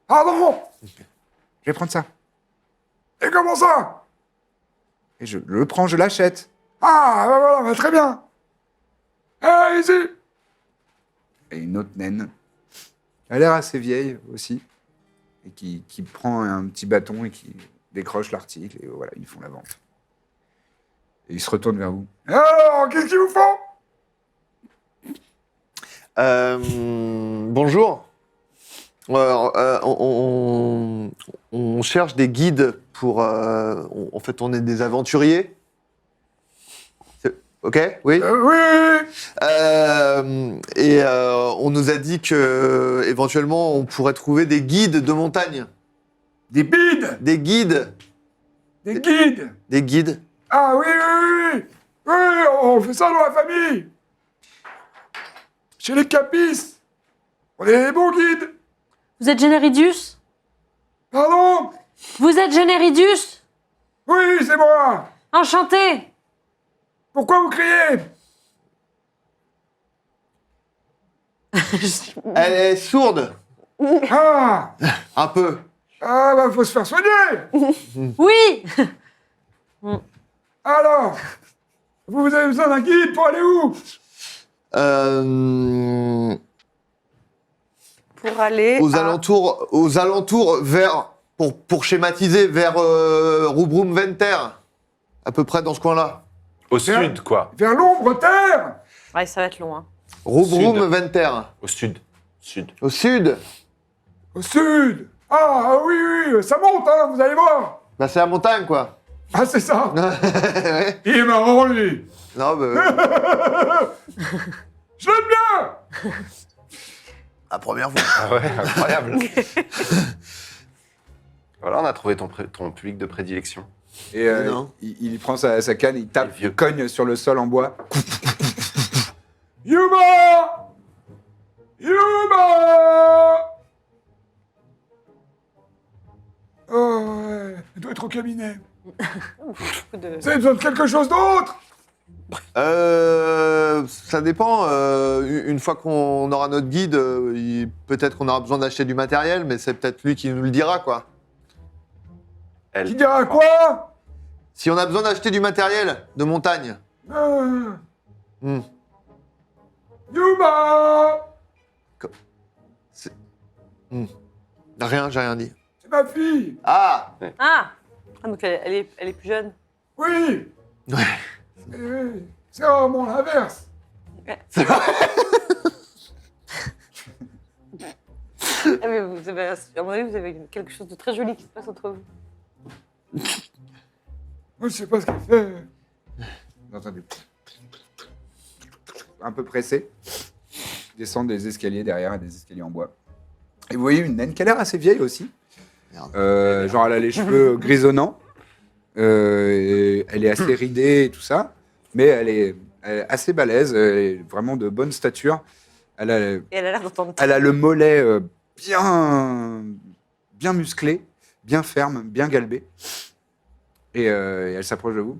S1: Pardon! Je vais prendre ça. Et comment ça? Et je le prends, je l'achète. Ah, bah voilà, bah très bien. Allez-y. Et une autre naine. Elle a l'air assez vieille aussi. Et qui prend un petit bâton et qui décroche l'article. Et voilà, ils font la vente. Et ils se retournent vers vous. Alors, qu'est-ce qu'ils vous font?
S5: Bonjour. On cherche des guides pour... en fait, on est des aventuriers. Ok? Oui?
S1: Oui.
S5: On nous a dit que éventuellement on pourrait trouver des guides de montagne.
S1: Des bides.
S5: Des guides.
S1: Des guides.
S5: Des guides.
S1: Ah oui. Oui, on fait ça dans la famille. Chez les Capis. On est des bons guides.
S3: Vous êtes Généridius?
S1: Pardon?
S3: Vous êtes Généridius?
S1: Oui, c'est moi.
S3: Enchanté.
S1: Pourquoi vous criez?
S5: Elle est sourde.
S1: Ah,
S5: Un peu.
S1: bah faut se faire soigner.
S3: Oui.
S1: Alors, vous avez besoin d'un guide pour aller où?
S2: Pour aller
S5: Aux
S2: à-
S5: alentours vers, pour schématiser, vers Rubrum Venter. À peu près dans ce coin-là.
S4: Au sud, quoi.
S1: Vers l'ombre terre.
S2: Ouais, ça va être long. Hein.
S5: Rubrum
S4: Sud.
S5: Venter.
S4: Au sud. Sud.
S5: Au sud.
S1: Au sud. Ah oui, ça monte, hein, vous allez voir.
S5: Bah c'est la montagne, quoi.
S1: Ah, c'est ça.
S5: Ouais.
S1: Il est marrant, lui.
S5: Non, bah...
S1: Je l'aime bien.
S5: La première fois.
S4: Ah ouais, incroyable. Voilà, on a trouvé ton public de prédilection.
S1: Et
S5: Non.
S1: il prend sa canne, il tape,
S4: Les vieux.
S1: il cogne sur le sol en bois. Yuma! Oh, ouais, il doit être au cabinet.
S2: Beaucoup de-
S1: Vous avez besoin de quelque chose d'autre?
S5: Ça dépend. Une fois qu'on aura notre guide, peut-être qu'on aura besoin d'acheter du matériel, mais c'est peut-être lui qui nous le dira, quoi.
S1: Qui dira quoi?
S5: Si on a besoin d'acheter du matériel de montagne. Hmm.
S1: Yuma!
S5: Rien, j'ai rien dit.
S1: C'est ma fille.
S5: Ah
S2: Ah, donc elle est plus jeune.
S1: Oui.
S5: Ouais.
S1: C'est vraiment l'inverse.
S2: Ah, mais vous avez, à mon avis, vous avez quelque chose de très joli qui se passe entre vous.
S1: Moi, je sais pas ce qu'elle fait. Vous entendez un peu pressé. Descendre des escaliers derrière, des escaliers en bois. Et vous voyez une naine qui a l'air assez vieille aussi.
S5: Merde.
S1: Genre, elle a les cheveux grisonnants. Et elle est assez ridée et tout ça. Mais elle est assez balèze. Elle est vraiment de bonne stature. Elle a,
S2: Et elle a l'air d'entendre.
S1: elle a le mollet bien musclé, bien ferme, bien galbé. Et elle s'approche de vous.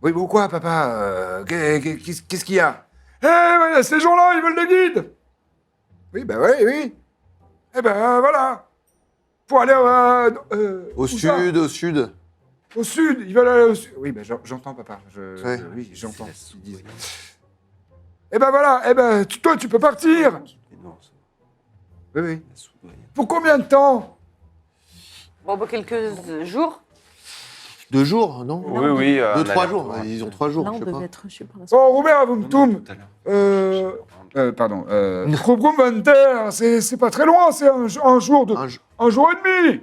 S1: Oui, pourquoi, papa? Qu'est-ce qu'il y a? Eh, ces gens-là, ils veulent des guides. Oui, bah oui. Eh ben voilà. Pour aller
S5: Au
S1: où ça?
S5: sud, au sud.
S1: Au sud, ils veulent aller au sud. Oui, ben j'entends, papa.
S5: Ouais.
S1: Oui, j'entends. Ils disent. Eh ben voilà. Eh ben toi, tu peux partir.
S4: Mais non,
S1: Oui.
S4: c'est soudoyant.
S1: Pour combien de temps?
S2: Bon, bah, quelques jours.
S5: 2 jours, non?
S4: Oui.
S5: 2-3 jours. Ils ont 3 jours,
S3: Là,
S5: je
S3: on
S5: sais pas.
S3: devait être reçu par la
S1: Bon, Robert, vous me tombez.
S4: Tout à l'heure.
S1: Pardon. Rubrum Venter, c'est pas très loin, c'est un jour de.
S5: Un jour-
S1: Un jour et demi.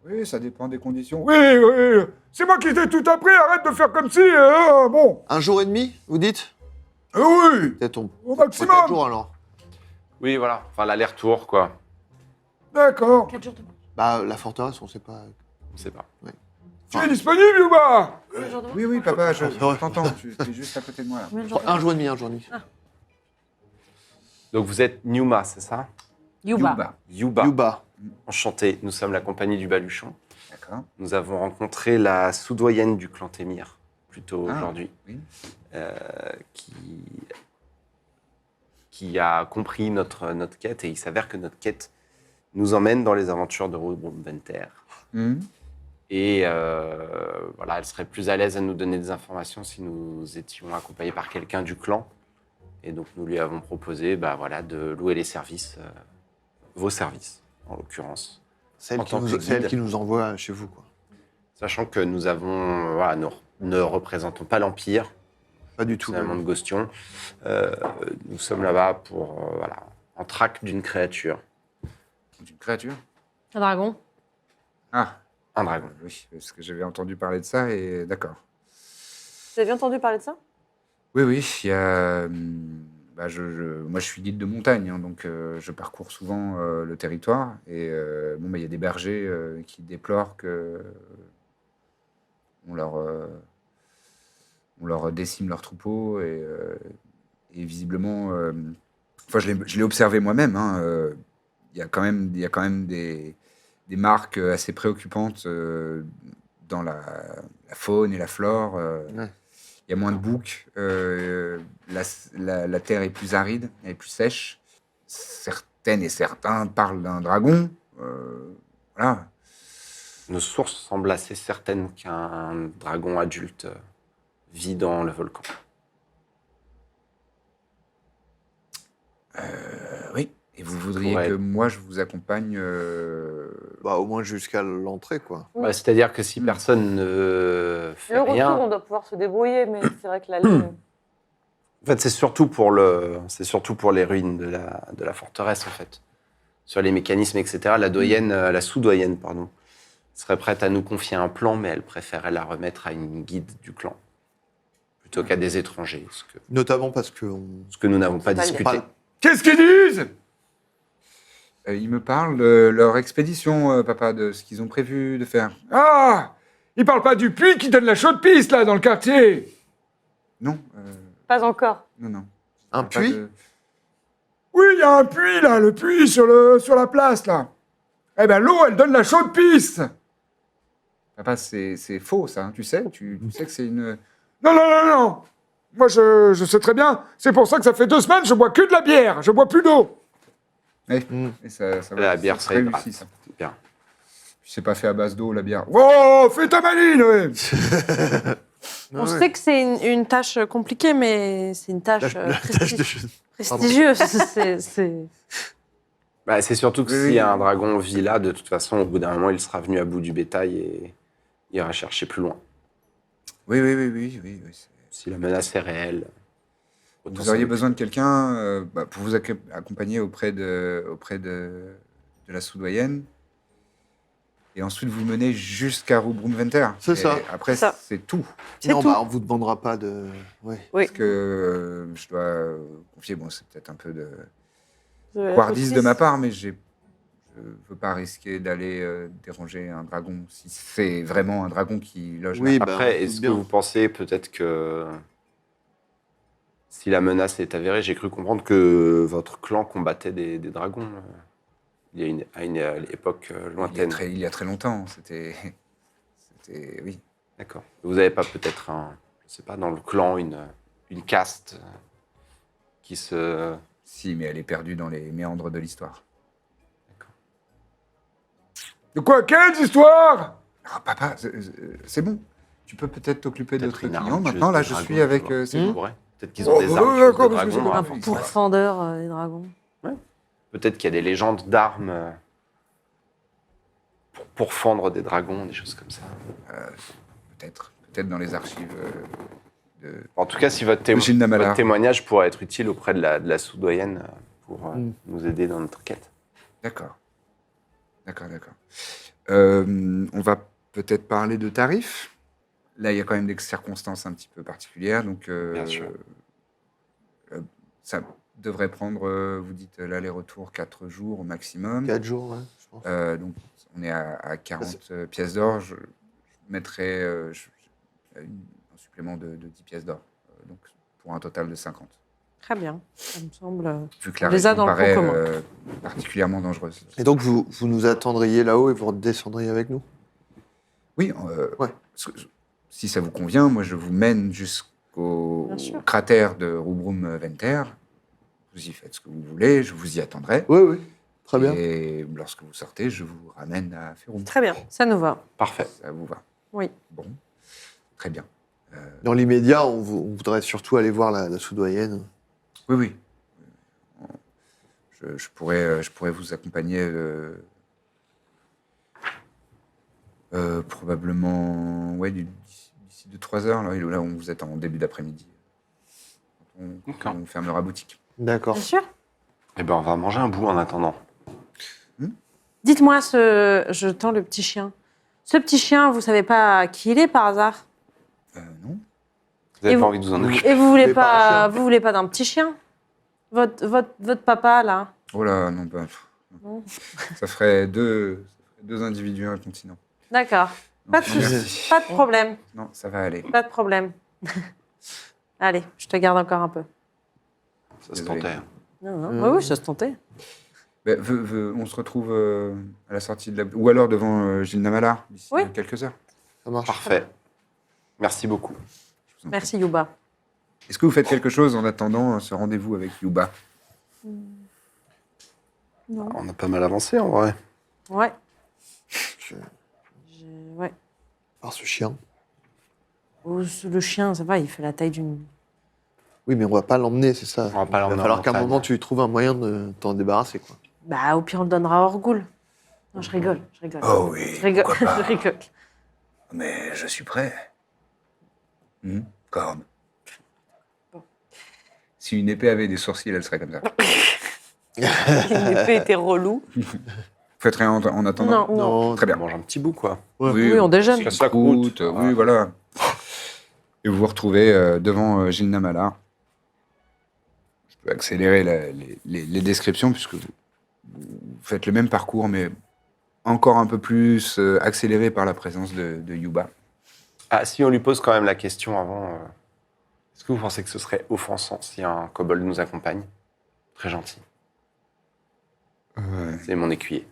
S1: Oui, ça dépend des conditions. Oui. C'est moi qui t'ai tout appris, arrête de faire comme si. Bon.
S5: 1 jour et demi, vous dites?
S1: Oui,
S5: Peut-être
S1: au
S5: 4
S1: maximum.
S5: jours alors.
S4: Oui, voilà. Enfin, l'aller-retour, quoi.
S1: D'accord.
S3: 4 jours de
S5: Bah, la forteresse, on sait pas.
S4: On sait pas.
S1: Tu es disponible ou pas?
S3: Combien de jours de
S1: Oui, papa, je
S5: Ouais.
S1: t'entends. Tu es juste à côté de moi là.
S3: Combien de jours de
S5: 1 jour et demi, 1 jour et demi.
S4: Donc, vous êtes Numa, c'est ça?
S3: Yuba.
S4: Yuba.
S5: Yuba.
S4: Enchanté, nous sommes la compagnie du Baluchon.
S1: D'accord.
S4: Nous avons rencontré la sous-doyenne du clan Témir, plutôt
S1: Ah,
S4: aujourd'hui,
S1: oui.
S4: qui a compris notre quête, et il s'avère que notre quête nous emmène dans les aventures de Rubrumventer.
S1: Mhm.
S4: Et voilà, elle serait plus à l'aise à nous donner des informations si nous étions accompagnés par quelqu'un du clan. Et donc nous lui avons proposé voilà, de louer les services, vos services en l'occurrence.
S5: C'est elle,
S4: En tant que
S5: c'est elle
S4: guide.
S5: qui nous envoie chez vous, quoi.
S4: Sachant que nous avons, voilà, nous ne représentons pas l'Empire,
S5: Pas du tout.
S4: finalement de Gostion. Nous sommes là-bas pour, voilà, en traque d'une créature,
S1: Une créature.
S3: Un dragon.
S1: Ah,
S4: un dragon.
S1: oui, parce que j'avais entendu parler de ça et d'accord.
S2: Vous avez entendu parler de ça?
S1: Oui, oui, il y a. Moi, je suis guide de montagne, hein, donc je parcours souvent le territoire. Et il y a des bergers qui déplorent que on leur décime leur troupeau. Et visiblement, je l'ai observé moi-même. Hein, il y a quand même des marques assez préoccupantes dans la faune et la flore.
S5: Ouais.
S1: Il y a moins de boucs, la terre est plus aride, elle est plus sèche. Certaines et certains parlent d'un dragon. Voilà.
S4: Nos sources semblent assez certaines qu'un dragon adulte vit dans le volcan.
S1: Oui. Et vous voudriez
S4: pourrait
S1: que
S4: être-
S1: moi je vous accompagne
S5: Bah, au moins jusqu'à l'entrée, quoi.
S2: Oui.
S4: Bah, c'est-à-dire que si personne ne fait
S2: Le retour,
S4: rien,
S2: on doit pouvoir se débrouiller, mais c'est vrai que la ligne.
S4: en fait, c'est surtout pour les ruines de la forteresse, en fait. Sur les mécanismes, etc. La sous-doyenne, pardon, serait prête à nous confier un plan, mais elle préférait la remettre à une guide du clan, plutôt qu'à des étrangers,
S5: Notamment parce que
S4: ce que nous n'avons pas
S2: C'est pas le-
S4: discuté.
S1: Qu'est-ce qu'ils disent Ils me parlent de leur expédition, papa, de ce qu'ils ont prévu de faire. Ah Ils parlent pas du puits qui donne la chaude piste, là, dans le quartier Non,
S2: Pas encore.
S1: non.
S5: un
S1: Pas
S5: puits.
S1: de- Oui, il y a un puits, là, le puits sur la place, là. Eh ben, l'eau, elle donne la chaude piste Papa, c'est faux, ça, hein, tu sais tu sais que c'est une... Non. Moi, je sais très bien. C'est pour ça que ça fait 2 semaines, je bois que de la bière. Je bois plus d'eau. Et ça va.
S4: La bière,
S1: ça
S4: ça
S1: réussit,
S4: hydrate.
S1: ça.
S4: Bien.
S1: Puis c'est pas fait à base d'eau, la bière. Oh, fais ta maline, ouais.
S3: On sait que c'est une tâche compliquée, mais c'est une tâche prestigieuse.
S4: C'est surtout que
S1: Oui,
S4: si
S1: oui.
S4: un dragon vit là, de toute façon, au bout d'un moment, il sera venu à bout du bétail et ira chercher plus loin.
S1: Oui. c'est-
S4: Si la menace est réelle.
S1: Vous auriez besoin de quelqu'un pour vous accompagner auprès de la sous-doyenne. Et ensuite, vous menez jusqu'à Rubrumventer.
S5: C'est
S1: Et
S5: ça.
S1: Après,
S2: C'est ça.
S1: c'est tout.
S2: C'est
S5: Non,
S2: tout.
S5: bah, on vous demandera pas de. Ouais.
S2: Oui.
S1: Parce que je dois confier, bon, c'est peut-être un peu de
S2: Je-
S1: couardise de
S2: aussi,
S1: ma part, mais je ne veux pas risquer d'aller déranger un dragon, si c'est vraiment un dragon qui loge
S5: Oui,
S1: là.
S5: bah,
S4: Après,
S5: on
S4: est-ce
S5: doute
S4: que
S5: bien.
S4: vous pensez peut-être que si la menace est avérée, j'ai cru comprendre que votre clan combattait des dragons à une époque lointaine.
S1: Il y a très longtemps, oui.
S4: D'accord. Vous n'avez pas peut-être je sais pas, dans le clan une caste qui se...
S1: Si, mais elle est perdue dans les méandres de l'histoire.
S4: D'accord.
S1: De quoi? Quelles histoires? Ah, papa, c'est bon. Tu peux peut-être t'occuper de
S4: Peut-être
S1: notre
S4: une
S1: client.
S4: arme
S1: Maintenant,
S4: tueuse
S1: là,
S4: de
S1: je
S4: dragon,
S1: suis avec...
S4: tu vois.
S1: c'est
S4: C'est
S1: bon.
S4: vrai. Peut-être qu'ils ont
S1: Oh,
S4: des
S1: oh,
S4: armes tueuses
S1: d'accord,
S4: de
S1: parce que c'est
S4: dragons.
S1: bon.
S3: Un
S4: hein.
S3: pourfendeur des dragons.
S4: Peut-être qu'il y a des légendes d'armes pour fendre des dragons, des choses comme ça.
S1: Peut-être dans les archives de...
S4: En tout cas, si votre,
S1: Gilles Namalar.
S4: votre témoignage pourrait être utile auprès de la sous-doyenne pour nous aider dans notre quête.
S1: D'accord. On va peut-être parler de tarifs. Là, il y a quand même des circonstances un petit peu particulières. Donc,
S4: Bien sûr.
S1: Ça devrait prendre, vous dites, l'aller-retour 4 jours au maximum.
S5: 4 jours, ouais, je pense.
S1: Donc, on est à 40 pièces d'or. Je mettrai un supplément de 10 pièces d'or. Donc, pour un total de 50.
S3: Très bien. Ça me semble.
S1: vu que la
S3: On les a
S1: région
S3: dans le
S1: paraît
S3: point commun.
S1: particulièrement dangereuse.
S5: Et donc, vous nous attendriez là-haut et vous redescendriez avec nous?
S1: Oui,
S5: Ouais.
S1: si ça vous convient, moi je vous mène jusqu'au
S3: Bien sûr.
S1: cratère de Rubrum Venter. Vous y faites ce que vous voulez, je vous y attendrai.
S5: Oui, oui. Très bien.
S1: Et lorsque vous sortez, je vous ramène à Féroum.
S2: Très bien.
S3: Ça nous va.
S4: Parfait.
S1: Ça vous va?
S3: Oui.
S1: Bon, très bien.
S5: Dans l'immédiat, on voudrait surtout aller voir la soudoyenne.
S1: Oui, oui. Je pourrais vous accompagner probablement d'ici 2-3 heures. Là, on vous attend en début d'après-midi.
S4: D'accord.
S1: On fermera boutique.
S5: D'accord.
S3: Bien sûr.
S4: Eh ben, on va manger un bout en attendant.
S3: Dites-moi, je tends le petit chien. Ce petit chien, vous savez pas qui il est par hasard?
S1: Non.
S4: Vous avez
S3: Et
S4: pas
S3: vous-
S4: envie de vous en occuper?
S3: Et vous voulez
S5: Mais pas un
S3: pas,
S5: chien.
S3: vous voulez pas d'un petit chien? Votre papa là.
S1: Oh là, non,
S3: Non.
S1: ça ferait deux individus incontinents.
S3: D'accord. Pas de
S1: Non,
S3: souci.
S1: merci.
S3: Pas de problème.
S1: Non, ça va aller.
S3: Pas de problème. Allez, je te garde encore un peu.
S4: Ça se
S1: Désolé.
S4: tentait.
S3: Non, non. Oui, oui, ça se tentait.
S1: Ben, on se retrouve à la sortie de la... Ou alors devant Gilles Namalar, d'ici
S3: Oui.
S1: quelques heures.
S5: Ça marche.
S4: Parfait. Merci beaucoup.
S1: Je vous en prie.
S3: Merci Yuba.
S1: Est-ce que vous faites quelque chose en attendant ce rendez-vous avec Yuba?
S3: Non.
S4: On a pas mal avancé en vrai.
S3: Ouais.
S5: Je-
S3: Ouais.
S5: Par ce chien.
S3: Oh, le chien, ça va, il fait la taille d'une.
S5: Oui, mais on va pas l'emmener, c'est ça.
S4: On va pas
S5: Il
S4: l'emmener
S5: va
S4: en
S5: falloir qu'à un
S4: montagne.
S5: moment, tu lui trouves un moyen de t'en débarrasser, quoi.
S3: Bah, au pire, on le donnera à Orgul. Non, je rigole, je rigole.
S6: Oh oui,
S3: Je rigole,
S6: pourquoi pas.
S3: je rigole.
S6: Mais je suis prêt. Corbe.
S1: Si une épée avait des sourcils, elle serait comme ça.
S2: Une épée était relou.
S1: Vous faites rien en attendant?
S3: Non, non.
S5: Non,
S1: Très bien.
S4: On mange un petit bout, quoi.
S3: Oui, on déjeune.
S1: Petite
S4: Ça croûte.
S1: croûte, oui, voilà. Et vous vous retrouvez devant Gilles Namalar. Je peux accélérer les descriptions puisque vous faites le même parcours, mais encore un peu plus accéléré par la présence de Yuba.
S4: Ah, si on lui pose quand même la question avant, est-ce que vous pensez que ce serait offensant si un kobold nous accompagne? Très gentil. C'est mon écuyer.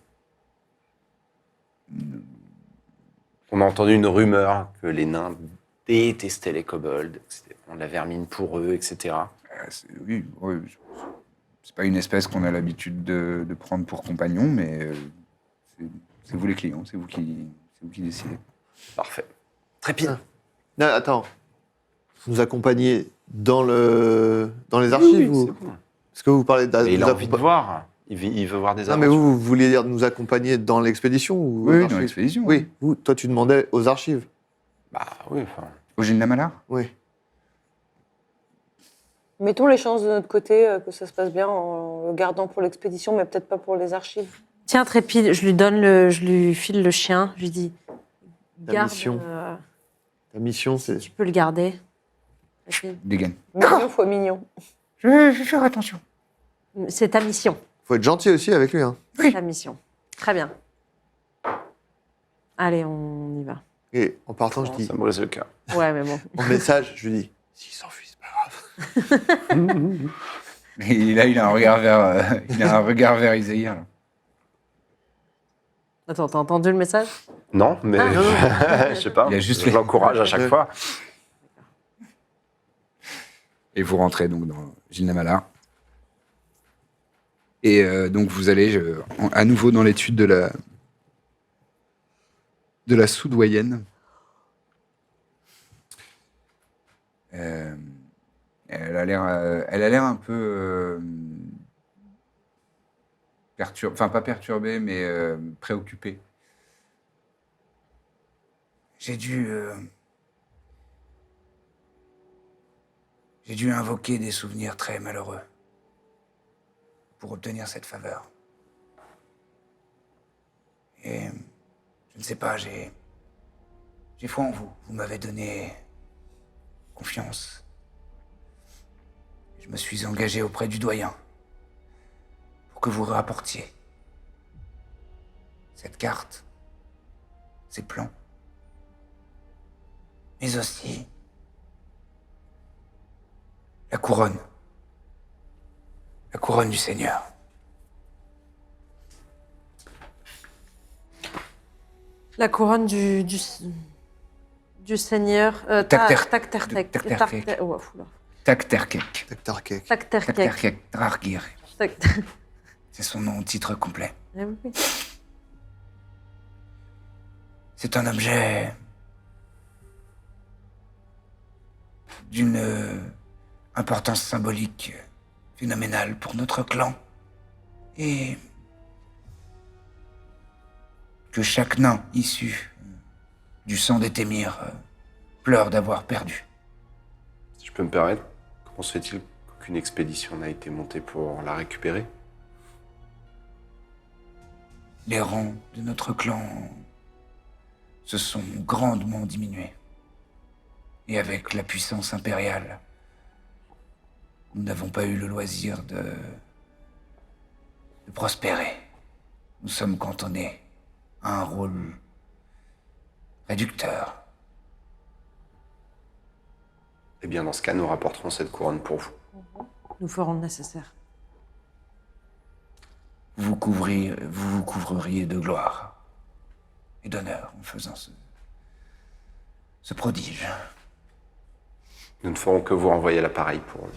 S4: On a entendu une rumeur que les nains détestaient les kobolds, que c'était de la vermine pour eux, etc.
S1: Oui, oui. C'est pas une espèce qu'on a l'habitude de prendre pour compagnon, mais c'est vous les clients, c'est vous qui décidez.
S4: Parfait. Trépide.
S5: Non, attends. Vous nous accompagnez dans les archives
S4: Oui,
S5: ou...
S4: c'est bon.
S5: Est-ce que vous parlez de...
S4: Mais il
S5: nous
S4: a envie de
S5: accompa-
S4: voir. Il veut voir des
S5: Non, mais
S4: aventures.
S5: vous vouliez dire de nous accompagner dans l'expédition ou aux
S1: Oui, dans
S5: archives?
S1: l'expédition.
S5: Oui, vous, toi, tu demandais aux archives.
S4: Bah oui, enfin.
S1: Au Gilles Namalar?
S5: Oui.
S2: Mettons les chances de notre côté, que ça se passe bien en le gardant pour l'expédition, mais peut-être pas pour les archives.
S3: Tiens, Trépide, je lui file le chien. Je lui dis,
S5: Ta
S3: garde.
S5: mission. Ta mission, c'est...
S3: Tu peux le garder. Trépide.
S1: Dégaine.
S2: Mignon fois mignon.
S1: Je vais faire attention.
S3: C'est ta mission.
S5: Faut être gentil aussi avec lui, hein.
S3: C'est ta mission. Très bien. Allez, on y va.
S5: Et en partant, je dis...
S4: Ça me brise le cœur.
S3: Ouais, mais bon.
S5: En message, je lui dis... S'il s'enfuit, c'est pas grave.
S1: Et là, il a un regard vers Isaïr. là.
S3: Attends, t'as entendu le message?
S4: Non, mais je sais pas.
S1: Il a juste
S4: je
S1: fait-
S4: l'encourage à chaque
S5: Ouais.
S4: fois.
S1: Et vous rentrez donc dans Gilles Namalar. Et donc vous allez à nouveau dans l'étude de la soudoyenne. Elle a l'air un peu perturbée, enfin pas perturbée, mais préoccupée.
S6: J'ai dû invoquer des souvenirs très malheureux pour obtenir cette faveur. Et je ne sais pas, j'ai foi en vous. Vous m'avez donné confiance. Je me suis engagé auprès du doyen pour que vous rapportiez cette carte, ces plans, mais aussi la couronne La couronne du Seigneur.
S3: La couronne du Seigneur.
S6: Takterkek. Takterkek.
S5: Taktarkek.
S6: Takterkek Drargir.
S3: Tac-
S6: C'est son nom, titre complet.
S3: Eh oui.
S6: C'est un objet d'une importance symbolique phénoménale pour notre clan. Et que chaque nain issu du sang des Témirs pleure d'avoir perdu.
S4: Si je peux me permettre, comment se fait-il qu'aucune expédition n'a été montée pour la récupérer?
S6: Les rangs de notre clan se sont grandement diminués. Et avec la puissance impériale, nous n'avons pas eu le loisir de prospérer. Nous sommes cantonnés à un rôle réducteur.
S4: Eh bien, dans ce cas, nous rapporterons cette couronne pour vous.
S3: Nous ferons le nécessaire.
S6: Vous vous couvririez de gloire et d'honneur en faisant ce prodige.
S4: Nous ne ferons que vous renvoyer l'appareil pour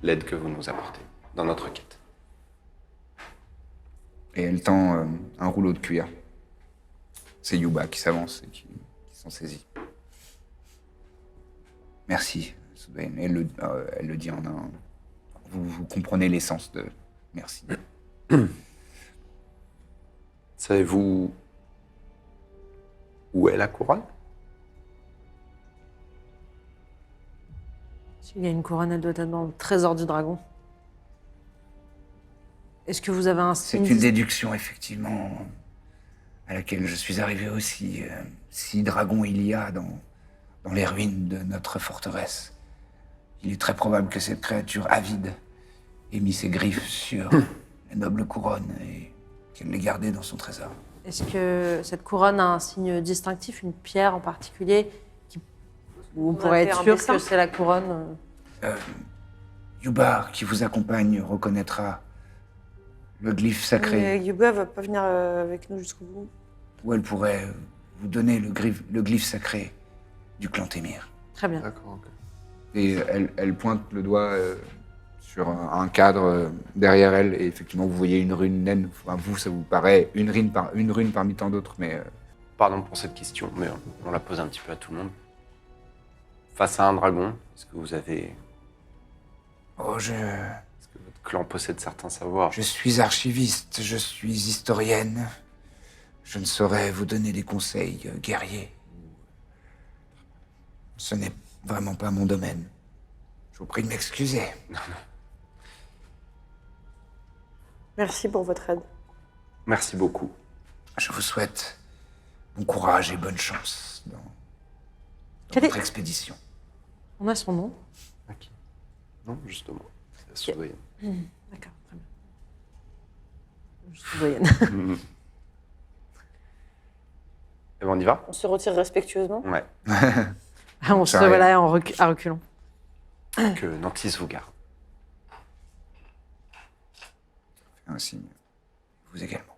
S4: l'aide que vous nous apportez dans notre quête.
S1: Et elle tend un rouleau de cuir. C'est Yuba qui s'avance et qui s'en saisit.
S6: Merci, Soudain. Elle le dit en un... Vous comprenez l'essence de... Merci.
S4: Savez-vous où est la couronne?
S3: S'il y a une couronne, elle doit être dans le trésor du dragon. Est-ce que vous avez un
S6: C'est
S3: signe
S6: une déduction, effectivement, à laquelle je suis arrivé aussi. Si dragon il y a dans les ruines de notre forteresse, il est très probable que cette créature avide ait mis ses griffes sur la noble couronne et qu'elle l'ait gardée dans son trésor.
S3: Est-ce que cette couronne a un signe distinctif, une pierre en particulier, où on pourrait
S2: fait
S3: être
S2: un
S3: sûr
S2: dessin.
S3: que c'est la couronne
S6: Yubar, qui vous accompagne, reconnaîtra le glyphe sacré,
S2: Mais Yuba va pas venir avec nous jusqu'au bout.
S6: où elle pourrait vous donner le glyphe sacré du clan Témir.
S3: Très bien.
S5: D'accord, ok.
S1: Et elle pointe le doigt sur un cadre derrière elle, et effectivement, vous voyez une rune naine. Enfin, vous, ça vous paraît une rune parmi tant d'autres, mais
S4: Pardon pour cette question, mais on la pose un petit peu à tout le monde. Face à un dragon, est-ce que vous avez...
S6: Oh,
S4: Est-ce que votre clan possède certains savoirs?
S6: je suis archiviste, je suis historienne. Je ne saurais vous donner des conseils guerriers. Ce n'est vraiment pas mon domaine. Je vous prie de m'excuser.
S2: Merci pour votre aide.
S4: Merci beaucoup.
S6: Je vous souhaite bon courage et bonne chance dans
S3: Quel
S6: votre
S3: est-
S6: expédition.
S3: On a son nom.
S4: Ok. Non, justement. C'est la soudoyenne.
S3: D'accord, très bien. Je suis doyenne.
S4: Eh ben, on y va?
S2: On se retire respectueusement.
S4: Ouais.
S3: On se
S1: Ça arrive.
S3: voilà à reculons.
S4: Que Nantis vous garde.
S1: fais un signe.
S6: Vous également.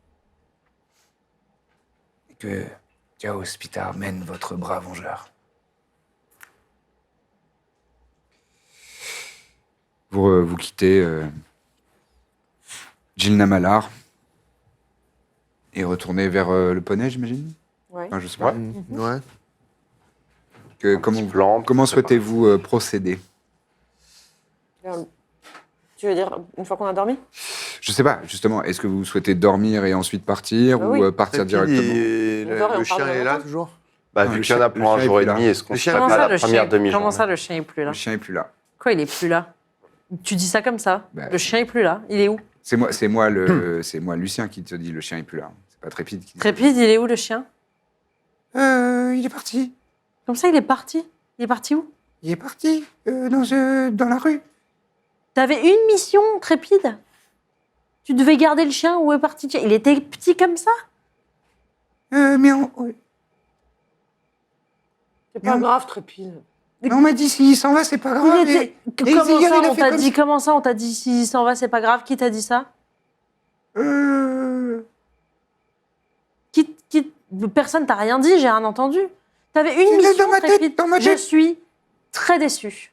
S6: Et que Diao Spitar mène votre bras vengeur.
S1: Vous quittez Jilna Malar et retournez vers le poney, j'imagine.
S2: Ouais.
S1: Enfin, je sais pas.
S5: Ouais.
S1: Comment,
S4: petit plan,
S1: comment
S4: c'est pas-
S1: souhaitez-vous procéder?
S2: Tu veux dire une fois qu'on a dormi?
S1: Je sais pas, justement. Est-ce que vous souhaitez dormir et ensuite partir,
S2: Bah
S1: ou
S2: oui.
S1: partir
S5: Et puis,
S1: directement?
S2: On dort et on
S5: le
S2: part
S5: chien
S2: de
S5: est là
S2: longtemps.
S5: toujours?
S4: Bah,
S1: Non,
S4: vu
S1: le
S4: qu'il y en
S1: chien-
S4: a pour
S1: le
S4: un
S1: chien est
S4: jour et
S1: plus là.
S4: demi, est-ce qu'on
S5: Le
S4: se
S5: chien-
S4: ferait
S3: Comment
S4: pas
S3: ça,
S4: la
S3: le
S4: première
S3: chien
S4: demi-journée?
S3: Comment ça, le chien est plus là
S1: Le chien est plus là.
S3: Quoi, il est plus là? Tu dis ça comme ça?
S1: Bah,
S3: Le chien est plus là. Il est où?
S1: C'est moi, c'est moi, Lucien, qui te dit le chien est plus là. C'est pas Trépide qui dit.
S3: Trépide, il est où le chien?
S1: Il est parti.
S3: Comme ça, il est parti. Il est parti où?
S1: Il est parti dans la rue.
S3: T'avais une mission, Trépide. Tu devais garder le chien. Où est parti le chien? Il était petit comme ça?
S1: Mais
S2: C'est pas grave, Trépide.
S1: Mais on m'a dit, s'il s'en va, c'est pas grave.
S3: Il était-
S1: et
S3: Comment
S1: hier,
S3: ça,
S1: il a
S3: on
S1: fait
S3: t'a
S1: comme
S3: dit, comment ça, on t'a dit s'il s'en va, c'est pas grave. Qui t'a dit ça? Personne t'a rien dit, j'ai rien entendu. T'avais une
S1: C'est
S3: mission,
S1: dans ma tête,
S3: Trépide.
S1: dans ma
S3: Je
S1: tête.
S3: suis très déçue.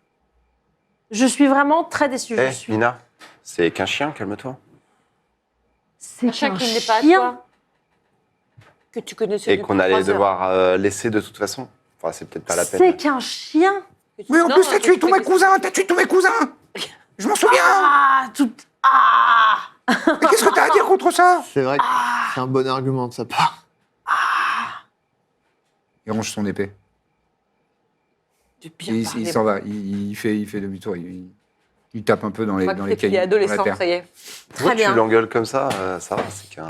S3: Je suis vraiment très déçue.
S4: Eh,
S3: Je suis.
S4: Nina, c'est qu'un chien, calme-toi.
S3: C'est
S2: Un chien
S3: qu'un
S2: qui n'est pas à
S3: chien.
S2: toi. Que tu connaissais
S4: Et
S2: depuis
S4: qu'on allait
S2: 3 heures.
S4: devoir laisser de toute façon. Enfin, c'est peut-être pas la peine.
S3: C'est qu'un chien.
S1: Mais en
S2: Non,
S1: plus, t'as
S2: que
S1: tué
S2: tu
S1: tous mes
S2: connaissais-
S1: cousins, t'as tué tous mes cousins. Je m'en souviens.
S3: Ah, tout. Ah.
S1: Mais qu'est-ce que t'as à dire contre ça?
S5: C'est vrai que c'est un bon argument de sa part.
S1: Il range son épée.
S2: Du
S1: Et
S2: bien
S1: il
S2: parler.
S1: s'en va. Il fait demi-tour. Il tape un peu dans
S2: On
S1: les,
S2: voit
S1: dans
S2: que
S1: les
S2: qu'il est
S1: cailloux. dans la
S2: adolescent,
S1: terre.
S2: ça y est.
S4: Pourquoi
S3: bien.
S4: tu l'engueules comme ça va, c'est qu'un...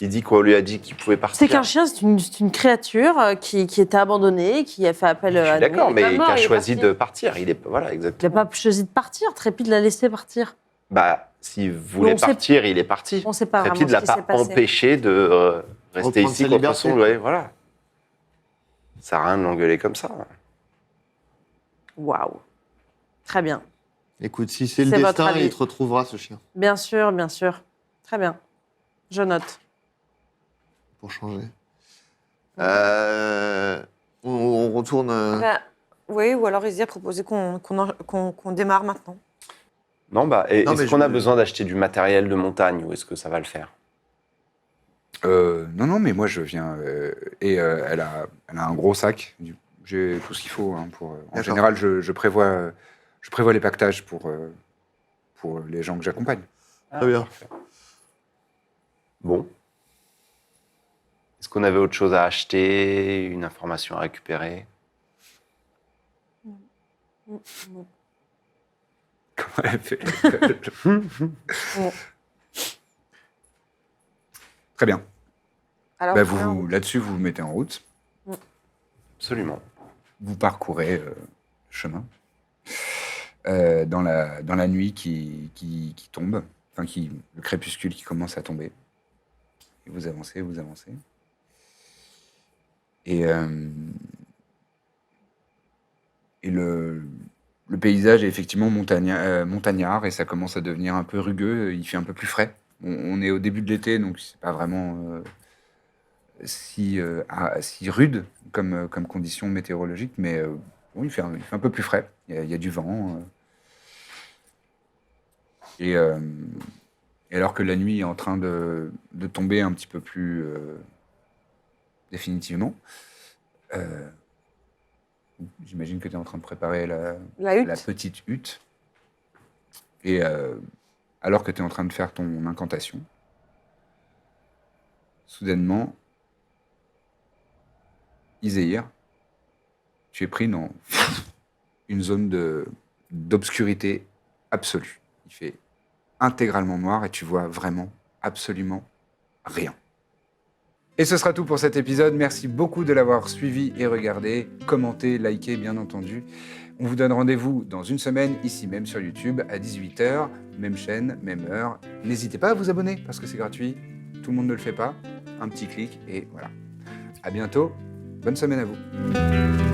S4: Il dit qu'on lui a dit qu'il pouvait partir.
S3: C'est qu'un chien, c'est une créature qui était abandonnée, qui a fait appel
S4: Je
S3: à
S4: suis
S3: nous.
S4: d'accord,
S2: il est pas
S4: mais
S2: mort,
S4: qui a
S2: il est
S4: choisi
S2: parti.
S4: de partir. Il est... Voilà,
S3: Il
S4: exactement.
S3: n'a pas choisi de partir. Trépide l'a laissé partir.
S4: Bah, s'il voulait
S3: on sait-
S4: partir, il est parti.
S3: On ne sait pas
S4: Trépide
S3: vraiment
S4: l'a
S3: ce qui s'est
S4: pas
S3: passé.
S4: empêché de rester
S5: Reprendre
S4: ici
S5: sa
S4: contre
S5: liberté.
S4: son... Ouais, voilà. Ça sert à rien de l'engueuler comme ça.
S3: Waouh. Très bien.
S5: Écoute, si c'est le
S3: C'est votre
S5: destin,
S3: avis.
S5: il te retrouvera, ce chien,
S3: Bien sûr, bien sûr. Très bien. Je note.
S5: pour changer. On retourne...
S2: Bah, oui, ou alors Izzy a proposé qu'on démarre maintenant.
S4: Non, bah,
S5: Non,
S4: est-ce
S5: mais
S4: qu'on
S5: je-
S4: a besoin d'acheter du matériel de montagne ou est-ce que ça va le faire?
S1: Non, mais moi, je viens. Elle a un gros sac. J'ai tout ce qu'il faut. Hein, en
S5: D'accord.
S1: général, je prévois les pactages pour les gens que j'accompagne.
S5: Très bien.
S4: Bon. Est-ce qu'on avait autre chose à acheter, une information à récupérer?
S1: Comment elle fait Très bien.
S2: Alors,
S1: Bah, là-dessus, vous vous mettez en route.
S4: Absolument.
S1: Vous parcourez le chemin dans la nuit qui tombe, enfin le crépuscule qui commence à tomber. Et vous avancez, vous avancez. Et le paysage est effectivement montagnard et ça commence à devenir un peu rugueux. Il fait un peu plus frais. On est au début de l'été, donc c'est pas vraiment si rude comme condition météorologique, mais bon, il fait un peu plus frais. Il y a du vent. Et alors que la nuit est en train de tomber un petit peu plus définitivement, j'imagine que tu es en train de préparer
S2: la hutte.
S1: la petite hutte. Et alors que tu es en train de faire ton incantation, soudainement, Izehir, tu es pris dans une zone d'obscurité absolue. Il fait intégralement noir et tu vois vraiment absolument rien. Et ce sera tout pour cet épisode. Merci beaucoup de l'avoir suivi et regardé. Commentez, likez, bien entendu. On vous donne rendez-vous dans une semaine, ici même sur YouTube, à 18h, même chaîne, même heure. N'hésitez pas à vous abonner, parce que c'est gratuit. Tout le monde ne le fait pas. Un petit clic, et voilà. À bientôt. Bonne semaine à vous.